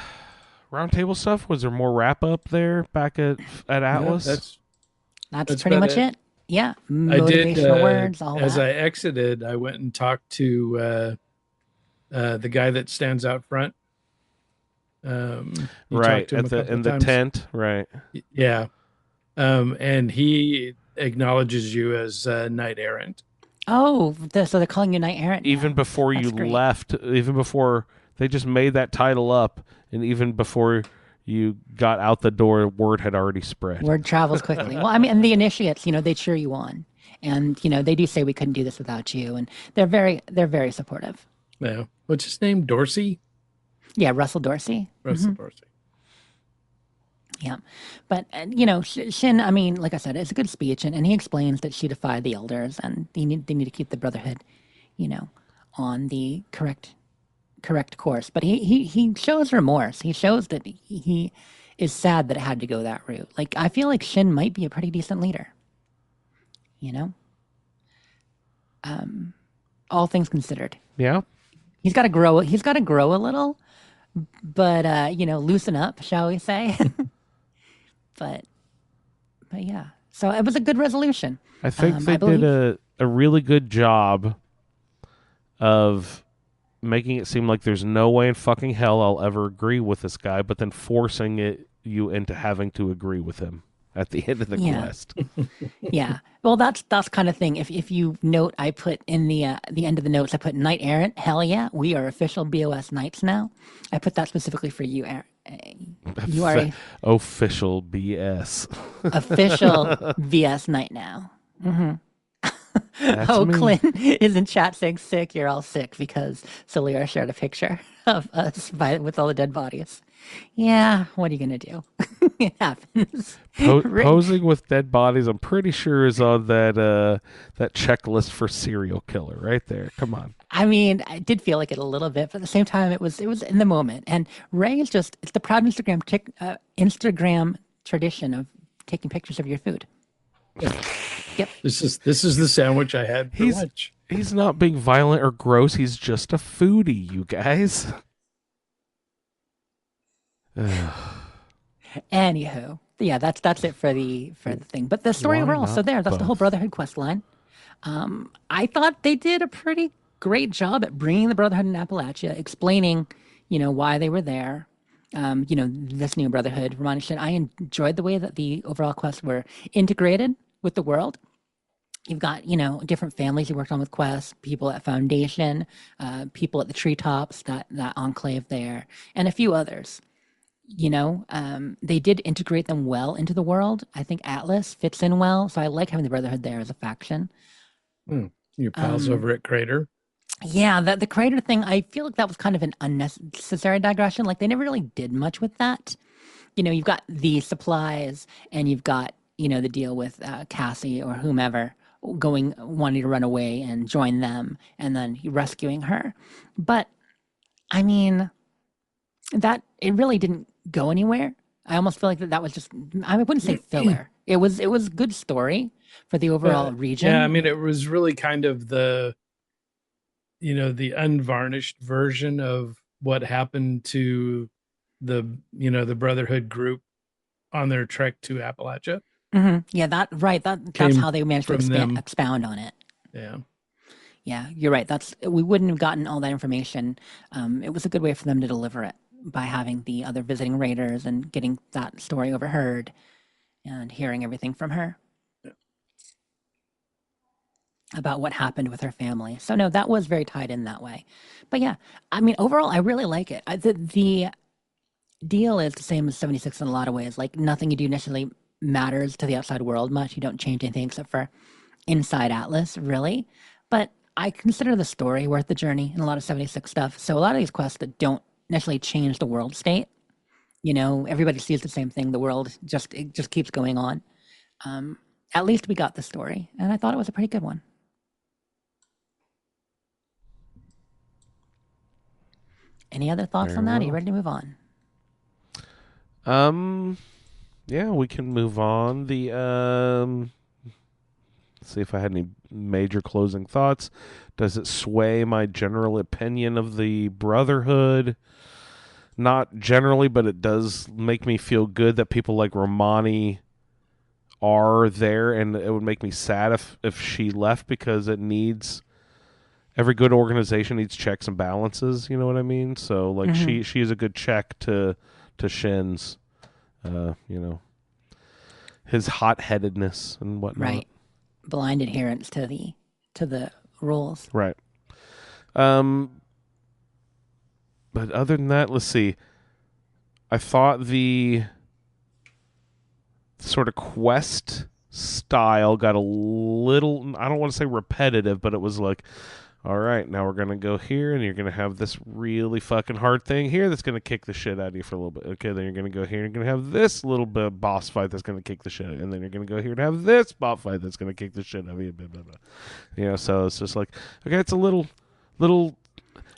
roundtable stuff? Was there more wrap up there back at Atlas? That's pretty much it. Yeah, motivational I did, words. All as that. I exited, I went and talked to the guy that stands out front. Right in the tent, right? Yeah, and he acknowledges you as knight errant. Oh, so they're calling you knight errant now. Even before you left, even before they just made that title up, and even before you got out the door, word had already spread. Word travels quickly. Well, I mean, and the initiates, they cheer you on, and they do say we couldn't do this without you, and they're very supportive. Yeah. What's his name? Dorsey? Yeah, Russell Dorsey. Russell Dorsey. Yeah. But, Shin, I mean, like I said, it's a good speech, and he explains that she defied the elders, and they need to keep the Brotherhood, on the correct course. But he shows remorse. He shows that he is sad that it had to go that route. Like, I feel like Shin might be a pretty decent leader. All things considered. Yeah. He's got to grow a little, but loosen up, shall we say? but yeah. So it was a good resolution. I think they did a really good job of making it seem like there's no way in fucking hell I'll ever agree with this guy, but then forcing you into having to agree with him at the end of the quest. Yeah. Well, that's kind of thing. If you note, I put in the end of the notes, I put knight errant. Hell yeah, we are official BOS knights now. I put that specifically for you, Aaron. You are official BS. Official BS knight now. Mm-hmm. Clint is in chat saying sick. You're all sick because Solia shared a picture of us with all the dead bodies. Yeah, what are you gonna do? It happens. Posing with dead bodies, I'm pretty sure is on that checklist for serial killer right there. Come on. I mean, I did feel like it a little bit, but at the same time, it was in the moment. And Ray is it's the proud Instagram tradition of taking pictures of your food. Yep. This is the sandwich I had for lunch. He's not being violent or gross. He's just a foodie, you guys. Anywho, yeah, that's it for the thing. But the story overall, so that's the whole Brotherhood quest line. I thought they did a pretty great job at bringing the Brotherhood in Appalachia, explaining, why they were there. This new Brotherhood. Romani said, I enjoyed the way that the overall quests were integrated with the world. You've got, different families you worked on with quests, people at Foundation, people at the treetops, that enclave there, and a few others. They did integrate them well into the world. I think Atlas fits in well, so I like having the Brotherhood there as a faction. Your pals Um, over at Crater. Yeah, the creator thing, I feel like that was kind of an unnecessary digression. Like they never really did much with that. You've got the supplies and you've got, the deal with Cassie or whomever wanting to run away and join them and then rescuing her. But I mean, that it really didn't go anywhere. I almost feel like that was just, I wouldn't say filler. It was good story for the overall Yeah, I region. mean, it was really kind of the unvarnished version of what happened to the Brotherhood group on their trek to Appalachia. Yeah, that's Came how they managed to from them. expound on it. Yeah. Yeah, you're right. We wouldn't have gotten all that information. It was a good way for them to deliver it by having the other visiting raiders and getting that story overheard and hearing everything from her about what happened with her family. So no, that was very tied in that way. But yeah, I mean, overall, I really like it. The deal is the same as 76 in a lot of ways. Like nothing you do necessarily matters to the outside world much. You don't change anything except for inside Atlas, really. But I consider the story worth the journey in a lot of 76 stuff. So a lot of these quests that don't necessarily change the world state, everybody sees the same thing. The world it just keeps going on. At least we got the story, and I thought it was a pretty good one. Any other thoughts Very on that? Are you well. ready to move on? Yeah, we can move on. See if I had any major closing thoughts. Does it sway my general opinion of the Brotherhood? Not generally, but it does make me feel good that people like Romani are there, and it would make me sad if she left, because it needs, every good organization needs checks and balances, you know what I mean? So like she is a good check to Shin's his hot-headedness and whatnot. Right, blind adherence to the rules. Right. But other than that, let's see. I thought the sort of quest style got a little, I don't want to say repetitive, but it was like, all right, now we're going to go here, and you're going to have this really fucking hard thing here that's going to kick the shit out of you for a little bit. Okay, then you're going to go here, and you're going to have this little bit of boss fight that's going to kick the shit out of you, and then you're going to go here and have this boss fight that's going to kick the shit out of you, blah, blah, blah. So it's just like, okay, it's a little,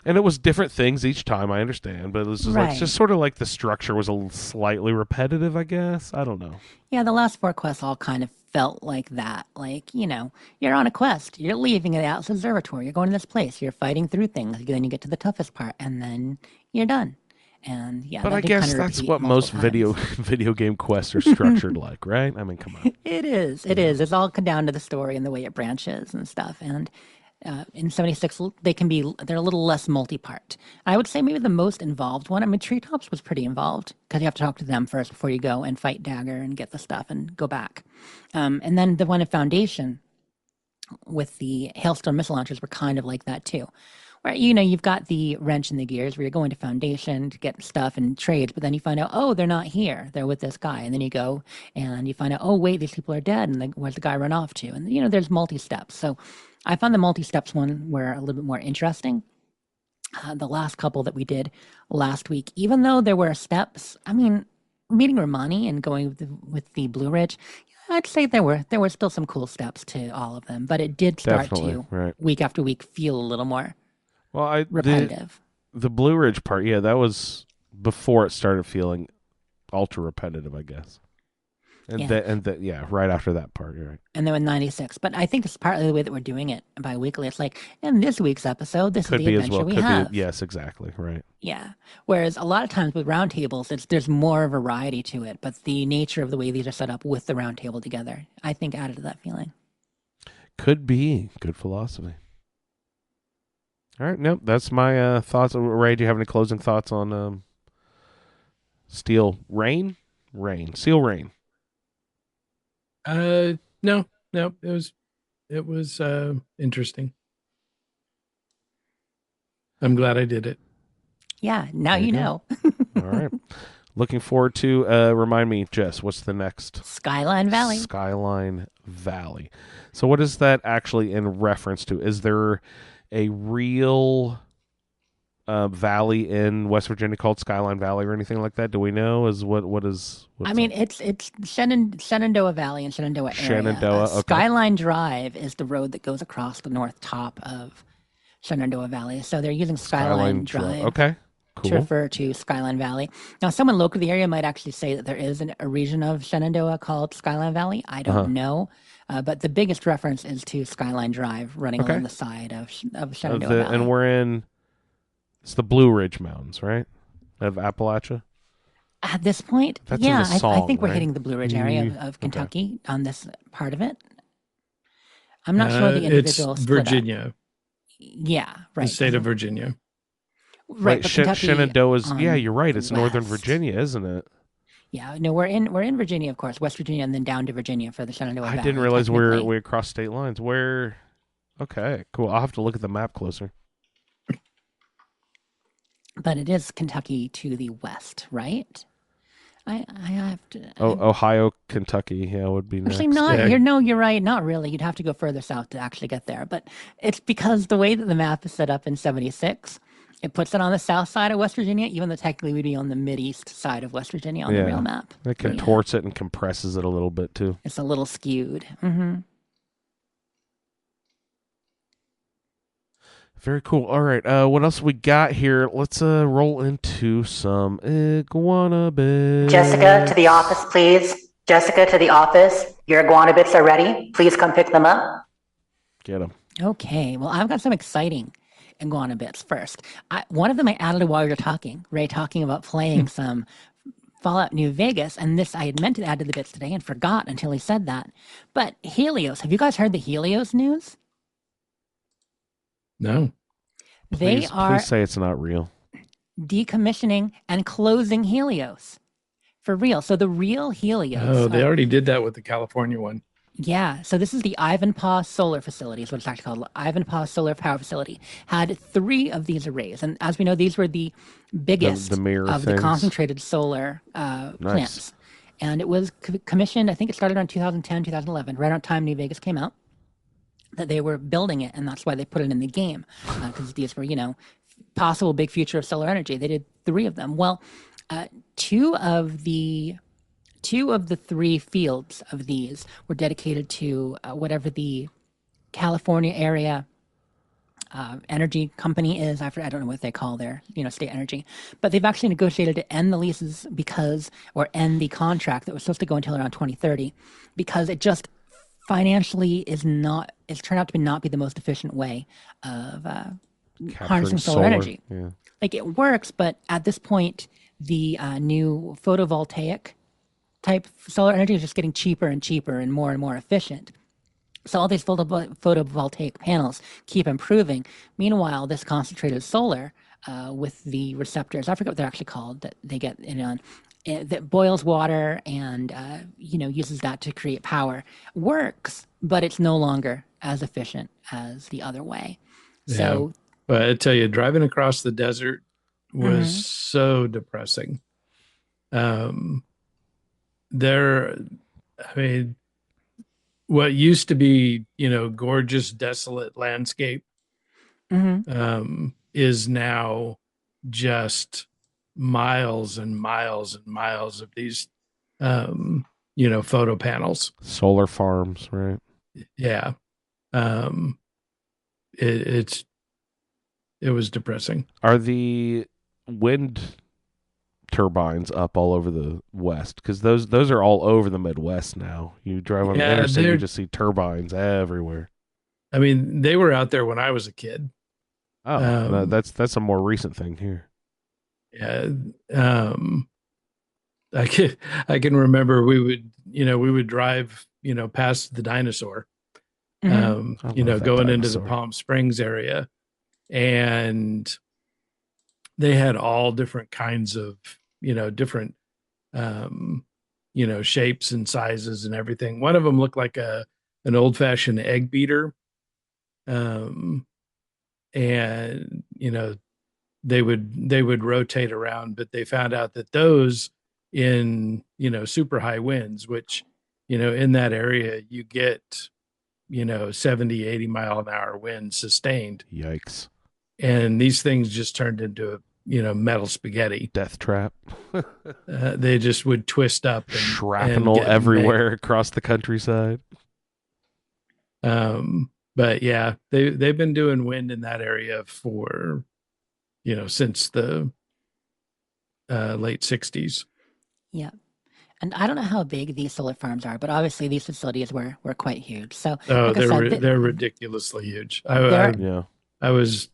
and it was different things each time, I understand, but it was just like, just sort of like the structure was slightly repetitive, I guess. I don't know. Yeah, the last four quests all kind of felt like that. Like, you're on a quest. You're leaving the Atlas Observatory. You're going to this place. You're fighting through things. Then you get to the toughest part, and then you're done. And yeah, but I guess that's what most video game quests are structured like, right? I mean, come on. It is. It is. It's all down to the story and the way it branches and stuff. And in 76, they're a little less multi-part. I would say maybe the most involved one, I mean, Treetops was pretty involved because you have to talk to them first before you go and fight Dagger and get the stuff and go back. And then the one in Foundation with the Hailstorm missile launchers were kind of like that too. Where, you've got the wrench in the gears where you're going to Foundation to get stuff and trades, but then you find out, oh, they're not here. They're with this guy. And then you go and you find out, oh, wait, these people are dead. And where's the guy run off to? And, there's multi-steps. So I found the multi-steps one were a little bit more interesting. The last couple that we did last week, even though there were steps, I mean, meeting Romani and going with the Blue Ridge, I'd say there were still some cool steps to all of them, but it did start to week after week feel a little more repetitive. The Blue Ridge part, yeah, that was before it started feeling ultra repetitive, I guess. And right after that part, you're right. And then with 96. But I think it's partly the way that we're doing it bi-weekly. It's like, in this week's episode, this is the adventure we have. Yes, exactly, right. Yeah. Whereas a lot of times with roundtables, there's more variety to it. But the nature of the way these are set up with the roundtable together, I think added to that feeling. Could be. Good philosophy. All right, nope, that's my thoughts. Ray, do you have any closing thoughts on Steel Rain? Steel Rain. No, it was interesting. I'm glad I did it. Yeah, now you know. All right. Looking forward to. Remind me, Jess, what's the next? Skyline Valley. Skyline Valley. So what is that actually in reference to? Is there a real valley in West Virginia called Skyline Valley or anything like that? Do we know? What's I mean, it's Shenandoah Valley and Shenandoah area. Shenandoah, okay. Skyline Drive is the road that goes across the north top of Shenandoah Valley. So they're using Skyline Drive. Okay, cool. To refer to Skyline Valley. Now, someone local to the area might actually say that there is a region of Shenandoah called Skyline Valley. I don't know. But the biggest reference is to Skyline Drive running along the side of Shenandoah Valley. And we're in, it's the Blue Ridge Mountains, right? Of Appalachia? At this point, That's in yeah, the song, I think we're right? hitting the Blue Ridge area of Kentucky on this part of it. I'm not sure the individual It's split up. Virginia. Yeah, right. The state of Virginia. Right, but Kentucky Shenandoah's. on Yeah, you're right. It's the Northern west. Virginia, isn't it? Yeah, no, we're in Virginia, of course, West Virginia, and then down to Virginia for the Shenandoah Valley. I didn't realize technically. we across state lines. Where? Okay, cool. I'll have to look at the map closer. But it is Kentucky to the west, right? I have to. Ohio, Kentucky, yeah, would be next. Actually, not Yeah. here. No, you're right. Not really. You'd have to go further south to actually get there. But it's because the way that the map is set up in 76, it puts it on the south side of West Virginia, even though technically we'd be on the mid-east side of West Virginia on the real map. It contorts it and compresses it a little bit too. It's a little skewed. Mm-hmm. Very cool. All right. What else we got here? Let's roll into some iguana bits. Jessica, to the office, please. Jessica, to the office. Your iguana bits are ready. Please come pick them up. Get them. Okay. Well, I've got some exciting iguana bits first. One of them I added while you were talking, Ray, talking about playing some Fallout New Vegas, and this I had meant to add to the bits today and forgot until he said that. But Helios, have you guys heard the Helios news? No. They are Please say it's not real. decommissioning and closing Helios. For real. So the real Helios. Oh, they already did that with the California one. Yeah. So this is the Ivanpah Solar Facility, is what it's actually called. Ivanpah Solar Power Facility had 3 of these arrays. And as we know, these were the biggest the mirror of things. the concentrated solar plants. And it was commissioned, I think it started around 2010, 2011, right around time New Vegas came out, that they were building it. And that's why they put it in the game, because these were, possible big future of solar energy. They did 3 of them. Well, two of the 3 fields of these were dedicated to whatever the California area energy company is. I don't know what they call their state energy, but they've actually negotiated to end the leases or end the contract that was supposed to go until around 2030, because it just financially it's turned out to not be the most efficient way of harnessing solar energy. Yeah. Like, it works, but at this point, the new photovoltaic type solar energy is just getting cheaper and cheaper and more efficient. So all these photovoltaic panels keep improving. Meanwhile, this concentrated solar with the receptors, I forget what they're actually called, that they get that boils water and uses that to create power, works, but it's no longer as efficient as the other way. So, but I tell you, driving across the desert was so depressing. What used to be, gorgeous, desolate landscape is now just miles and miles and miles of these, photo panels. Solar farms, right? Yeah. It was depressing. Are the wind turbines up all over the West? Because those are all over the Midwest now. You drive on the interstate, you just see turbines everywhere. I mean, they were out there when I was a kid. Oh, that's a more recent thing here. Yeah. I can remember we would drive, past the dinosaur, going into the Palm Springs area, and they had all different kinds of, different, shapes and sizes and everything. One of them looked like an old fashioned egg beater. And, they would rotate around, but they found out that those in, super high winds, which, in that area you get, 70, 80 mile an hour winds sustained. Yikes. And these things just turned into, metal spaghetti. Death trap. They just would twist up and Shrapnel get everywhere across the countryside. But yeah, they've been doing wind in that area for, since the late 60s. Yeah. And I don't know how big these solar farms are, but obviously these facilities were quite huge. So like I said, they're ridiculously huge. Yeah. I was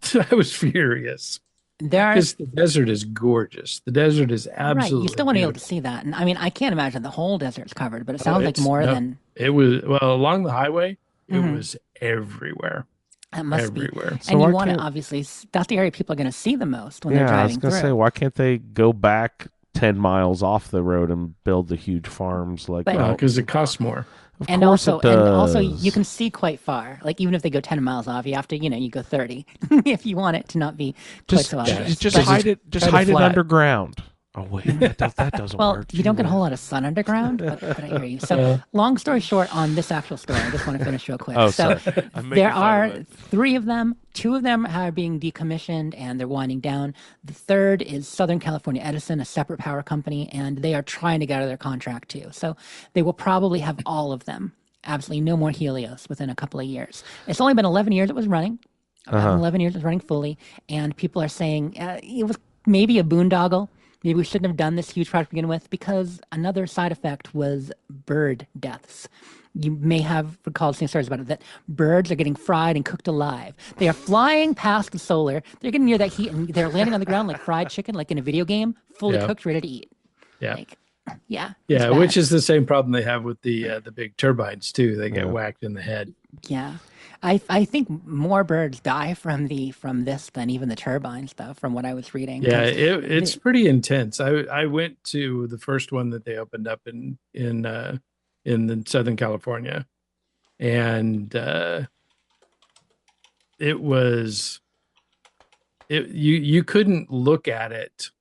furious. There are, Because the desert is gorgeous. The desert is absolutely right. You still want to be able to beautiful. see that. And I mean, I can't imagine the whole desert's covered, but it sounds like more than It was, well, along the highway, it Mhm. was everywhere. it must Everywhere. be. So And why you want to can't- obviously, that's the area people are going to see the most when they're Yeah, I was driving gonna through. say, why can't they go back 10 miles off the road and build the huge farms like But- out? Because it costs more. Of And course also, it does. you can see quite far. Like even if they go 10 miles off, you have to, you go 30 if you want it to not be quite just so obvious. just But- hide it. Just kinda hide it flat. underground. Oh wait, that doesn't well, work. you don't get a Gee whole whiz. lot of sun underground, but I hear you. So, long story short, on this actual story, I just want to finish real quick. Oh, so, sorry. I'm making there fun are of it. 3 of them. 2 of them are being decommissioned and they're winding down. The third is Southern California Edison, a separate power company, and they are trying to get out of their contract too. So, they will probably have all of them. Absolutely no more Helios within a couple of years. It's only been 11 years it was running. 11 years it was running fully, and people are saying it was maybe a boondoggle. Maybe we shouldn't have done this huge project to begin with, because another side effect was bird deaths. You may have recalled seeing stories about it, that birds are getting fried and cooked alive. They are flying past the solar. They're getting near that heat and they're landing on the ground like fried chicken, like in a video game, fully Yeah. cooked, ready to eat. Yeah. Like, yeah. Yeah, it's which bad. is the same problem they have with the big turbines too. They get Yeah. whacked in the head. Yeah. I think more birds die from this than even the turbines, though, from what I was reading. Yeah, 'Cause it's pretty intense. I went to the first one that they opened up in the Southern California, and it was you couldn't look at it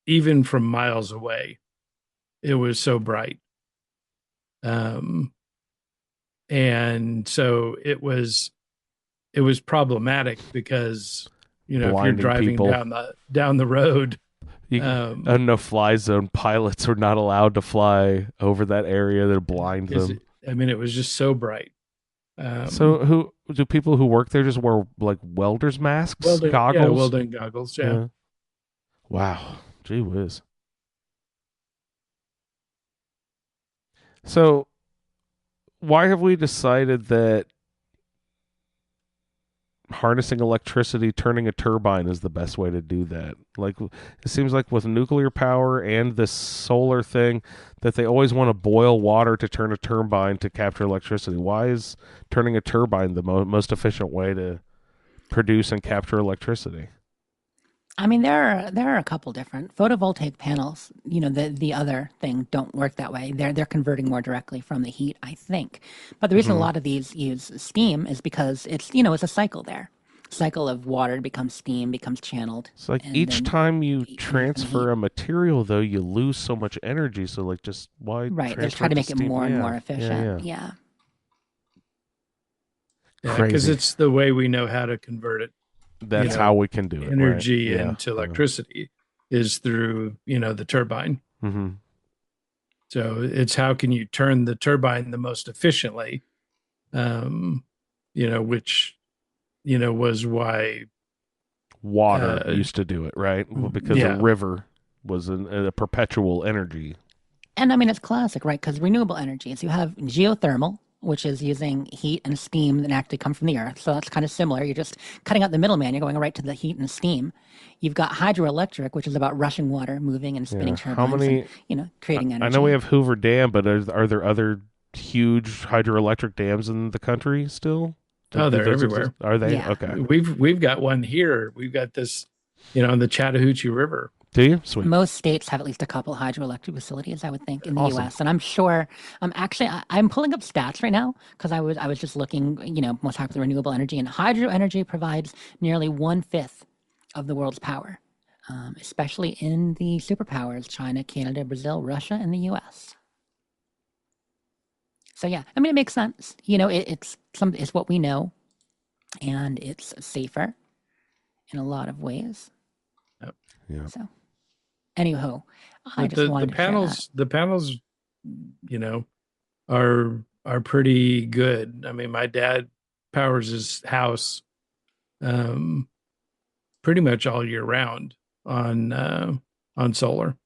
even from miles away. It was so bright. And so it was problematic because, if you're Blinding driving people. down the road, No fly zone pilots are not allowed to fly over that area. They blind them. it was just so bright. So who do people who work there just wear like welders masks, welding, goggles? yeah, welding goggles. Yeah. Wow. Gee whiz. So why have we decided that harnessing electricity, turning a turbine is the best way to do that? Like, it seems like with nuclear power and this solar thing that they always want to boil water to turn a turbine to capture electricity. Why is turning a turbine the most efficient way to produce and capture electricity? I mean, there are a couple different photovoltaic panels. The other thing don't work that way. They're converting more directly from the heat, I think. But the reason a lot of these use steam is because it's a cycle there. Cycle of water becomes steam, becomes channeled. It's like and each then time you from the transfer heat. a material, though, you lose so much energy. So, like, just why? Right, they're transfer trying to make it steam? more and Yeah, more efficient. yeah. Yeah, because Crazy. it's the way we know how to convert it. That's know, how we can do it. Energy right? into electricity is through, the turbine. Mm-hmm. So it's how can you turn the turbine the most efficiently, which, was why Water used to do it, right? Well, because yeah. a river was a perpetual energy. And I mean, it's classic, right? Because renewable energies, you have geothermal, which is using heat and steam that actually come from the earth. So that's kind of similar. You're just cutting out the middleman. You're going right to the heat and steam. You've got hydroelectric, which is about rushing water, moving and spinning How turbines, many? and, creating energy. I know we have Hoover Dam, but are there other huge hydroelectric dams in the country still? Oh, Do they're those everywhere. exist? Are they? Yeah. Okay. We've got one here. We've got this, on the Chattahoochee River. Do you? Sweet. Most states have at least a couple hydroelectric facilities, I would think, in the Awesome. U.S. And I'm sure. Actually, I'm pulling up stats right now because I was just looking, most popular renewable energy, and hydro energy provides nearly 1/5 of the world's power. especially in the superpowers, China, Canada, Brazil, Russia, and the US. So yeah, I mean, it makes sense. It's what we know, and it's safer in a lot of ways. Yeah. So, anyhow, I But just the wanted to share that. panels, you know, are pretty good. I mean, my dad powers his house pretty much all year round on solar.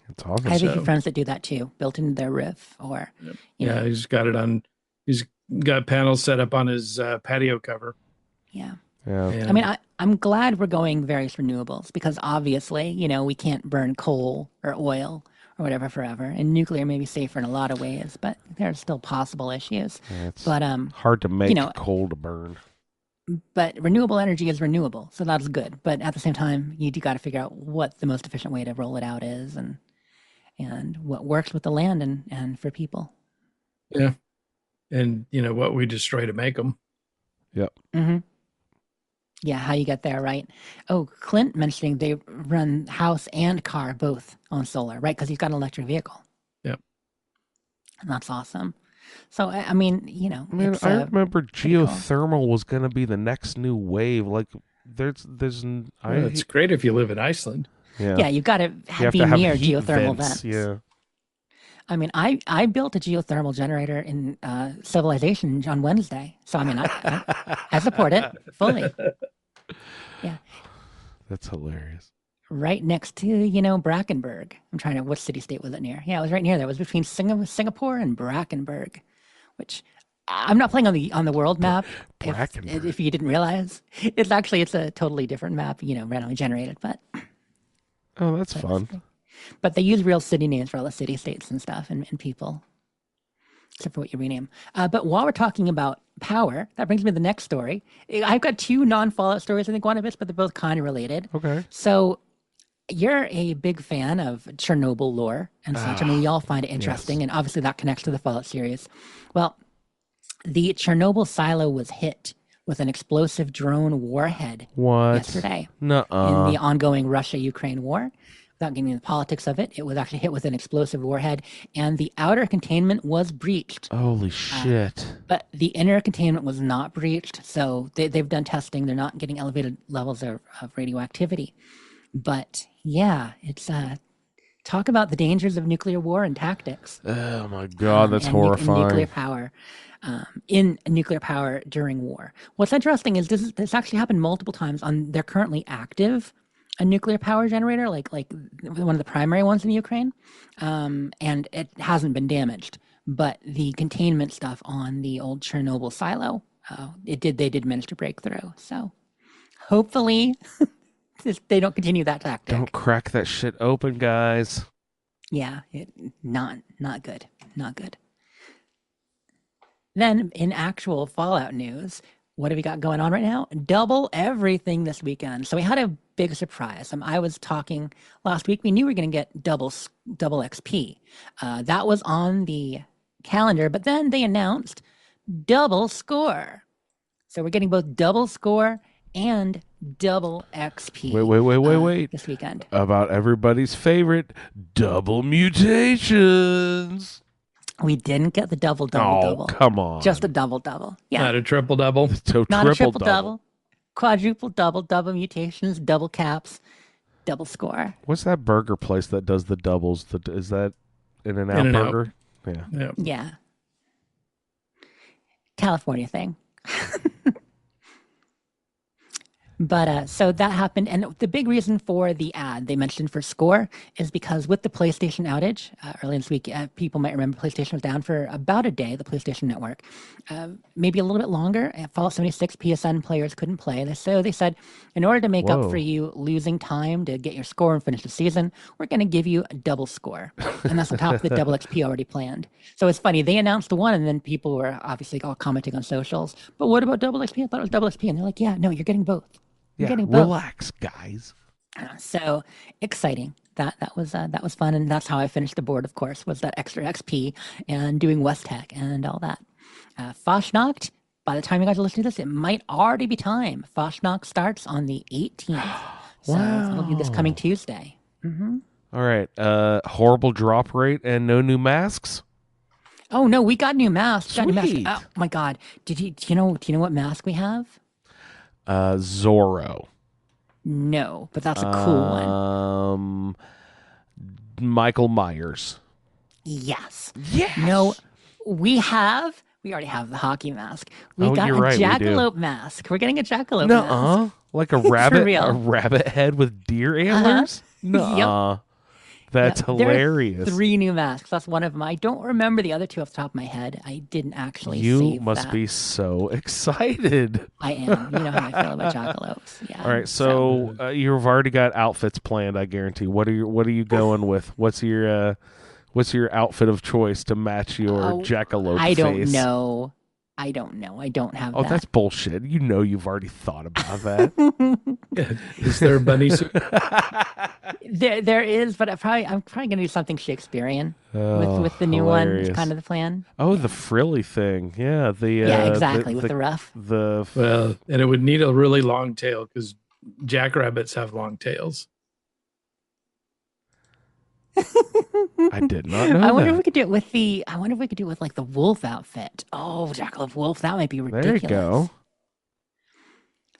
It's I awesome. have a few So- friends that do that too, built into their roof, or you Yeah, know, he's got it on. He's got panels set up on his patio cover. yeah. Yeah. I mean, I'm glad we're going various renewables because obviously, we can't burn coal or oil or whatever forever, and nuclear may be safer in a lot of ways, but there's still possible issues. It's But hard to make coal to burn. But renewable energy is renewable, so that's good. But at the same time, you do got to figure out what the most efficient way to roll it out is, and what works with the land and for people. Yeah, and what we destroy to make them. Yep. Mm-hmm. Yeah, how you get there, right? Oh, Clint mentioning they run house and car both on solar, right? Because he's got an electric vehicle. Yep. And that's awesome. So, I mean, it's I remember pretty cool. geothermal was going to be the next new wave. Like, It's great if you live in Iceland. Yeah, you've got to be near geothermal vents. Yeah. I mean, I built a geothermal generator in Civilization on Wednesday. So, I mean, I support it fully. Yeah. That's hilarious. Right next to, Brackenberg. I'm trying to, what city-state was it near? Yeah, it was right near there. It was between Singapore and Brackenberg, which I'm not playing on the world map. If you didn't realize. It's a totally different map, randomly generated, but. Oh, that's fun. But they use real city names for all the city-states and stuff and people, except for what you rename. But while we're talking about power, that brings me to the next story. I've got two non-Fallout stories, I think, one of it, but they're both kind of related. Okay. So you're a big fan of Chernobyl lore and such. I mean, we all find it interesting, and obviously that connects to the Fallout series. Well, the Chernobyl silo was hit with an explosive drone warhead yesterday in the ongoing Russia-Ukraine war. Without getting into the politics of it, it was actually hit with an explosive warhead, and the outer containment was breached. Holy shit. But the inner containment was not breached, so they've done testing. They're not getting elevated levels of radioactivity. But yeah, it's talk about the dangers of nuclear war and tactics. Oh my God, that's and horrifying. nuclear power. In nuclear power during war. What's interesting is this actually happened multiple times on their currently active a nuclear power generator, like one of the primary ones in Ukraine, and it hasn't been damaged. But the containment stuff on the old Chernobyl silo, they did manage to break through. So hopefully they don't continue that tactic. Don't crack that shit open, guys. Yeah, not good, not good. Then in actual Fallout news, what have we got going on right now? Double everything this weekend. So we had a big surprise. I was talking last week. We knew we were going to get double XP. That was on the calendar, but then they announced double score. So we're getting both double score and double XP. Wait. This weekend. About everybody's favorite, double mutations. We didn't get the double. Come on. Just a double. Yeah. Not a triple double. Not a triple double. Quadruple double mutations, double caps, double score. What's that burger place that does the doubles? Is that In-N-Out In-N-Out. Burger? Yeah. Yeah. California thing. But so that happened. And the big reason for the ad they mentioned for score is because with the PlayStation outage earlier this week, people might remember PlayStation was down for about a day, the PlayStation Network. Maybe a little bit longer. Fallout 76 PSN players couldn't play. So they said, in order to make up for you losing time to get your score and finish the season, we're going to give you a double score. And that's on top of the double XP already planned. So it's funny. They announced one, and then people were obviously all commenting on socials. But what about double XP? I thought it was double XP. And they're like, yeah, no, you're getting both. Yeah, relax, guys. So exciting. That was fun, and that's how I finished the board. Of course, was that extra XP and doing West Tech and all that. Fashnacht. By the time you guys are listening to this, it might already be time. Fashnacht starts on the 18th, So that'll be this coming Wow. Tuesday. All right. Horrible drop rate and no new masks. Oh no, we got new masks. Got new masks. Sweet. Oh my god. Do you know what mask we have? Zorro. No, but that's a cool one. Michael Myers. Yes. Yes. No, we already have the hockey mask. We Oh, got you're a right, we do. jackalope mask. We're getting a jackalope mask. Nuh-uh. Like a rabbit, real. a rabbit head with deer antlers? Nuh-uh. That's Yep. There are hilarious. 3 new masks. That's one of them. I don't remember the other 2 off the top of my head. I didn't actually You save must that. be so excited. I am. You know how I feel about jackalopes. Yeah. All right, so you've already got outfits planned, I guarantee. What are you going with? What's your outfit of choice to match your jackalope I don't face? know. I don't know. I don't have Oh, that. that's bullshit. You know you've already thought about that. Is there a bunny suit? There is, but I'm probably gonna do something Shakespearean Oh, with the new one. hilarious. It's kind of the plan. Oh, the frilly thing. Yeah, Yeah, exactly, with the ruff. Well, and it would need a really long tail because jackrabbits have long tails. I did not know I wonder that. if we could do it with like the wolf outfit. Oh, jackalope wolf, that might be ridiculous. There you go.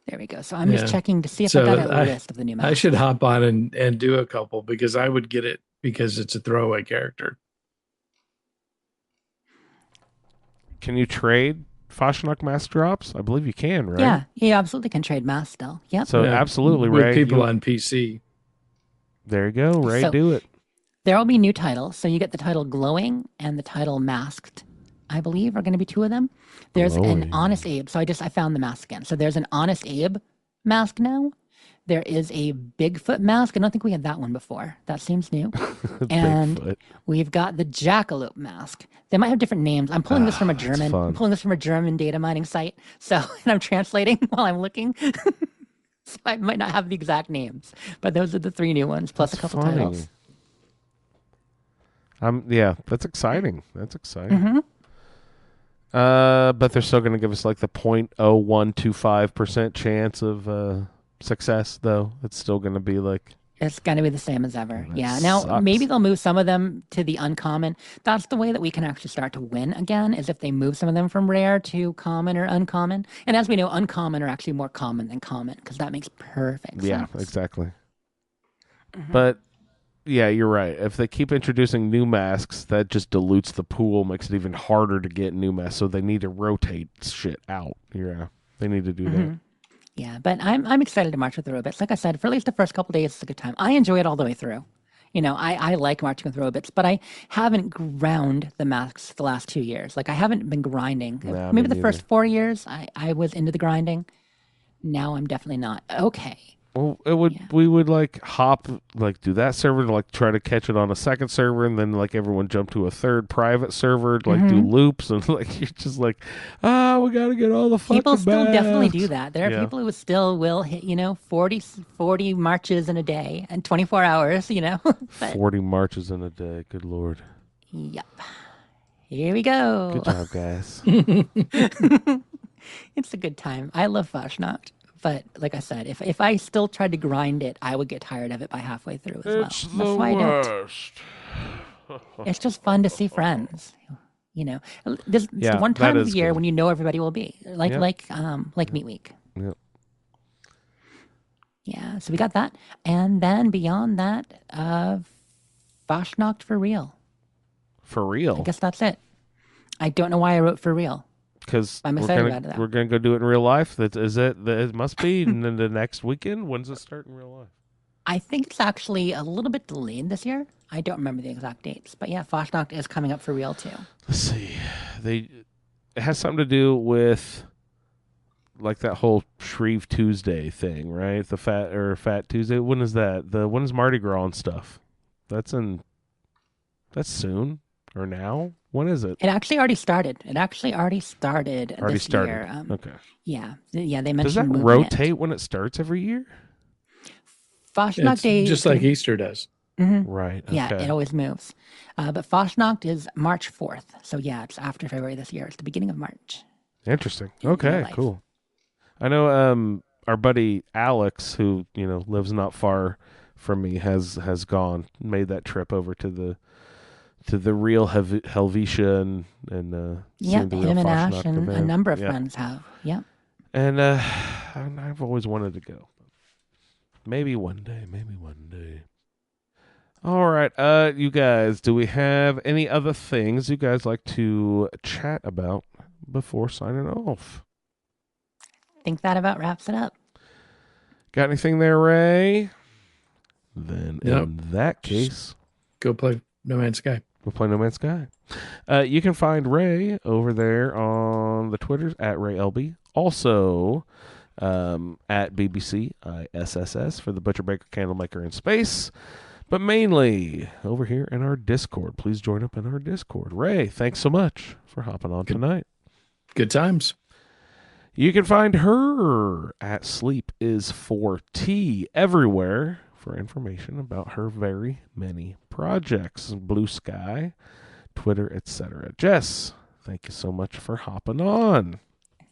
There we go. So I'm just Yeah. checking to see if So I got a I- list of the new I masks. should hop on and do a couple because I would get it because it's a throwaway character. Can you trade Fashionok mask drops? I believe you can, right? Yeah, you absolutely can trade masks still. Yep. So Yeah, absolutely, with Ray. people on PC. There you go, Ray. So- Do it. There will be new titles. So you get the title Glowing and the title Masked, I believe, are going to be 2 of them. There's Glowing. an Honest Abe. So I found the mask again. So there's an Honest Abe mask now. There is a Bigfoot mask. I don't think we had that one before. That seems new. And Bigfoot. we've got the Jackalope mask. They might have different names. I'm pulling this from a that's German. fun. I'm pulling this from a German data mining site. So and I'm translating while I'm looking. So I might not have the exact names, but those are the 3 new ones plus That's a couple funny. titles. Yeah, that's exciting. That's exciting. Mm-hmm. But they're still going to give us like the 0.0125% chance of success, though. It's still going to be like It's going to be the same as ever. That Yeah. Now, sucks. maybe they'll move some of them to the uncommon. That's the way that we can actually start to win again, is if they move some of them from rare to common or uncommon. And as we know, uncommon are actually more common than common because that makes perfect yeah, sense. exactly. Mm-hmm. But yeah, you're right. If they keep introducing new masks, that just dilutes the pool, makes it even harder to get new masks. So they need to rotate shit out. Yeah, they need to do Mm-hmm. that. Yeah, but I'm excited to march with the robots. Like I said, for at least the first couple days, it's a good time. I enjoy it all the way through. You know, I like marching with robots, but I haven't ground the masks the last 2 years. Like I haven't been grinding. Nah, Maybe me the first 4 years, I was into the grinding. Now I'm definitely not. Okay. Well, we would like hop, like do that server to like try to catch it on a second server, and then like everyone jump to a third private server to like do loops, and like you're just like, we got to get all the fucking People still definitely masks." do that. There are Yeah. people who still will hit, 40 marches in a day and 24 hours, But, 40 marches in a day. Good lord. yep. Here we go. Good job, guys. It's a good time. I love Fashnacht. But like I said, if I still tried to grind it, I would get tired of it by halfway through as well. That's why I don't. It's just fun to see friends. There's Yeah, one that time of is the year good. when you know everybody will be like Yep. Meat Week. Yep. Yeah, so we got that, and then beyond that, Fashnacht for real. For real. I guess that's it. I don't know why I wrote for real. Because I'm we're excited gonna about that. we're gonna go do it in real life. It must be in the next weekend. When's it start in real life? I think it's actually a little bit delayed this year. I don't remember the exact dates, but yeah, Fashnacht is coming up for real too. Let's see. It has something to do with like that whole Shreve Tuesday thing, right? The Fat Tuesday. When is that? When is Mardi Gras and stuff? That's soon or now. When is it? It actually already started. This year. Okay. Yeah, they mentioned. Does that moving rotate it. when it starts every year? Fashnacht It's Day, just like Easter does. Right. Okay. Yeah, it always moves. But Fashnacht is March 4th. So yeah, it's after February this year. It's the beginning of March. Interesting. in real Okay, life. cool. I know our buddy Alex, who lives not far from me, has made that trip over to the real Helvetia and Yeah, seen the real him and Ash Fashnacht and a event. number of Yeah. friends have. Yep. And I've always wanted to go. Maybe one day. All right, you guys, do we have any other things you guys like to chat about before signing off? I think that about wraps it up. Got anything there, Ray? Then Nope. in that case, Go play No Man's Sky. we'll play No Man's Sky. You can find Ray over there on the Twitters at RayLB. Also, at BBC ISSS for the Butcher Baker Candlemaker in Space. But mainly over here in our Discord. Please join up in our Discord. Ray, thanks so much for hopping on tonight. Good times. You can find her at Sleep is 4T everywhere for information about her very many projects. Blue Sky, Twitter, etc. Jess, thank you so much for hopping on.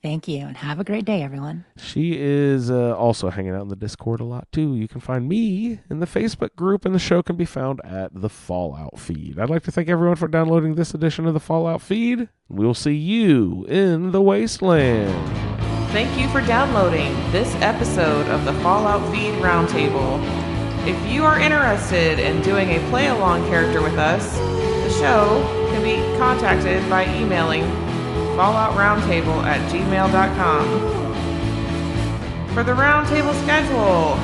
Thank you, and have a great day, everyone. She is also hanging out in the Discord a lot, too. You can find me in the Facebook group, and the show can be found at the Fallout Feed. I'd like to thank everyone for downloading this edition of the Fallout Feed. We'll see you in the Wasteland. Thank you for downloading this episode of the Fallout Feed Roundtable. If you are interested in doing a play-along character with us, the show can be contacted by emailing falloutroundtable@gmail.com. For the Roundtable schedule,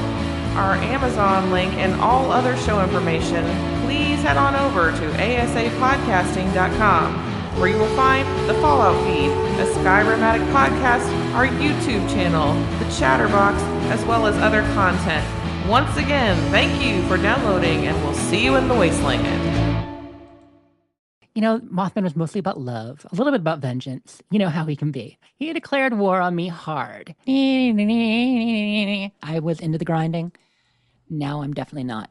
our Amazon link, and all other show information, please head on over to asapodcasting.com, where you will find the Fallout Feed, a Skyrimatic podcast, our YouTube channel, the Chatterbox, as well as other content. Once again, thank you for downloading, and we'll see you in the Wasteland. Mothman was mostly about love, a little bit about vengeance. You know how he can be. He declared war on me hard. I was into the grinding. Now I'm definitely not.